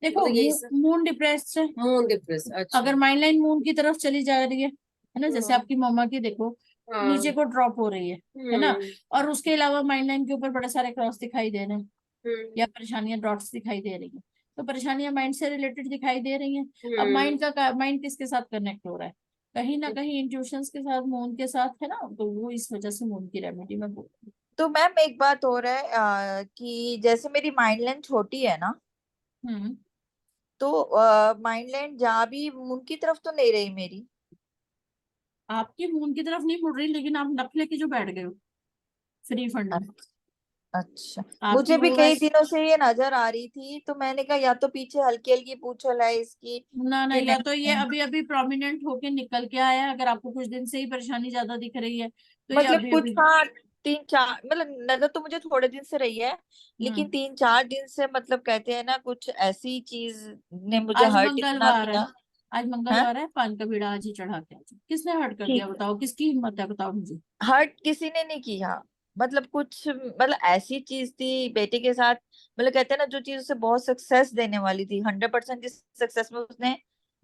देखो, मतलब यही सब। मून डिप्रेस्ड है, मून डिप्रेस, अच्छा। अगर माइंड लाइन मून की तरफ चली जा रही है ना, जैसे हाँ, आपकी मम्मा की देखो नीचे हाँ। को ड्रॉप हो रही है ना, हम्म, और उसके अलावा माइंड लाइन के ऊपर बड़े सारे क्रॉस दिखाई दे रहे हैं, या हम्म, परेशानियां डॉट्स दिखाई दे रही हैं, तो परेशानियां माइंड से रिलेटेड दिखाई दे रही हैं। अब हम्म। माइंड किसके साथ कनेक्ट हो रहा है? कहीं ना कहीं इंट्यूशंस के साथ, मून के साथ है ना, तो वो इस वजह से मून की रेमेडी में बोल रही तो मैम एक बात और है कि जैसे मेरी माइंड लाइन छोटी है ना, हूँ। तो माइंड लाइन जहाँ भी मून की तरफ तो नहीं रही मेरी। आपकी मून की तरफ नहीं मुड़ रही, लेकिन आप नक लेके जो बैठ गए हो फ्री फंड में, अच्छा, आपकी मुझे भी वो कई वैसे, दिनों से ये नजर आ रही थी, तो मैंने कहा या तो पीछे हल्की हल्की पूंछल है इसकी ना ना, कि या तो ये नहीं। अभी अभी प्रोमिनेंट होके निकल के आया है, अगर आपको कुछ दिन से ही परेशानी ज्यादा दिख रही है तो ये मतलब अभी कुछ, अभी। हाँ, 3 4 मतलब नजर तो मुझे थोड़े दिन से रही है, लेकिन हम्म 3 4 दिन से मतलब कहते हैं ना कुछ ऐसी चीज ने मुझे आज हर्ट इतना मंगलवार है, किया आज है मंगलवार है, पान का बीड़ा आज ही चढ़ा के आ जाओ। किसने हर्ट कर कि दिया बताओ, किसकी हिम्मत है बताओ मुझे। हर्ट किसी ने नहीं किया। मतलब कुछ मतलब ऐसी चीज थी बेटे के साथ, मतलब कहते हैं ना जो चीज उसे बहुत सक्सेस देने वाली थी, 100% जिस सक्सेस में उसने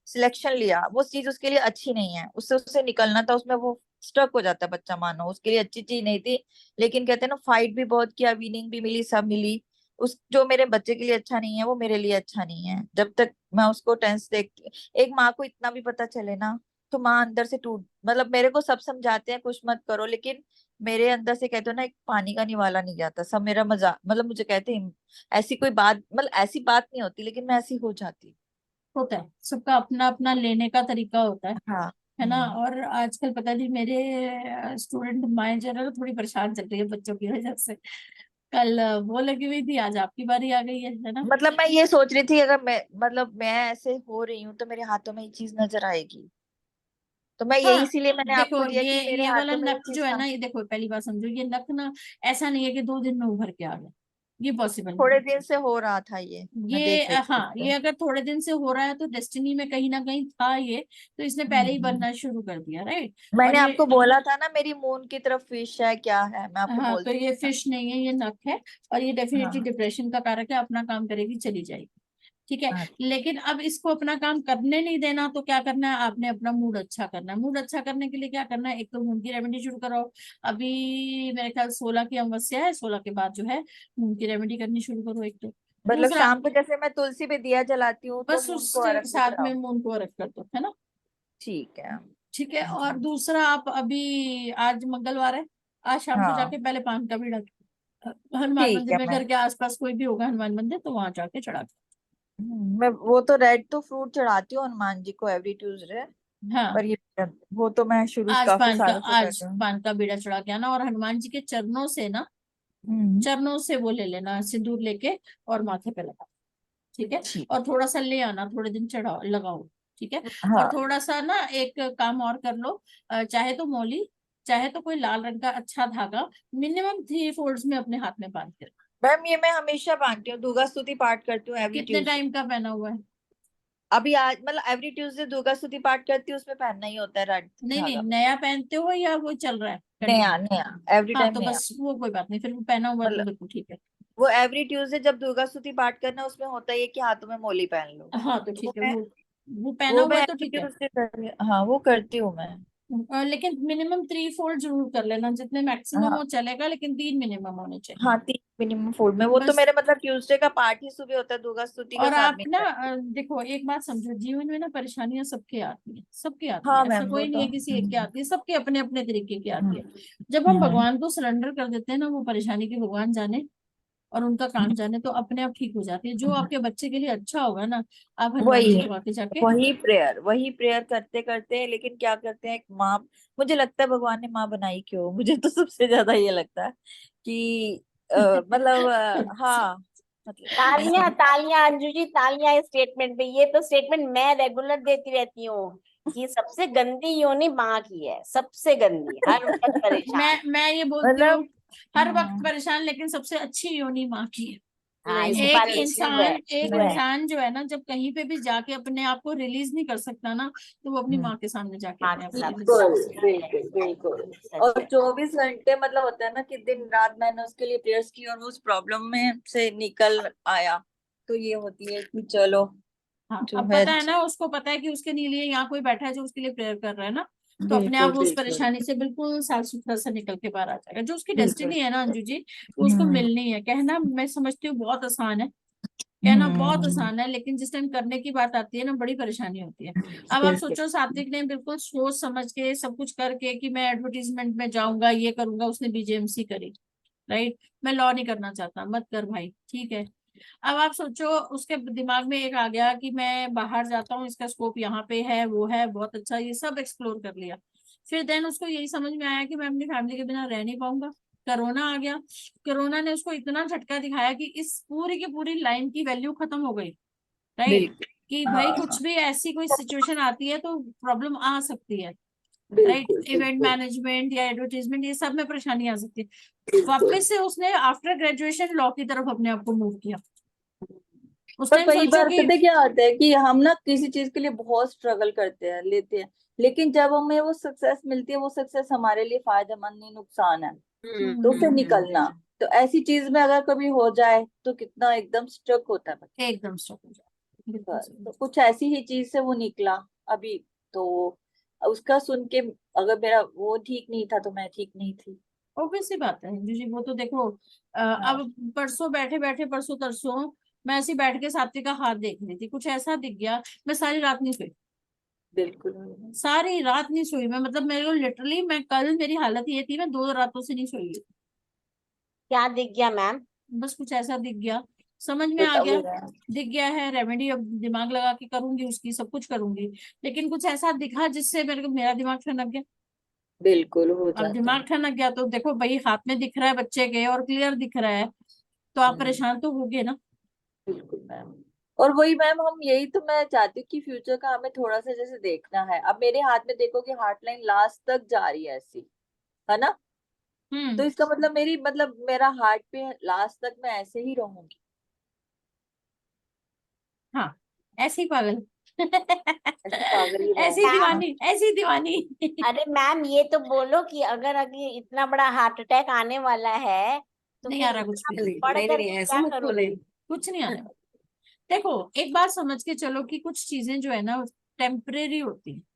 सिलेक्शन लिया, वो चीज उसके लिए अच्छी नहीं है, उससे उससे निकलना था, उसमें वो स्टक हो जाता है बच्चा, मानो उसके लिए अच्छी चीज नहीं थी। लेकिन कहते हैं ना फाइट भी बहुत किया, विनिंग भी मिली, सब मिली। उस जो मेरे बच्चे के लिए अच्छा नहीं है वो मेरे लिए अच्छा नहीं है। जब तक मैं उसको टेंस देखती, एक माँ को इतना भी पता चले ना, तो माँ अंदर से टूट, मतलब मेरे को सब समझाते हैं कुछ मत करो, लेकिन मेरे अंदर से कहते हो ना एक पानी का निवाला नहीं जाता, सब मेरा मजाक, मतलब मुझे कहते हैं ऐसी कोई बात, मतलब ऐसी बात नहीं होती, लेकिन मैं ऐसी हो जाती। होता है, सबका अपना अपना लेने का तरीका होता हाँ। है ना। और आजकल पता नहीं, मेरे स्टूडेंट माएं जो है ना थोड़ी परेशान चल रही है बच्चों की वजह से। कल वो लगी हुई थी, आज आपकी बारी आ गई है ना। मतलब मैं ये सोच रही थी अगर मैं, मतलब मैं ऐसे हो रही हूँ तो मेरे हाथों में ये चीज नजर आएगी, तो मैं यही, हाँ इसीलिए मैंने देखो, आपको दिया कि मेरे ये वाला हाथों में ये नक चीज जो है ना। ना, ये देखो पहली बात समझो, ये नक ना ऐसा नहीं है कि 2 दिन में उभर के आ गया, ये पॉसिबल नहीं थोड़े है। दिन से हो रहा था ये, मैं ये देख रही थी हाँ, उसको। ये अगर थोड़े दिन से हो रहा है तो डेस्टिनी में कहीं ना कहीं था ये, तो इसने पहले ही हम्म। बनना शुरू कर दिया, राइट। और मैंने ये, आपको बोला था ना मेरी मून की तरफ फिश है, क्या है, मैं आपको हाँ तो बोलती ये थी ना। फिश नहीं है, ये नक है, और ये डेफिनेटली हाँ। डिप्रेशन का कारक है, अपना काम करेगी चली जाएगी। ठीक है, हाँ, लेकिन अब इसको अपना काम करने नहीं देना, तो क्या करना है, आपने अपना मूड अच्छा करना है। मूड अच्छा करने के लिए क्या करना है, एक तो मून की रेमेडी शुरू कराओ। अभी मेरे ख्याल 16 की अमावस्या है, 16 के बाद जो है मून की रेमेडी करनी शुरू करो एक तो। मतलब दूसरा, शाम को जैसे मैं तुलसी पे दिया जलाती हूँ तो बस मून उस को अर्घ भी साथ में चढ़ाऊं। मून को रख कर दो, है ना। ठीक है। ठीक है, और दूसरा आप अभी, आज मंगलवार है, आज शाम को हाँ जाके पहले पान का बीड़ा हनुमान ठीक मंदिर है में, मैं, घर के आसपास कोई भी होगा हनुमान मंदिर, तो वहां जाके चढ़ा के। मैं वो तो रेड तो फ्रूट चढ़ाती हूँ हनुमान जी को एवरी ट्यूसडे, हाँ, पर ये वो तो मैं शुरू आज काफी सालों से कर आज रही हूँ। पान का बीड़ा चढ़ा के आना, और हनुमान जी के चरणों से ना, हम्म। चरणों से वो ले लेना सिंदूर लेके, और माथे पे लगा। ठीक है, ठीक। और थोड़ा सा ले आना, थोड़े दिन चढ़ाओ लगाओ। ठीक है, और हाँ थोड़ा सा ना एक काम और कर लो, चाहे तो मौली, चाहे तो कोई लाल रंग का अच्छा धागा, मिनिमम 3 फोल्ड्स में अपने हाथ में बांध के रखो। मैम, ये मैं हमेशा बांधती हूँ, दुर्गा स्तुति पाठ करती हूँ एवरी कितने ट्यूसडे। टाइम का पहना हुआ है? अभी आज मतलब एवरी ट्यूसडे दुर्गा स्तुति पाठ करती हूँ, उसमें पहनना ही होता है रेड नहीं नहीं, धागा। नया पहनते हो या वो चल रहा है नया कंटिन्यू? नया, एवरी हाँ टाइम तो नया। बस वो कोई बात नहीं, फिर वो पहना हुआ तो मतलब बिल्कुल ठीक है। वो एवरी ट्यूसडे जब दुर्गा स्तुति पाठ करना, उसमें होता है कि हाथों में मोली पहन लो। हाँ तो तो ठीक है, मैं वो पहना वो हुआ मैं है तो एवरी ठीक है। ट्यूसडे हाँ वो करती हूँ मैं। लेकिन मिनिमम 3 फोल्ड जरूर कर लेना, जितने मैक्सिमम हाँ वो चलेगा, लेकिन 3 मिनिमम होने चाहिए हाँ, 3 मिनिमम फोल्ड में। वो तो बस। मेरे मतलब ट्यूसडे का पार्ट ही सुबह होता है, दुर्गा स्तुति का और साथ आप में ना करती हूँ। देखो एक बात समझो, जीवन में ना परेशानियां सबके आती हैं, सबके आती हाँ है, ऐसा मैम, वो कोई नहीं तो है किसी एक के आती है, सबके अपने अपने तरीके की आती हम्म, है। जब हम हम्म, भगवान को सरेंडर कर देते हैं ना, वो परेशानी की भगवान जाने और उनका काम जाने, तो अपने आप ठीक हो जाती है। जो हम्म। आपके बच्चे के लिए अच्छा होगा ना, आप हनुमान वही जी को आके जाके वही प्रेयर करते करते, लेकिन क्या करते हैं, एक माँ, मुझे लगता है भगवान ने माँ बनाई क्यों, मुझे तो सबसे ज्यादा ये लगता है कि मतलब हाँ, मतलब तालियां ऐसा। तालियां अंजू जी, तालियां इस स्टेटमेंट पे। ये तो स्टेटमेंट मैं रेगुलर देती रहती हूँ कि सबसे गंदी योनि माँ की है, सबसे गंदी, हर वक्त परेशान। मैं ये बोलती मतलब हूँ, हर वक्त हम्म, परेशान, लेकिन सबसे अच्छी योनि माँ की है। हाँ, नहीं, इस सबसे बात एक तो अच्छी ट्रू है, इंसान एक ट्रू नहीं, है। इंसान जो है ना, जब कहीं पे भी जाके अपने आप को रिलीज नहीं कर सकता ना, तो वो अपनी हम्म, माँ के सामने जाके माँ अपने के आप को साथ रिलीज बिल्कुल कर सच सकता है, बिल्कुल बिल्कुल। सच और है। 24 घंटे मतलब होता है ना कि दिन रात मैंने उसके लिए प्रेयर्स की और वो उस प्रॉब्लम में से निकल आया, तो ये होती है कि चलो है। हाँ, जो अब है। पता है ना, उसको पता है कि उसके लिए यहाँ कोई बैठा है जो उसके लिए प्रेयर कर रहा है ना, तो अपने आप बिल्कुल वो उस बिल्कुल परेशानी से बिल्कुल साफ सुथरा से निकल के बाहर आ जाएगा। जो उसकी बिल्कुल। डेस्टिनी है ना अंजू जी, वो उसको हम्म मिलनी है। कहना मैं समझती हूँ बहुत आसान है, कहना बहुत हम्म, आसान है, लेकिन जिस टाइम करने की बात आती है ना, बड़ी परेशानी होती है। अब आप बिल्कुल सोचो, सात्विक ने बिल्कुल सोच समझ के सब कुछ करके कि मैं एडवर्टीजमेंट में जाऊंगा, ये करूंगा, उसने बीजेएमसी करी, राइट। मैं लॉ नहीं करना चाहता, मत कर भाई, ठीक है। अब आप सोचो, उसके दिमाग में एक आ गया कि मैं बाहर जाता हूँ, इसका स्कोप यहाँ पे है, वो है, बहुत अच्छा, ये सब एक्सप्लोर कर लिया। फिर देन उसको यही समझ में आया कि मैं अपनी फैमिली के बिना रह नहीं पाऊंगा। कोरोना आ गया। कोरोना ने उसको इतना झटका दिखाया कि इस पूरी की पूरी लाइन की वैल्यू खत्म हो गई, राइट। बिल्कुल। कि भाई हाँ कुछ भी ऐसी कोई सिचुएशन आती है तो प्रॉब्लम आ सकती है, राइट। बिल्कुल इवेंट बिल्कुल मैनेजमेंट या एडवर्टीजमेंट, ये सब में परेशानी आ सकती है। बिल्कुल। वापस से उसने आफ्टर ग्रेजुएशन लॉ की तरफ अपने आप को मूव किया। उस पर टाइम कई सोचो बार कि पता है क्या होता है कि हम ना किसी चीज के लिए बहुत स्ट्रगल करते हैं, लेते हैं, लेकिन जब हमें वो सक्सेस मिलती है, वो सक्सेस हमारे लिए फायदेमंद नहीं, नुकसान है, तो उसे हम्म, निकलना। तो ऐसी चीज में अगर कभी हो जाए तो कितना एकदम स्ट्रक होता है बच्चा। एकदम स्टॉप हो जाए, बिल्कुल बस, सही। तो कुछ ऐसी ही चीज से वो निकला अभी, तो उसका सुन के अगर मेरा वो ठीक नहीं था तो मैं ठीक नहीं थी। ऑब्वियस सी बात है जी, वो तो देखो हाँ अब परसों बैठे बैठे, परसों तरसों मैं ऐसी बैठ के सात्विक का हाथ देख रही थी, कुछ ऐसा दिख गया, मैं सारी रात नहीं सोई। बिल्कुल। सारी रात नहीं सोई मैं, मतलब मेरे को लिटरली, मैं कल मेरी हालत ये थी, मैं 2 रातों से नहीं सोई। क्या दिख गया मैम? बस कुछ ऐसा दिख गया, समझ में आ बेटा गया, वो है, दिख गया है, रेमेडी अब दिमाग लगा के करूंगी, उसकी सब कुछ करूंगी। लेकिन कुछ ऐसा दिखा जिससे मेरा दिमाग ठनक गया। बिल्कुल हो अब जाता दिमाग है। ठनक गया तो देखो भाई, हाथ में दिख रहा है बच्चे के और क्लियर दिख रहा है, तो आप हम्म, परेशान तो होगे ना। बिल्कुल मैम। और वही मैम, हम यही तो मैं चाहती हूँ कि फ्यूचर का हमें थोड़ा सा जैसे देखना है। अब मेरे हाथ में देखो कि हार्ट लाइन लास्ट तक जा रही है ऐसी, है ना, तो हम्म। इसका मतलब मेरी मतलब मेरा हार्ट पे लास्ट तक मैं ऐसे ही रहूंगी। हाँ, ऐसी पागल ऐसे पागल ही ऐसी रहूंगी ना। दीवानी, ऐसी दीवानी अरे मैम, ये तो बोलो कि अगर इतना बड़ा हार्ट अटैक आने वाला है तो नहीं फिर आ रहा कुछ इतना भी, नहीं पढ़ नहीं नहीं, करके ऐसा क्या मत बोले। करोगी? कुछ नहीं आने वाला। देखो एक बात समझ के चलो कि कुछ चीजें जो है ना, टेम्परेरी होती है।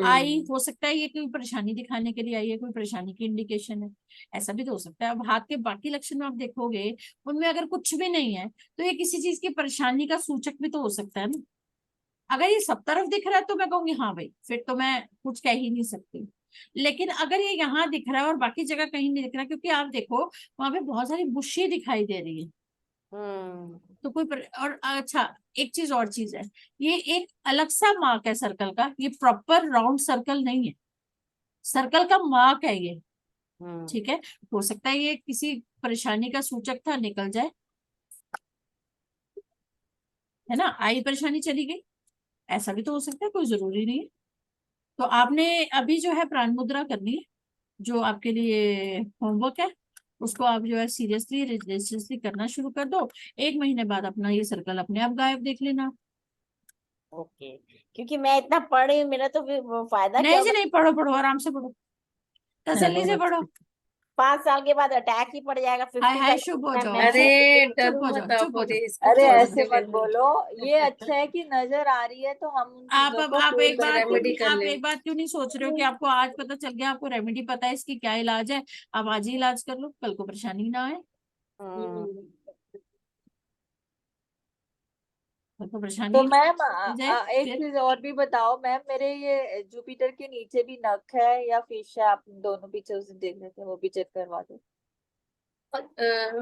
आई हम्म हो सकता है ये कोई परेशानी दिखाने के लिए आई है, कोई परेशानी की इंडिकेशन है, ऐसा भी तो हो सकता है। अब हाथ के बाकी लक्षण में आप देखोगे, उनमें अगर कुछ भी नहीं है, तो ये किसी चीज की परेशानी का सूचक भी तो हो सकता है ना। अगर ये सब तरफ दिख रहा है तो मैं कहूंगी हाँ भाई, फिर तो मैं कुछ कह ही नहीं सकती। लेकिन अगर ये यहाँ दिख रहा है और बाकी जगह कहीं नहीं दिख रहा, क्योंकि आप देखो वहां पे बहुत सारी बुशी दिखाई दे रही है, हम्म। तो और अच्छा, एक चीज और चीज है, ये एक अलग सा मार्क है सर्कल का, ये प्रॉपर राउंड सर्कल नहीं है, सर्कल का मार्क है ये, हम्म। ठीक है। हो सकता है ये किसी परेशानी का सूचक था, निकल जाए, है ना, आई परेशानी चली गई, ऐसा भी तो हो सकता है, कोई जरूरी नहीं है। तो आपने अभी जो है प्राण मुद्रा करनी है, जो आपके लिए होमवर्क है, उसको आप जो है सीरियसली रिलीजियसली करना शुरू कर दो। 1 महीने बाद अपना ये सर्कल अपने आप गायब देख लेना। ओके, क्योंकि मैं इतना पढ़ रही हूँ, मेरा तो फिर वो फायदा क्या नहीं जी होगा? नहीं, पढ़ो पढ़ो, आराम से पढ़ो, तसल्ली से बहुत पढ़ो। 5 साल के बाद अटैक ही पड़ जाएगा। 50 हाय का हाय चुप हो मैं जाओ, मैं अरे चुप डर हो जाओ, मत आप चुप हो जाओ। इसको अरे छोड़ ऐसे के मत बोलो, ये अच्छा है कि नजर आ रही है तो हम उन आप चीजों अब को आप फील एक बात क्यों रेमेडी नहीं कर आप ले। एक बात क्यों नहीं सोच रहे हो कि आपको आज पता चल गया, आपको रेमेडी पता है इसकी क्या इलाज है, आप आज ही इलाज कर लो, कल को परेशानी ना आए, हम्म। कल को तो परेशानी मैम हो जाए एक फिर। चीज और भी बताओ मैम, मेरे ये जुपिटर के नीचे भी नख है या फिश है, आप दोनों पीछे उसे देख रहे थे, वो भी चेक करवा दो।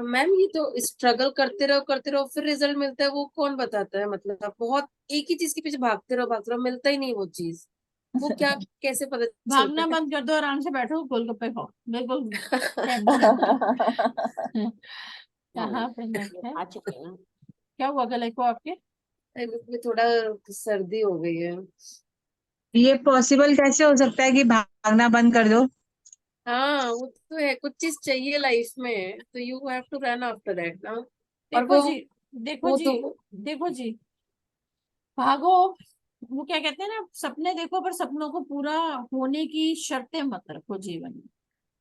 मैम ये तो करते रहो फिर रिजल्ट मिलता है, वो कौन बताता है? मतलब बहुत एक ही चीज के पीछे भागते रहो मिलता ही नहीं वो चीज, वो क्या कैसे पता चलता भागना है? बंद कर दो, आराम से बैठो, गोलगप्पे खाओ, बिल्कुल टेंशन फ्री। कहाँ पे नख है? आ चुके हैं। क्या हुआ गले को आपके? मुझे थोड़ा सर्दी हो गई है। ये पॉसिबल कैसे हो सकता है कि भागना बंद कर दो? हाँ वो तो है, कुछ चीज चाहिए लाइफ में तो you have to run after that ना। और देखो जी, देखो वो जी, तो देखो जी, भागो, वो क्या कहते हैं ना, सपने देखो पर सपनों को पूरा होने की शर्तें मत रखो जीवन में।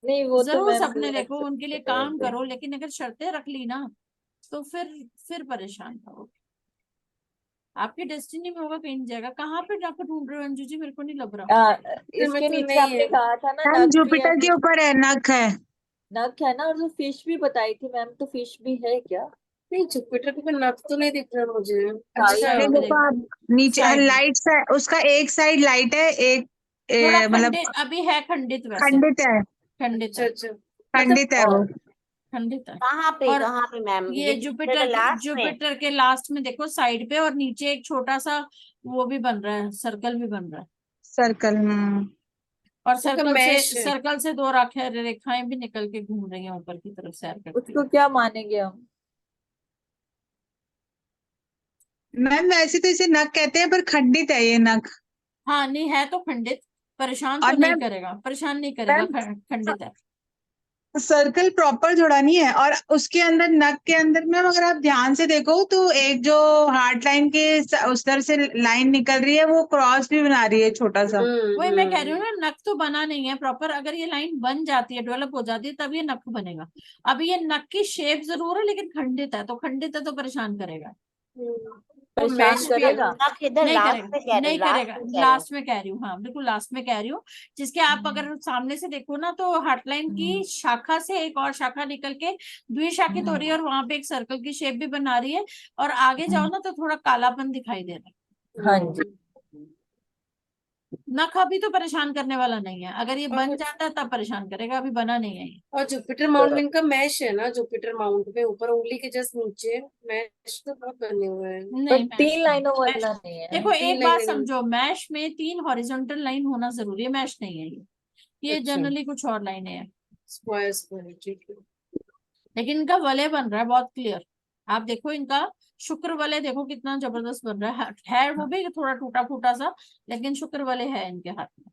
नहीं वो तो जरूर मैम सपने नहीं देखो, उनके लिए एक्सेप्ट काम करते। करो, लेकिन अगर शर्तें रख ली ना तो फिर परेशान हो। आपकी डेस्टिनी में होगा, कहीं नहीं जाएगा। कहाँ पे जाकर ढूंढ रहे हो अंजू जी, मेरे को नहीं लग रहा। तो में इसके तो नीचे नहीं आपने है। कहा था ना मैम नख भी है, जुपिटर के ऊपर है, नख है। नख है ना, और जो फिश भी बताई थी मैम, तो फिश भी है क्या? नहीं जुपिटर के ऊपर नख तो नहीं दिख रहा मुझे। साइड अच्छा साइड ये पे देखो देखो, आप, नीचे साइड में लाइट है, उसका एक साइड लाइट है, एक थोड़ा मतलब खंडित अभी है, खंडित वैसे, खंडित है, खंडित अच्छा है, अच्छा। मतलब खंडित है और वो। खंडित है। और कहाँ पे मैम, ये ये जुपिटर के लास्ट में? जुपिटर के लास्ट में देखो साइड पे, और नीचे एक छोटा सा वो भी बन रहा है, सर्कल भी बन रहा है, सर्कल। और मतलब मैश है। सर्कल से दो रेखाएं भी निकल के घूम रही हैं ऊपर की तरफ, सैर करती उसको हुई। क्या मानेंगे हम? मैम वैसे तो इसे नख कहते हैं, पर खंडित है ये नख। हाँ नहीं है तो खंडित, परेशान तो और नहीं मैम, करेगा, परेशान नहीं करेगा, मैम खंडित है। सर्कल प्रॉपर जुड़ा नहीं है, और उसके अंदर नक के अंदर मैम अगर आप ध्यान से देखो तो एक जो हार्ट लाइन के उस तरफ से लाइन निकल रही है, वो क्रॉस भी बना रही है छोटा सा। वही मैं कह रही हूँ ना, नख तो बना नहीं है प्रॉपर, अगर ये लाइन बन जाती है, डेवलप हो जाती है, तब ये नख बनेगा। अभी ये नख की शेप जरूर है लेकिन खंडित है, तो खंडित है तो परेशान करेगा। वो परेशान मैश भी है करेगा? ना। नख इधर नहीं लास्ट करेगा, में कह रहे हो, नहीं लास्ट करेगा, में कह रहे हो? लास्ट में कह रही हूँ, हाँ बिल्कुल लास्ट में कह रही हूँ। जिसके आप अगर सामने से देखो ना, तो हार्टलाइन की शाखा से एक और शाखा निकल के द्विशाखित हो रही है, और वहां पे एक सर्कल की शेप भी बना रही है, और आगे जाओ ना तो थोड़ा कालापन दिखाई दे रहा हाँ जी। है। नख अभी तो परेशान करने वाला नहीं है, अगर ये बन और जाता है तब परेशान करेगा, अभी बना नहीं है ये। और जुपिटर माउंटेन का मैश है ना, जुपिटर माउंट पे ऊपर उंगली के जस्ट नीचे मैश तो बहुत बने हुए हैं। पर नहीं मैश 3 नहीं, लाइनों मैश वाला नहीं है। देखो, 3 एक बात लाइन। समझो, मैश में 3 हॉरिजॉन्टल लाइन होना जरूरी है, मैश नहीं है ये अच्छा जनरली कुछ और लाइनें हैं। स्क्वायर स्क्वायर ठीक है। लेकिन इनका वलय बन रहा है बहुत क्लियर, आप देखो इनका शुक्र वलय देखो कितना जबरदस्त बन रहा है वो भी थोड़ा टूटा फूटा सा, लेकिन शुक्र वलय है इनके हाथ में।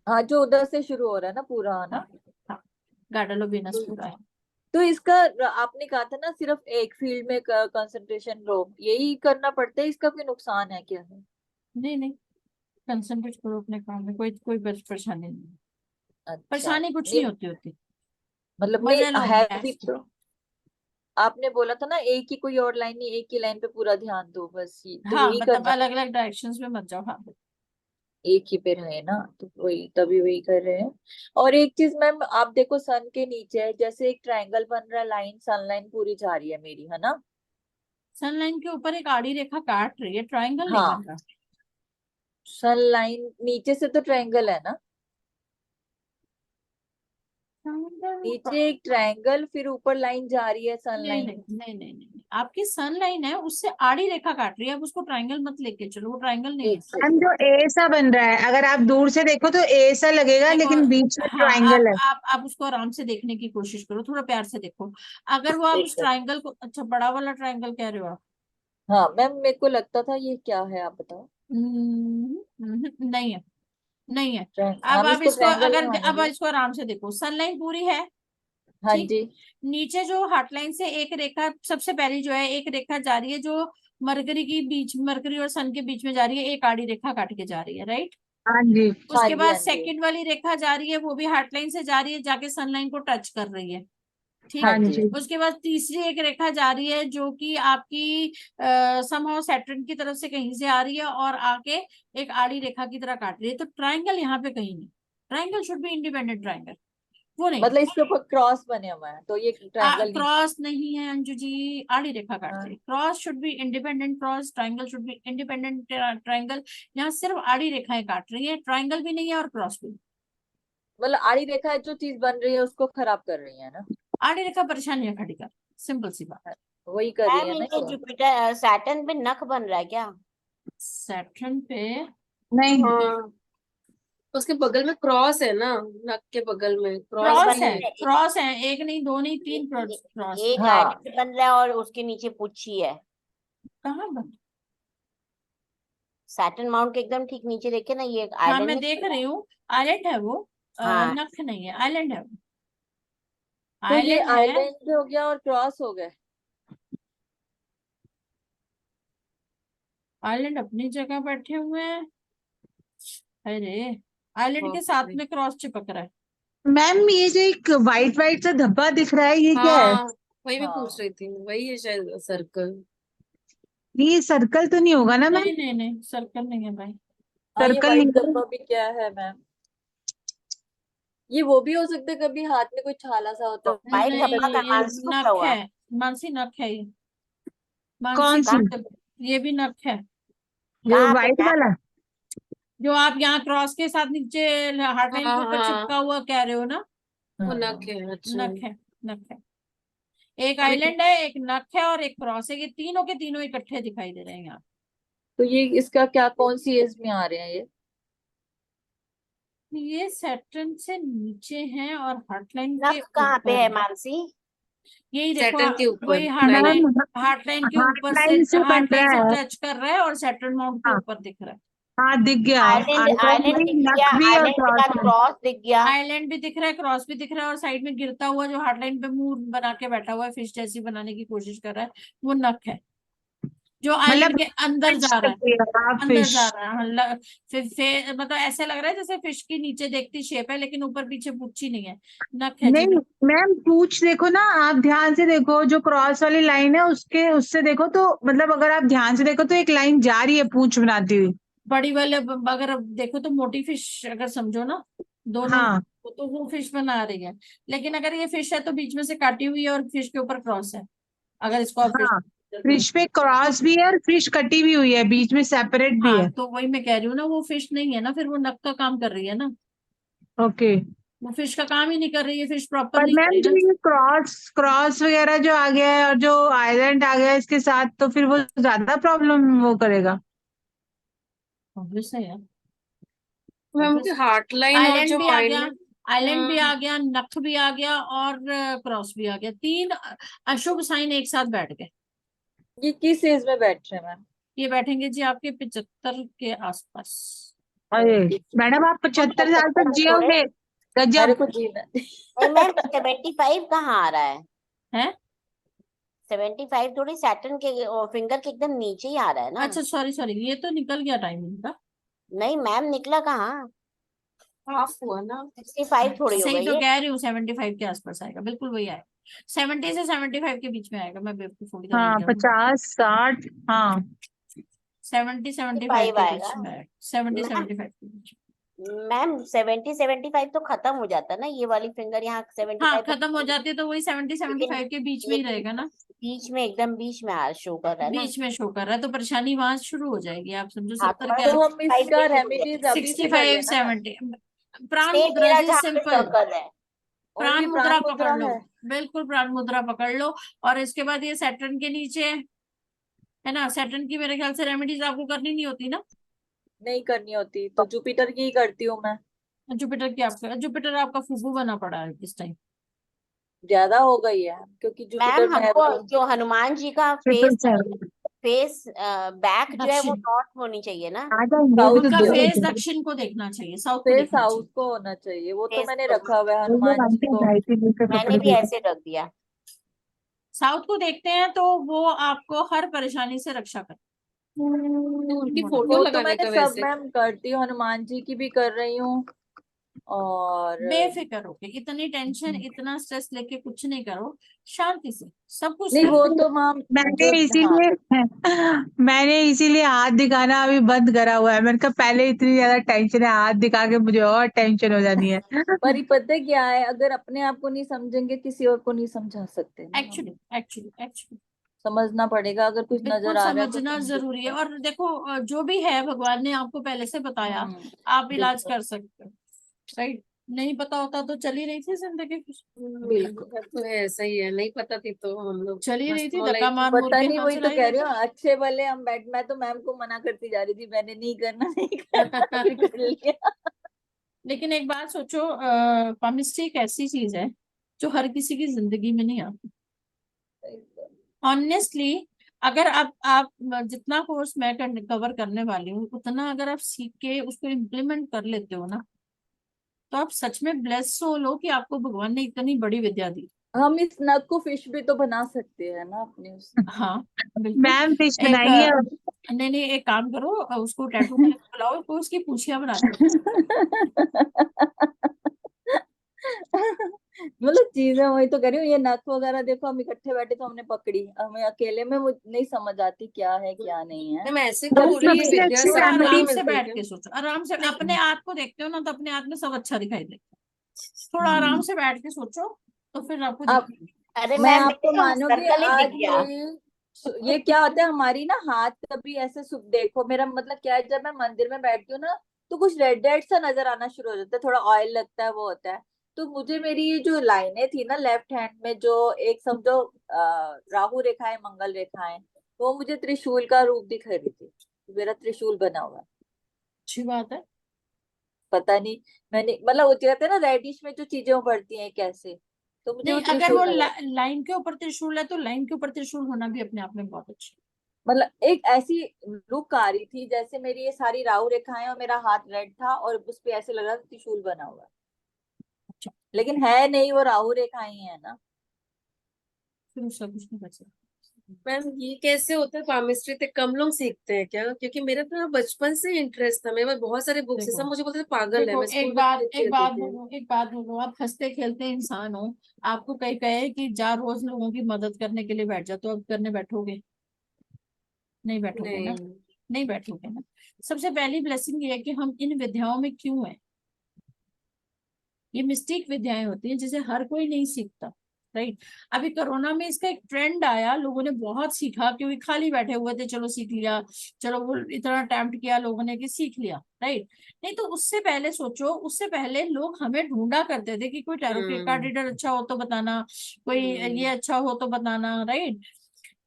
हाँ, जो उधर से शुरू हो रहा है ना पूरा, है ना? हाँ, हाँ, गार्डलोबिनस पूरा है। तो इसका आपने कहा था ना सिर्फ एक फील्ड में कंसंट्रेशन लो, यही करना पड़ता है, इसका कोई नुकसान है क्या? नहीं नहीं, कंसंट्रेट करो अपने काम में, कोई कोई परेशानी नहीं, अच्छा। परेशानी कुछ नहीं नहीं होती होती, मतलब नहीं मजे लो है भी बेस्ट। तो, आपने बोला था ना एक ही कोई और लाइन नहीं, एक ही लाइन पे पूरा ध्यान दो बस, तो हाँ यही मतलब करना, अलग अलग डायरेक्शंस में मत जाओ, हाँ। एक ही पे रहे ना, तो वही तभी वही कर रहे हैं। और एक चीज मैम, आप देखो सन के नीचे जैसे एक ट्रायंगल बन रहा है, लाइन सनलाइन पूरी जा रही है मेरी, है ना? सनलाइन के ऊपर एक आड़ी रेखा काट रही है, ट्रायंगल नहीं हाँ, बन रहा। सनलाइन नीचे से तो ट्रायंगल है ना, नीचे एक ट्रायंगल, फिर ऊपर लाइन जा रही है नहीं सनलाइन। नहीं नहीं नहीं नहीं, आपकी सन लाइन है, उससे आड़ी रेखा काट रही है, अब उसको ट्रायंगल मत लेके चलो, वो ट्रायंगल नहीं है। एक मैम सेकंड। जो ए सा बन रहा है, अगर आप दूर से देखो तो ए सा लगेगा, देखो, लेकिन बीच में हाँ ट्रायंगल है। आप उसको आराम से देखने की कोशिश करो, थोड़ा प्यार से देखो। अगर वो आप एक उस सेकंड। ट्रायंगल को, अच्छा बड़ा वाला ट्रायंगल कह रहे हो आप? हाँ मैम, मेरे को लगता था ये क्या है, आप बताओ। नहीं है, नहीं है। अब हम आप इसको इसको ट्रायंगल नहीं अगर अब मानेंगे? इसको आराम से देखो, सनलाइन पूरी है, हाँ ठीक। जी। नीचे जो हार्टलाइन से एक रेखा सबसे पहली जो है, एक रेखा जा रही है जो मरकरी और सन के बीच में जा रही है, एक आड़ी रेखा काट के जा रही है, राइट। हाँ जी। हाँ उसके जी, बाद हाँ जी। सेकंड वाली रेखा जा रही है, वो भी हार्ट लाइन से जा रही है, जाके सन लाइन को टच कर रही है, ठीक हाँ हाँ है। जी। जी। उसके बाद तीसरी एक रेखा जा रही है जो कि आपकी समहाउ सैटर्न की तरफ से कहीं से आ रही है और आके एक आड़ी रेखा की तरह काट रही है। तो ट्रायंगल यहाँ पे कहीं नहीं, triangle should be independent triangle, वो नहीं। मतलब इसके ऊपर क्रॉस बने हुए हैं तो ये ट्रायंगल नहीं। क्रॉस नहीं है अंजू जी, आड़ी रेखा काट हाँ। रही है। Cross should be independent cross, triangle should be independent triangle. यहाँ सिर्फ आड़ी रेखाएं काट रही है, ट्रायंगल भी नहीं है और क्रॉस भी नहीं। मतलब आड़ी रेखा जो चीज बन रही है उसको खराब कर रही है ना, आड़ी रेखा परेशानियां खड़ी कर, सिंपल सी बात। वही कर रही मैम है ना इनके ये। जुपिटर सैटर्न पे नख बन रहा है क्या? सैटर्न पे नहीं, हाँ, उसके बगल में क्रॉस है ना, नक के बगल में क्रॉस क्रॉस भी है, है। क्रॉस है, एक नहीं दो नहीं तीन एक क्रॉस एक है। हाँ। आइलैंड बन रहा है और उसके नीचे पुच्छी है। कहाँ बन? सैटर्न माउंट के एकदम ठीक नीचे देखे ना, ये हाँ आइलैंड मैं नहीं देख बन रहा रही है? हूँ, आइलैंड है वो, हाँ, नख नहीं है, आइलैंड है वो, तो ये आइलैंड है। आइलैंड हो गया और क्रॉस हो गए। आइलैंड अपनी जगह बैठे हुए हैं, अरे आइलैंड के साथ बाप रे। में क्रॉस चिपक रहा है। मैम ये जो एक वाइट वाइट सा धब्बा दिख रहा है ये क्या है? हाँ, वही मैं पूछ हाँ। रही थी, वही है शायद सर्कल। ये सर्कल तो नहीं होगा ना मैम? नहीं नहीं नहीं, सर्कल नहीं है भाई। हाँ, ये सर्कल व्हाइट नहीं है। धब्बा भी क्या है मैम? ये वो भी हो सकता है, कभी हाथ में कोई छाला सा होता तो है व्हाइट जिस पे धब्बा नहीं का ये मानसी को क्या नख हुआ है, है? मानसी नख है ये, कौन मानसी सी? ये भी नख है। जो कहाँ पे वाइट मैम? वाला? जो आप यहाँ क्रॉस के साथ नीचे हार्ट हाँ लाइन के ऊपर हाँ, चिपका हुआ कह रहे हो ना, वो हाँ। नक है, अच्छा। नख है, नख है। एक अभी आइलैंड है, एक नख है और एक क्रॉस है, ये तीनों के तीनों इकट्ठे दिखाई दे रहे हैं यहाँ। तो ये इसका क्या, कौन सी एज में आ रहे हैं ये सैटर्न से नीचे हैं और हार्ट लाइन के नख कहाँ पे ऊपर है है। मानसी? यही देखो, सैटर्न के ऊपर वही heart line. Line, ma'am heart line के हार्ट ऊपर से, लाइन से बन हार्ट लाइन रहा से है। टच कर रहा है और सैटर्न माउंट के हाँ ऊपर दिख रहा है। हाँ, दिख गया। आइलैंड आइलैंड आइलैंड भी, दिख गया, नक भी और आइलैंड के क्रॉस बाद भी। क्रॉस दिख गया। आइलैंड भी दिख रहा है, क्रॉस भी दिख रहा है और साइड में गिरता हुआ जो हार्ट लाइन पे मुंह बना के बैठा हुआ है, फिश जैसी बनाने की कोशिश कर रहा है, वो नक है जो आइलैंड मतलब के अंदर फिश जा रहा है, अंदर फिश। जा रहा है। हाँ, मतलब ऐसे लग रहा है जैसे फिश की नीचे देखती शेप है लेकिन ऊपर पीछे पुच्छी नहीं है, नक है जी नहीं नक। मैम, पूछ देखो ना, आप ध्यान से देखो, जो क्रॉस वाली लाइन है उसके उससे देखो तो, मतलब अगर आप ध्यान से देखो तो एक लाइन जा रही है पूंछ बनाती हुई। बड़ी वाले अगर अब देखो तो मोटी फिश अगर समझो ना, दोनों हाँ तो वो फिश बना रही है। लेकिन अगर ये फिश है तो बीच में से काटी हुई है और फिश के ऊपर क्रॉस है, अगर इसको आप फिश। हाँ, फिश पे क्रॉस भी है और फिश कटी भी हुई है, बीच में सेपरेट भी हाँ है। तो वही मैं कह रही हूँ ना, वो फिश नहीं है ना, फिर वो नक का काम कर रही है ना, ओके। वो फिश का काम ही नहीं कर रही है, फिश प्रॉपर पर नहीं मैम करी जो ना। ये क्रॉस क्रॉस वगैरह जो आ गया है और जो आइलैंड आ गया है इसके साथ, तो फिर वो ज्यादा प्रॉब्लम वो करेगा। ऑब्वियस है यार, मैम obvious की है। हार्ट लाइन और आइलैंड जो भी आ गया, आइलैंड। आइलैंड भी आ गया, नख भी आ गया और क्रॉस भी आ गया, तीन अशुभ साइन एक साथ बैठ गए। ये किस एज में बैठ रहे हैं मैम? ये बैठेंगे जी आपके 75 के आसपास। अरे मैडम, आप 75 साल तक में थोड़े, जियोगे? मेरे गजब। को जीना नहीं मैम 75 कहाँ आ रहा है? है 75 थोड़ी सैटर्न के फिंगर के एकदम नीचे ही आ रहा है ना। अच्छा, सॉरी सॉरी, ये तो निकल गया टाइमिंग का। नहीं मैम निकला कहाँ, हाफ हुआ ना। 65 थोड़ी हो सही गई तो है। कह रही हूँ, 75 के आसपास आएगा, बिल्कुल वही आएगा, 70 से 75 के बीच में आएगा। मैं बेवकूफ थोड़ी हाँ, था, 50 60। हाँ 70 75 65 के बीच आएगा में आएगा, 70 मैम। 75 के बीच में। मैम 70 75 तो खत्म हो जाता है ना, ये वाली फिंगर यहाँ हाँ 75 खत्म हो जाती है तो वही 70 लेकिन 75 के बीच में ही लेकिन रहेगा ना, बीच में एकदम बीच में आ शो कर रहा है ना। बीच में शो कर रहा है तो परेशानी वहां शुरू हो जाएगी, आप समझो हाँ 70 के तो हम 65 इसका पे शुरू हो रेमेडीज जाएगी। अभी से कर 65 लेना। 70 प्राण सेम मुद्रा मेरा जी, जहाँ पे सिंपल सर्कल है। प्राण ओनली मुद्रा प्राण पकड़ मुद्रा लो, है। बिल्कुल प्राण मुद्रा पकड़ लो। और इसके बाद ये सैटर्न के नीचे है ना, सैटर्न की मेरे ख्याल से रेमेडीज आपको करनी नहीं होती ना। नहीं करनी होती तो जुपिटर की ही करती हूँ मैं। जुपिटर की आपका, जुपिटर आपका फूफू बना पड़ा है इस टाइम। ज्यादा हो गई है क्योंकि जुपिटर मैम में है हमको वो। जो हनुमान जी का triple face seven face back जो है वो दक्षिण, नॉर्थ होनी चाहिए ना। आ जाएंगे, अभी तो साउथ उनका को, फेस 2 बजे। दक्षिण को देखना चाहिए, साउथ को फेस देखना साउथ चाहिए। को होना चाहिए, वो तो फेस मैंने रखा हुआ है वो लोग हनुमान जी आंटी को। ढाई 3 दिन से मैंने कपड़े भी दे ऐसे रख दिया। साउथ को देखते हैं तो वो आपको हर परेशानी से रक्षा कर, तो उनकी मोटा। फोटो वो तो लगाने मैंने का सब वैसे। मैम करती हूँ, हनुमान जी की भी कर रही हूँ। और बेफिक्र होके, इतनी टेंशन इतना स्ट्रेस लेके कुछ नहीं करो, शांति से सब कुछ नहीं है। वो तो मैम मैंने जो हाँ इसीलिए मैंने इसीलिए हाथ दिखाना अभी बंद करा हुआ है। मैंने कहा पहले इतनी ज्यादा टेंशन है, हाथ दिखा के मुझे और टेंशन हो जानी है। पर ये पता है क्या है, अगर अपने आप को नहीं समझेंगे किसी और को नहीं समझा सकते ना हम। एक्चुअली समझना पड़ेगा, अगर कुछ बिल्कुल नजर आ रहा है तो समझना समझो। जरूरी है। और देखो जो भी है भगवान ने आपको पहले से बताया, आप इलाज बिल्कुल कर सकते हो, राइट। नहीं पता होता तो चली रही थी जिंदगी, बिल्कुल। अब तो है, सही है, नहीं पता थी तो हम लोग चली रही मस्त थी, मौलाई धक्का थी। मार मूर पता के नहीं, हाथ वही तो चलाई कह रही रही थी। हूँ, अच्छे भले हम बैठ, मैं तो मैम को मना करती जा रही थी, मैंने नहीं करना नहीं करना अभी कर लिया। लेकिन एक बात सोचो, पामिस्ट्री एक ऐसी चीज है जो हर किसी की जिंदगी में नहीं आती। ऑनेस्टली, अगर आप जितना कोर्स मैं कवर करने वाली हूँ, उतना अगर आप सीख के उसको इम्प्लीमेंट कर लेते हो ना, तो आप सच में ब्लेस हो लो कि आपको भगवान ने इतनी बड़ी विद्या दी। हम इस नग को फिश भी तो बना सकते हैं ना अपने उससे। हाँ बिल्कुल। मैम फिश एक बनाइए। नहीं नहीं, एक काम करो, उसको टैटू के लिए बुलाओ, उसको उसकी पूछियां बना दो। मतलब चीजें वही तो कह रही हूँ, ये नख वगैरह देखो, हम इकट्ठे बैठे तो हमने पकड़ी, हमें अकेले में वो नहीं समझ आती क्या है क्या नहीं है। मैं ऐसे तो क्यों बोल रही हूँ, ये सबसे विद्या अच्छी थोड़ा सबको नहीं आराम रेमेडी से मिलती बैठ क्या? के सोचो, आराम से अपने आप को देखते हो ना, तो अपने आप में सब अच्छा दिखाई देता है। थोड़ा हम्म, आराम से बैठ के सोचो, तो फिर आपको आप दिखेगा। अरे मैं मैम आपको मेरे तो मानोगी सर्कल ही दिख आज गया। ये क्या होता है हमारी ना हाथ कभी ऐसे देखो मेरा मतलब क्या है, जब मैं मंदिर में बैठती हूँ ना तो कुछ रेड रेड सा नजर आना शुरू हो जाता है, थोड़ा ऑयल लगता है वो होता है। तो मुझे मेरी ये जो लाइनें थी ना लेफ्ट हैंड में, जो एक समझो राहु रेखाएं मंगल रेखाएं, वो मुझे त्रिशूल का रूप दिख रही थी, मेरा त्रिशूल बना हुआ है। अच्छी बात है। पता नहीं, मैंने मतलब वो कहते हैं ना रेडिश में जो चीजें उभरती हैं कैसे, तो मुझे वो नहीं, अगर त्रिशूल वो लग रहा है। लाइन के ऊपर त्रिशूल है, तो लाइन के ऊपर त्रिशूल होना भी अपने आप में बहुत अच्छा मतलब एक ऐसी लुक आ रही थी जैसे मेरी ये सारी राहु रेखाएं और मेरा हाथ रेड था और उस पे ऐसे लग रहा था त्रिशूल बना हुआ है। अच्छा। लेकिन है नहीं, वो राहु रेखाएं ही है ना। फिर उसका कुछ नहीं बचा। मैम ये कैसे होता है, पामिस्ट्री तो कम लोग सीखते हैं क्या? क्योंकि मेरा तो बचपन से इंटरेस्ट था, मैं बहुत सारे बुक्स से, देखो सब मुझे बोलते थे पागल है, देखो, मैं स्कूल में भी अच्छी रहती थी। एक बात बोलो, आप हंसते खेलते इंसान हो। आपको कहीं कहे कि जा रोज लोगों की मदद करने के लिए बैठ जा, तो अब करने बैठोगे? नहीं बैठोगे ना। नहीं। नहीं बैठोगे ना। सबसे पहली ब्लेसिंग ये है कि हम इन विद्याओं में क्यों हैं। ये मिस्टिक विद्याएं होती हैं जिसे हर कोई नहीं सीखता, राइट। अभी कोरोना में इसका एक ट्रेंड आया, लोगों ने बहुत सीखा क्योंकि खाली बैठे हुए थे, चलो सीख लिया। चलो वो इतना अटेम्प्ट किया लोगों ने कि सीख लिया, राइट। नहीं तो उससे पहले सोचो, उससे पहले लोग हमें ढूंढा करते थे कि कोई टैरो कार्ड हम्म। रीडर अच्छा हो तो बताना, कोई ये हम्म। अच्छा हो तो बताना, राइट।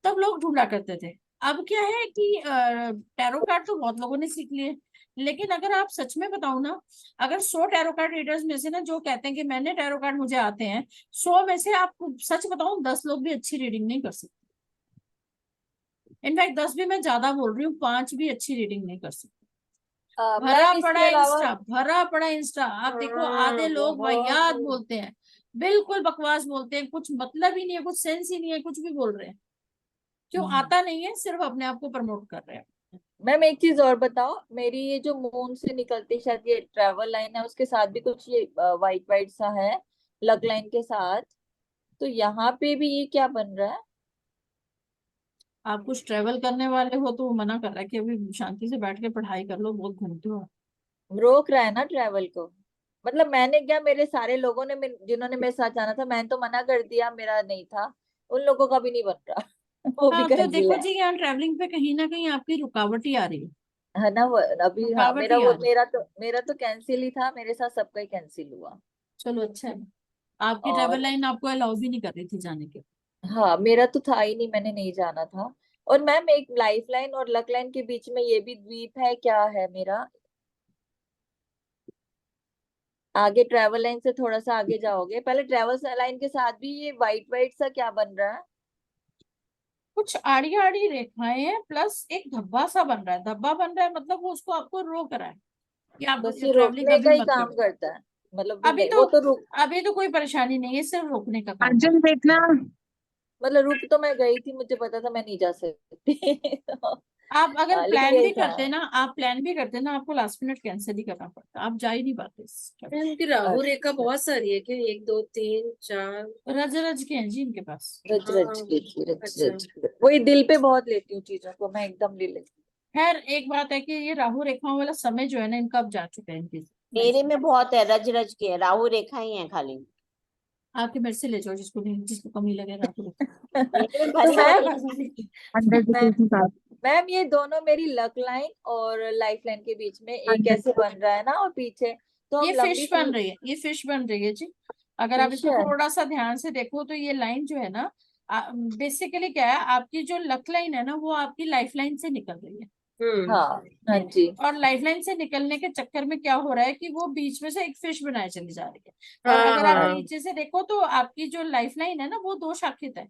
तब लोग ढूंढा करते थे। अब क्या है कि टैरो कार्ड तो बहुत लोगों ने सीख लिए, लेकिन अगर आप सच में बताओ ना, अगर 100 टैरो कार्ड रीडर्स में से ना जो कहते हैं कि मैंने टैरो कार्ड मुझे आते हैं, 100 में से आपको सच बताऊं 10 लोग भी अच्छी रीडिंग नहीं कर सकते। इनफैक्ट 10 भी मैं ज्यादा बोल रही हूँ, 5 भी अच्छी रीडिंग नहीं कर सकते। भरा मैम इसके पड़ा अलावा इंस्टा, भरा पड़ा इंस्टा, आप देखो हाँ आधे लोग वाहियात बहुत। बोलते हैं, बिल्कुल बकवास बोलते हैं, कुछ मतलब ही नहीं है, कुछ सेंस ही नहीं है, कुछ भी बोल रहे हैं। क्यों? आता नहीं है, सिर्फ अपने आप को प्रमोट कर रहे हैं। मैम एक चीज और बताओ, मेरी ये जो मून से निकलती शायद ये ट्रेवल लाइन है, उसके साथ भी कुछ ये वाइट वाइट सा है लग लाइन के साथ, तो यहाँ पे भी ये क्या बन रहा है? आप कुछ ट्रेवल करने वाले हो तो वो मना कर रहा है कि अभी शांति से बैठ के पढ़ाई कर लो, बहुत घूमते हो। रोक रहा है ना ट्रेवल को। मतलब मैंने क्या, मेरे सारे लोगों ने जिन्होंने मेरे साथ जाना था मैंने तो मना कर दिया, मेरा नहीं था, उन लोगों का भी नहीं बन रहा। वो भी हाँ तो कैंसिल देखो है। जी, यहाँ ट्रेवलिंग पे कहीं ना कहीं आपकी रुकावट ही आ रही है। है ना वो अभी, हाँ रुकावट मेरा ही वो आ रही है। मेरा तो कैंसिल ही था, मेरे साथ सबका ही कैंसिल हुआ। चलो अच्छा है। आपकी ट्रेवल और लाइन आपको अलाउ भी नहीं कर रही थी जाने के। हाँ मेरा तो था ही नहीं, मैंने नहीं जाना था। और मैम एक लाइफ लाइन और लक लाइन के बीच में ये भी द्वीप है क्या है मेरा? आगे ट्रेवल लाइन से थोड़ा सा आगे जाओगे, पहले ट्रेवल लाइन के साथ भी ये वाइट वाइट सा क्या बन रहा है? कुछ आड़ी आड़ी रेखाएं हैं, प्लस एक धब्बा सा बन रहा है। धब्बा बन रहा है मतलब वो उसको आपको रोक रहा है कि आप बस ये ट्रेवलिंग रोकने कभी का ही मत काम करो। करता है, मतलब भी अभी नहीं तो वो तो रुक, अभी तो कोई परेशानी नहीं है, सिर्फ रोकने का काम है। अर्जुन देखना। मतलब रुक तो मैं गई थी, मुझे पता था मैं नहीं जा सकती। आप अगर लेकिन प्लान यही भी था। करते ना, आप प्लान भी करते ना, आपको लास्ट मिनट कैंसिल ही करना पड़ता, आप जा ही नहीं पाते मैम उनकी राहु अच्छा, रेखा बहुत सारी है क्या, 1 2 3 4? रज रज के हैं जी इनके पास। रच हाँ रच के थी, रच अच्छा। रच के। वही दिल पे बहुत लेती हूँ चीजों को मैं, एकदम ले लेती खैर एक बात है कि ये राहु रेखाओं वाला समय जो है ना, इनका अब जा चुका है इनकी मेरे लाइफ में बहुत है, रज रज के राहु रेखा ही है खाली। आपके मेरे से ले जाओ जिसको नहीं, जिसको कमी लगे राहु रेखा। हूँ। मेरे में तो भरी मैम, भरी। 100% मैम ये दोनों मेरी लक लाइन और लाइफ लाइन के बीच में एक ऐसे बन रहा है ना, और पीछे तो ये हम लंबी फिश बन रही है, ये फिश बन रही है जी। अगर आप फिश इसको है। थोड़ा सा ध्यान से देखो तो ये लाइन जो है ना, बेसिकली क्या है, आपकी जो लक लाइन है ना वो आपकी लाइफ लाइन से निकल रही है। हाँ हाँ जी। और लाइफ लाइन से निकलने के चक्कर में क्या हो रहा है कि वो बीच में से एक फिश बनाए चली जा रही है। और हाँ अगर आप हाँ नीचे से देखो तो आपकी जो लाइफ लाइन है ना वो दो शाखित है,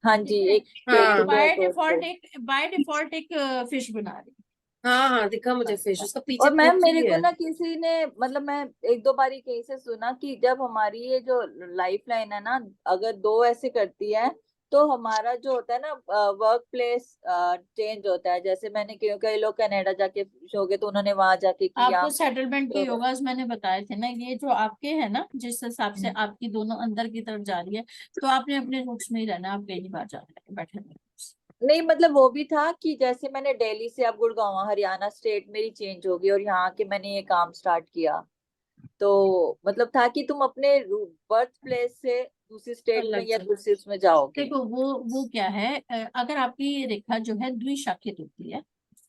हाँ ठीक जी, है। एक हाँ केतु है, दो। बाय डिफॉल्ट एक फिश बना रही है। हाँ हाँ दिखा मुझे फिश, उसका पीछे और मैम पूंछ मेरे भी को है। ना किसी ने, मतलब मैं एक दो बारी कहीं से सुना कि जब हमारी ये जो लाइफ लाइन है ना, अगर दो ऐसे करती है तो हमारा जो होता है ना वर्क प्लेस चेंज होता है। जैसे मैंने कई लोग कनाडा जाके हो गए तो उन्होंने वहां जाके किया। आपको सेटलमेंट के तो योगास मैंने बताए थे ना, ये जो आपके है ना, जिस हिसाब से आपकी दोनों अंदर की तरफ जा रही है, तो आपने अपने रूट्स में ही रहना, आप कहीं नहीं बाहर जाना, बैठे रहना। नहीं, मतलब वो भी था कि जैसे मैंने दिल्ली से अब गुड़गांव हरियाणा स्टेट मेरी चेंज हो गई और यहाँ के मैंने ये काम स्टार्ट किया, तो मतलब था कि तुम अपने बर्थ प्लेस से दूसरी स्टेट में अलग या से दूसरी उसमें जाओगे। देखो, वो क्या है, अगर आपकी रेखा जो है द्विशाखित होती है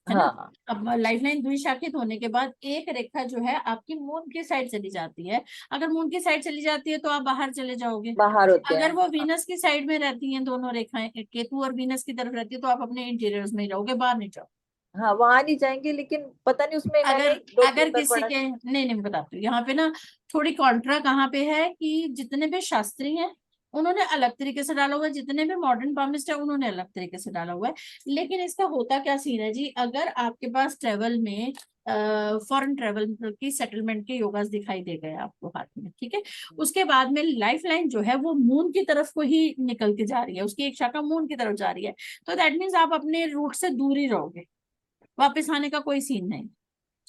ना। हाँ अब लाइफ लाइन द्विशाखित होने के बाद एक रेखा जो है आपकी मून की साइड चली जाती है। अगर मून की साइड चली जाती है तो आप बाहर चले जाओगे। बाहर होते अगर हैं। वो वीनस की साइड में रहती हैं दोनों रेखाएं, केतु और वीनस की तरफ रहती है, तो आप अपने इंटीरियर्स में ही रहोगे, बाहर नहीं जाओ। हाँ वहां नहीं जाएंगे, लेकिन पता नहीं उसमें मैंने अगर दो अगर तीन बार किसी पढ़ा। के, नहीं मैं बताती हूँ यहाँ पे ना, थोड़ी कॉन्ट्रा कहाँ पे है कि जितने भी शास्त्री हैं उन्होंने अलग तरीके से डाला हुआ है, जितने भी मॉडर्न पामिस्ट है उन्होंने अलग तरीके से डाला हुआ है। लेकिन इसका होता क्या सीन है जी, अगर आपके पास ट्रेवल में फॉरेन ट्रेवल की सेटलमेंट के योगास दिखाई दे गए आपको हाथ में, ठीक है, उसके बाद में लाइफ लाइन जो है वो मून की तरफ को ही निकल के जा रही है, उसकी एक शाखा मून की तरफ जा रही है, तो दैट मीन्स आप अपने रूट से दूर ही रहोगे, वापस आने का कोई सीन नहीं।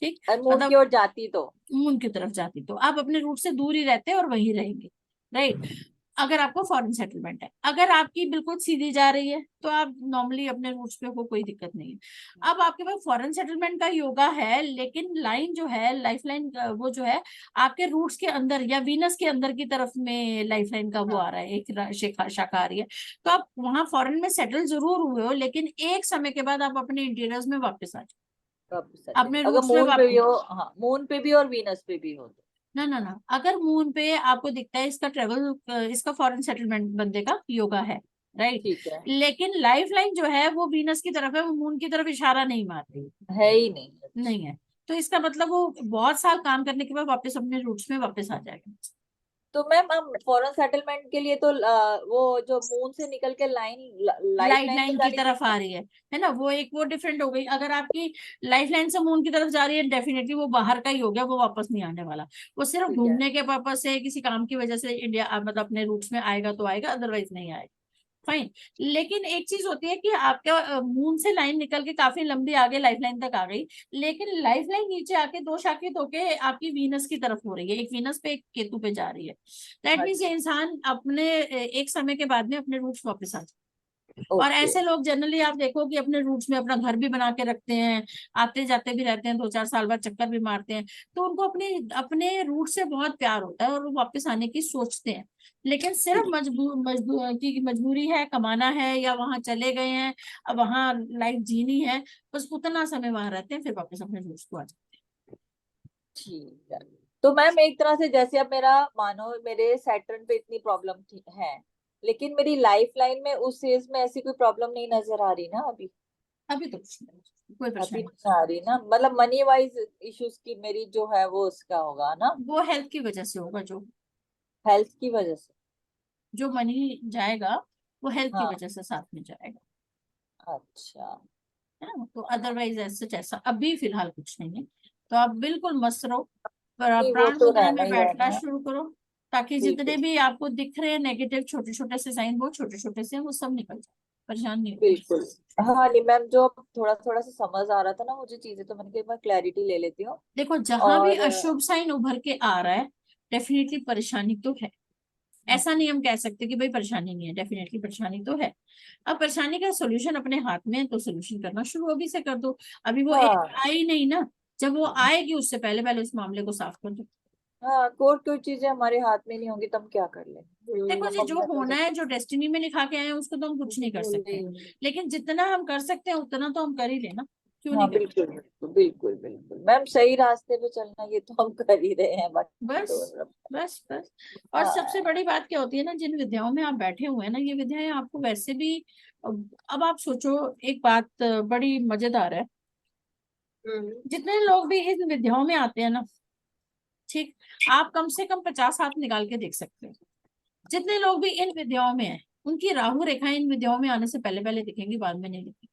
ठीक, और मून की मतलब ओर जाती तो। मून की तरफ जाती तो आप अपने रूट से दूर ही रहते और वहीं रहेंगे, राइट। अगर आपको फॉरेन सेटलमेंट है, अगर आपकी बिल्कुल सीधी जा रही है तो आप नॉर्मली अपने रूट्स पे हो, कोई दिक्कत नहीं है। अब आपके पास फॉरेन सेटलमेंट का योगा है, लेकिन लाइन जो है लाइफ लाइन, वो जो है आपके रूट्स के अंदर या वीनस के अंदर की तरफ में लाइफ लाइन का वो आ रहा है, एक शाखा आ रही है, तो आप वहां फॉरेन में सेटल जरूर हुए हो, लेकिन एक समय के बाद आप अपने इंटीरियर्स में वापस आ जाओ, वापस आ अपने जाएंगे अगर रूट्स में मून पे भी वापस। हो। हाँ, मून पे भी और वीनस पे भी हो तो। ना ना ना, अगर मून पे आपको दिखता है इसका ट्रेवल, इसका फॉरेन सेटलमेंट बंदे का योगा है, राइट, ठीक है। लेकिन लाइफ लाइन जो है वो वीनस की तरफ है, वो मून की तरफ इशारा नहीं मार रही, है ही नहीं। नहीं है। तो इसका मतलब वो बहुत साल काम करने के बाद वापस अपने रूट्स में वापस आ जाएगा। तो मैम हम फॉरेन सेटलमेंट के लिए तो वो जो मून से निकल के लाइन लाइफ लाइफ लाइन पे लाइन जा की रही थी तरफ आ रही है ना, वो एक वो डिफरेंट हो गई। अगर आपकी लाइफ लाइन से मून की तरफ जा रही है, डेफिनेटली वो बाहर का ही हो गया, वो वापस नहीं आने वाला। वो सिर्फ ठीक है। घूमने के पर्पज से, किसी काम की वजह से इंडिया मतलब अपने रूट्स में आएगा तो आएगा, अदरवाइज नहीं आएगा, फाइन। लेकिन एक चीज होती है कि आपका मून से लाइन निकल के काफी लंबी आगे लाइफ लाइन तक आ गई, लेकिन लाइफ लाइन नीचे आके दो शाखित होके आपकी वीनस की तरफ हो रही है, एक वीनस पे एक केतु पे जा रही है। दैट मीन्स ये अच्छा। इंसान अपने एक समय के बाद में अपने रूट्स वापस आ जाए। और ओके। ऐसे लोग जनरली आप देखो कि अपने रूट्स में अपना घर भी बना के रखते हैं, आते जाते भी रहते हैं, 2-4 साल बाद चक्कर भी मारते हैं, तो उनको अपने अपने रूट से बहुत प्यार होता है और वो वापस आने की सोचते हैं। लेकिन सिर्फ मजबूर की मजबूरी है, कमाना है, या वहां चले गए हैं, अब वहां लाइफ जीनी है, बस उतना समय वहां रहते हैं, फिर वापस अपने रूट्स को आ जाते ठीक है। तो मैम एक तरह से जैसे अब मेरा मानो मेरे सैटर्न पे इतनी प्रॉब्लम थी है, लेकिन मेरी लाइफ लाइन में उस फेज में ऐसी कोई प्रॉब्लम नहीं नजर आ रही ना अभी। हैं। अभी तो कुछ नहीं, कोई अभी परेशानी नहीं आ रही ना, मतलब मनी वाइज इश्यूज की मेरी जो है वो उसका होगा ना, नहीं। वो हेल्थ की वजह से होगा, जो हेल्थ की वजह से। जो मनी जाएगा वो हेल्थ की हाँ। वजह से साथ में जाएगा, अच्छा। है ना। तो अदरवाइज ऐसा जैसा अभी फिलहाल कुछ नहीं है, तो आप बिल्कुल मस्त रहो, पर आप नहीं वो प्राण तो मुद्रा रहना में ही रहना बैठना है। शुरू करो, ताकि ठीक है। जितने भी आपको दिख रहे हैं नेगेटिव छोटे छोटे से साइन, वो छोटे छोटे से वो सब निकल जाए। परेशान नहीं होते। बिल्कुल। हाँ नहीं मैम, जो थोड़ा थोड़ा सा समझ आ रहा था ना मुझे चीजें, तो मैंने कहा एक बार क्लैरिटी ले लेती हूँ। देखो जहां भी और अशुभ साइन उभर के आ रहा है डेफिनेटली परेशानी तो है। ऐसा नहीं हम कह सकते कि भाई परेशानी नहीं है, डेफिनेटली परेशानी तो है। अब परेशानी का सोल्यूशन अपने हाथ में है तो सोल्यूशन करना शुरू अभी से कर दो। अभी वो एक हाँ आई नहीं ना, जब वो आएगी उससे पहले पहले उस मामले को साफ कर दो। हाँ, कोई चीजें हमारे हाथ में नहीं होंगी तो हम क्या कर लें। देखो जी, हम जो अपना कर होना सकते है, जो डेस्टिनी में लिखा के आए हैं उसको तो हम कुछ नहीं कर सकते, लेकिन जितना हम कर सकते हैं उतना तो हम कर ही लेना, क्यों हाँ नहीं कर। बिल्कुल बिल्कुल बिल्कुल बिल्कुल मैम, सही रास्ते पे चलना ये तो हम कर ही रहे हैं, बाकी बस तो बस। और सबसे हाँ बड़ी बात क्या होती है ना, जिन विद्याओं में आप बैठे हुए हैं ना, ये विद्याएं आपको वैसे भी, अब आप सोचो एक बात बड़ी मजेदार है। जितने लोग भी इन विद्याओं में आते हैं ना, ठीक, आप कम से कम 50 हाथ निकाल के देख सकते हो। जितने लोग भी इन विद्याओं में हैं उनकी राहु रेखाएं इन विद्याओं में आने से पहले पहले दिखेंगी, बाद में नहीं दिखेंगी।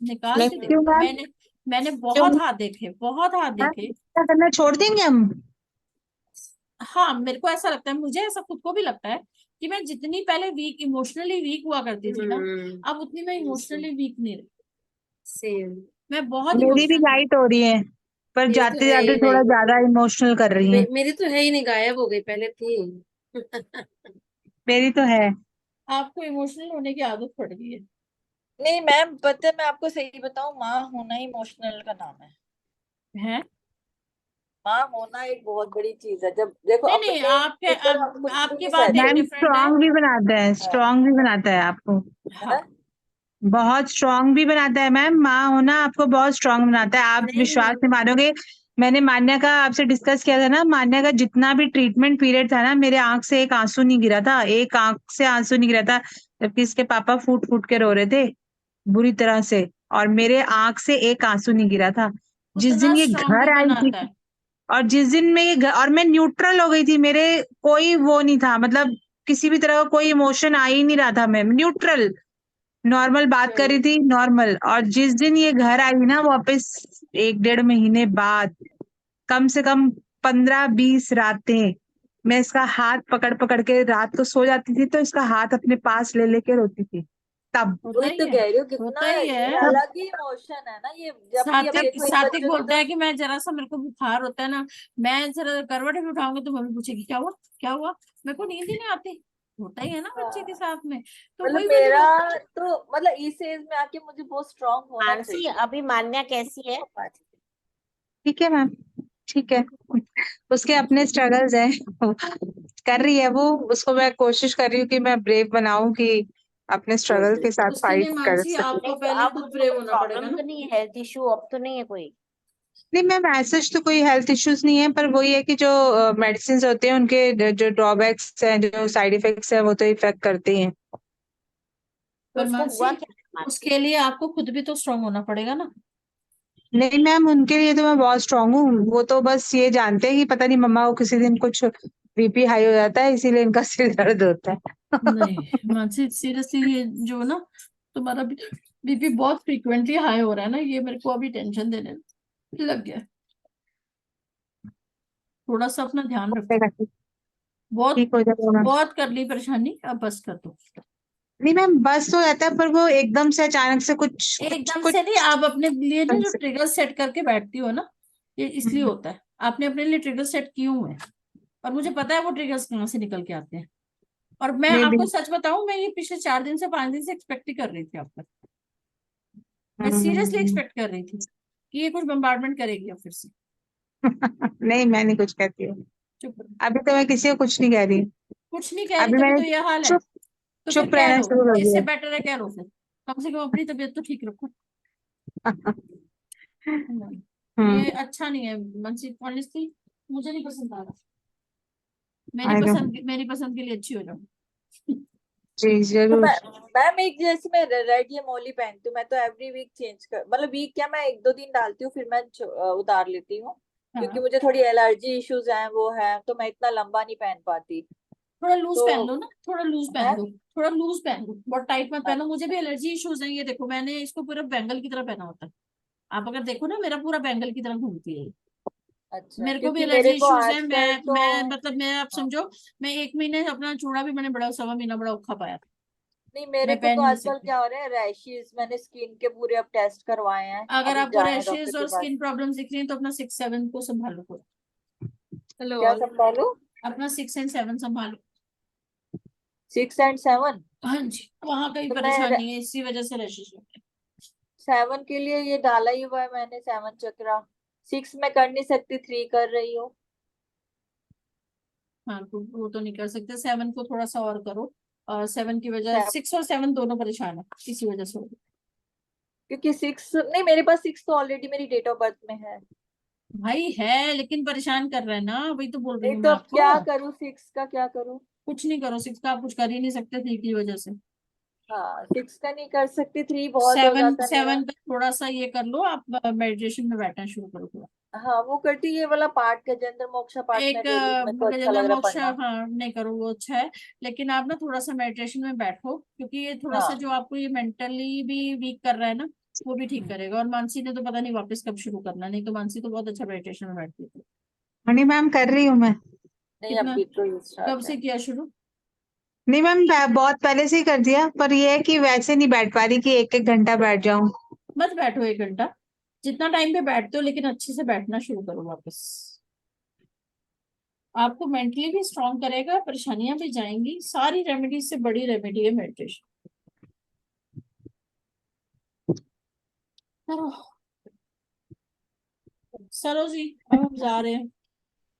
निकाल नहीं के क्यों देखो, मैम? मैंने क्यों बहुत हाथ देखे, बहुत हाथ मैम, देखे। क्या करना छोड़ देंगे हम? हाँ, मेरे को ऐसा लगता है, मुझे ऐसा खुद को भी लगता है कि मैं जितनी पहले वीक, इमोशनली वीक हुआ करती थी ना, अब उतनी मैं इमोशनली वीक नहीं रही। सेम। मैं बहुत मेरी भी इमोशनल। लाइट हो रही है, पर मेरी तो जाते है जाते ही थोड़ा नहीं। ज्यादा इमोशनल कर रही है। मेरी तो है ही नहीं, गायब हो गई, पहले थी। मेरी तो है। आपको इमोशनल होने की आदत पड़ गई है। नहीं मैम, पता है मैं आपको सही बताऊं, माँ होना ही इमोशनल का नाम है। हैं? माँ होना एक बहुत बड़ी चीज है, जब देखो नहीं नहीं, अपने आपके ऊपर हम कुछ भी आपकी नहीं बात एक सहते। मैम डिफरेंट है। स्ट्रांग भी बनाता है, हाँ, स्ट्रांग भी बनाता है आपको, है हाँ। ना। बहुत स्ट्रांग भी बनाता है मैम। माँ होना आपको बहुत स्ट्रांग बनाता है, आप विश्वास नहीं, नहीं मानोगे। मैंने मान्या का आपसे डिस्कस किया था ना, मान्या का जितना भी ट्रीटमेंट पीरियड था ना, मेरे आंख से एक आंसू नहीं गिरा था, एक आंख से आंसू नहीं गिरा था, जबकि इसके पापा फूट फूट के रो रहे थे बुरी तरह से, और मेरे आंख से एक आंसू नहीं गिरा था। जिस उतना दिन ये स्ट्रांग भी घर आई थी, बनाता है। और जिस दिन मैं और मैं न्यूट्रल हो गई थी, मेरे कोई वो नहीं था, मतलब किसी भी तरह का कोई इमोशन आ ही नहीं रहा था, मैं न्यूट्रल नॉर्मल बात कर रही थी, नॉर्मल। और जिस दिन ये घर आई ना वापस, 1-1.5 महीने बाद, कम से कम 15-20 रातें मैं इसका हाथ पकड़ पकड़ के रात को सो जाती थी, तो इसका हाथ अपने पास ले लेके रोती थी तब। होता वही ही तो है, कह रही हूँ, होता कितना ही ये है। अलग ही इमोशन है ना ये, जबकि अब सात्विक देखो इन सात्विक बच्चों की बोलता तो। है कि मैं जरा सा, मेरे को बुखार होता है ना, मैं जरा करवट भी उठाऊंगी तो मम्मी पूछेगी क्या हुआ क्या हुआ, मेरे को नींद ही नहीं आती। होता ही है ना बच्चे के हाँ, साथ में। तो मतलब वही मैंने मेरा तो मतलब इस एज में आके मुझे बहुत स्ट्रांग होना मानसी, चाहिए। अभी मान्या कैसी है? ठीक है मैम, ठीक है, उसके अपने स्ट्रगल्स हैं, कर रही है वो, उसको मैं कोशिश कर रही हूँ कि मैं ब्रेव बनाऊं कि अपने स्ट्रगल के साथ उसके लिए फाइट कर मानसी सके। आपको नहीं तो पहले अब खुद उसको ब्रेव कोई होना पड़ेगा प्रॉब्लम ना। तो नहीं है, हेल्थ इशू अब तो नहीं है कोई? नहीं मैम, ऐसा तो कोई हेल्थ इश्यूज नहीं है, पर वही है कि जो मेडिसिन होते हैं उनके जो ड्रॉबैक्स हैं, जो साइड इफेक्ट्स हैं, वो तो इफेक्ट करते ही हैं। तो पर उसको मानसी, हुआ क्या है मानसी? उसके लिए आपको खुद भी तो स्ट्रांग होना पड़ेगा ना। नहीं मैम, उनके लिए तो मैं बहुत स्ट्रांग हूँ, वो तो बस ये जानते हैं कि पता नहीं मम्मा को किसी दिन कुछ बीपी हाई हो जाता है, इसीलिए इनका सिर दर्द होता है। नहीं मानसी, सीरियसली ये जो ना, तुम्हारा बीपी बहुत फ्रीक्वेंटली हाई हो रहा है ना, ये मेरे को अभी टेंशन देने लग गया है। थोड़ा सा अपना ध्यान रखो। बहुत ठीक हो जाएगा मैम। बहुत कर ली परेशानी, अब बस कर दो। नहीं मैम, बस तो रहता है, पर वो एकदम से अचानक से कुछ कुछ एकदम कुछ से नहीं, आप अपने लिए ना एकदम जो से। ट्रिगर सेट करके बैठती हो ना, ये इसलिए होता है। आपने अपने लिए ट्रिगर सेट किए हुए हैं, और मुझे पता है वो ट्रिगर्स कहाँ से निकल के आते हैं। और मैं मे आपको बी। सच बताऊं, मैं ये पिछले 4 दिन से 5 दिन से एक्सपेक्ट ही कर रही थी आपका। मैं सीरियसली एक्सपेक्ट कर रही थी कि ये कुछ बम्बार्डमेंट करेगी अब फिर से। नहीं, मैं नहीं कुछ कहती हूँ, चुप रहो। अभी तो मैं किसी को कुछ नहीं कह रही। कुछ नहीं कह रही अभी तभी मैंने तो ये हाल है। चुप तो फिर चुप कह रहना लो, शुरू कर इससे दिया। बेटर है कह लो फिर। कम से कम अपनी तबीयत तो ठीक रखो। नहीं, ये हम्म। अच्छा नहीं है मनसी, ऑनेस्टली मुझे नहीं पसंद आ रहा। I know. मेरी पसंद के लिए अच्छी हो जाओ। जी तो जरूर। मैम एक जैसे मैं रेड या मोली पहनती हूँ, मैं तो एवरी वीक चेंज कर, मतलब वीक क्या, मैं 1-2 दिन डालती हूँ फिर मैं उतार लेती हूँ, क्योंकि हाँ, मुझे थोड़ी एलर्जी इश्यूज हैं, वो है तो मैं इतना लंबा नहीं पहन पाती। थोड़ा लूज तो पहन लो ना, थोड़ा लूज पहन है लो। थोड़ा लूज पहन लो, बहुत टाइट मत पहनो। मुझे भी एलर्जी इश्यूज हैं, ये देखो मैंने इसको पूरा बैंगल की तरह पहना होता है। आप अगर देखो ना, मेरा पूरा बैंगल की तरह घूमती है ये। अच्छा, मेरे को भी क्योंकि एलर्जी मेरे को इश्यूज है। आजकल तो मैं मतलब मैं आप हाँ, समझो, मैं 1 महीने अपना चूड़ा भी मैंने बड़ा 1.25 महीना बड़ा औखा पाया था। नहीं मेरे मैं को तो पहन नहीं आजकल सकती। क्या हो रहा है, रैशेस, मैंने स्किन के पूरे अब टेस्ट करवाए हैं, अगर अभी आपको जाए हैं डॉक्टर रैशेज के और पास। स्किन प्रॉब्लम्स दिख रही हैं तो अपना 6-7 को संभालो पूरा। हेलो क्या ऑल। संभालो? अपना 6 और 7 संभालो। 6 और 7? हाँ जी, वहां कहीं तो मैं परेशानी है, इसी वजह से रैशेज होते हैं। 7 के लिए ये डाला ही हुआ है मैंने, 7 चक्रा। 6 में कर नहीं सकती, 3 कर रही हूँ। हाँ तो वो तो नहीं कर सकते, 7 को थोड़ा सा और करो। और 7 की वजह, 7 6 और 7 दोनों परेशान है, इसी वजह से होगी। क्योंकि 6 नहीं, मेरे पास 6 तो ऑलरेडी मेरी डेट ऑफ बर्थ में है। भाई है, लेकिन परेशान कर रहा है ना, वही तो बोल रही नहीं हूँ तो मैं अब क्या आपको। करूँ, 6 का क्या करूँ? कुछ नहीं करो, 6 का आप कुछ कर ही नहीं सकते 3 की वजह से। हाँ, 6 का नहीं कर सकती, 3 बहुत हो सेवन जाता है मेरा। सेवन का थोड़ा सा ये कर लो आप, मेडिटेशन में बैठना शुरू करो थोड़ा। हाँ, वो करती, ये वाला पाठ गजेंद्र मोक्षा पाठ एक मैं ले रही हूँ, मेरे को अच्छा गजेंद्र लग रहा है मोक्ष, पढ़ना। हाँ नहीं करो वो अच्छा है। लेकिन आप ना थोड़ा सा मेडिटेशन में बैठो, क्योंकि ये थोड़ा सा हाँ, जो आपको ये मेंटली भी वीक कर रहा है ना, वो भी ठीक करेगा। और मानसी ने तो पता नहीं वापस कब शुरू करना, नहीं तो मानसी तो बहुत अच्छा मेडिटेशन में बैठती थी। नहीं मैम, कर रही हूँ मैं। नहीं कितना, अभी तो ये कब स्टार्ट से है। किया शुरू? नहीं मैम, बहुत पहले से ही कर दिया, पर ये है कि वैसे नहीं बैठ पा रही कि 1-1 घंटा बैठ जाऊं। बस बैठो 1 घंटा, जितना टाइम पे बैठते हो, लेकिन अच्छे से बैठना शुरू करो वापस। आपको मेंटली भी स्ट्रांग करेगा, परेशानियां भी जाएंगी। सारी रेमेडीज से बड़ी रेमेडी है मेडिटेशन। चलो जी, अब हम जा रहे हैं।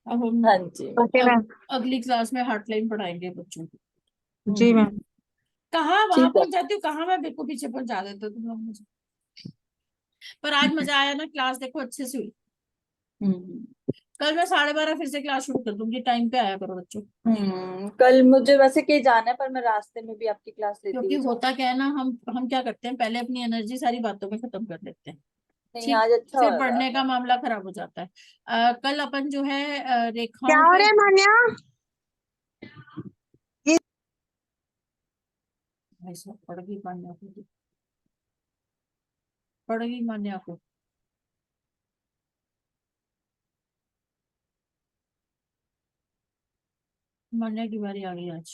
अब हम हाँ जी। Okay ma'am. अगली क्लास में हार्टलाइन पढ़ाएंगे बच्चों को। जी मैम। कहाँ वहां ठीक है। पहुंच जाती हूँ, कहाँ मैं बिल्कुल पीछे पहुंचा देते हो तुम लोग मुझे। पर आज मजा आया ना, क्लास देखो अच्छे से हुई। कल मैं 12:30 फिर से क्लास शुरू कर दूंगी, टाइम पे आया करो बच्चों। कल मुझे वैसे कहीं जाना है, पर मैं रास्ते में भी आपकी क्लास लेती क्योंकि हुई होता जाऊंगी। क्या है ना, हम क्या करते हैं, पहले अपनी एनर्जी सारी बातों में खत्म कर देते हैं। नहीं, ठीक, आज अच्छा हो फिर रहा पढ़ने का है। मामला खराब हो जाता है। कल अपन जो है क्या रेखाओं हो पे। रहा है मान्या? ये भाई साहब, पढ़ गई मान्या को, पढ़ गई मान्या को। मान्या की बारी आ गई आज।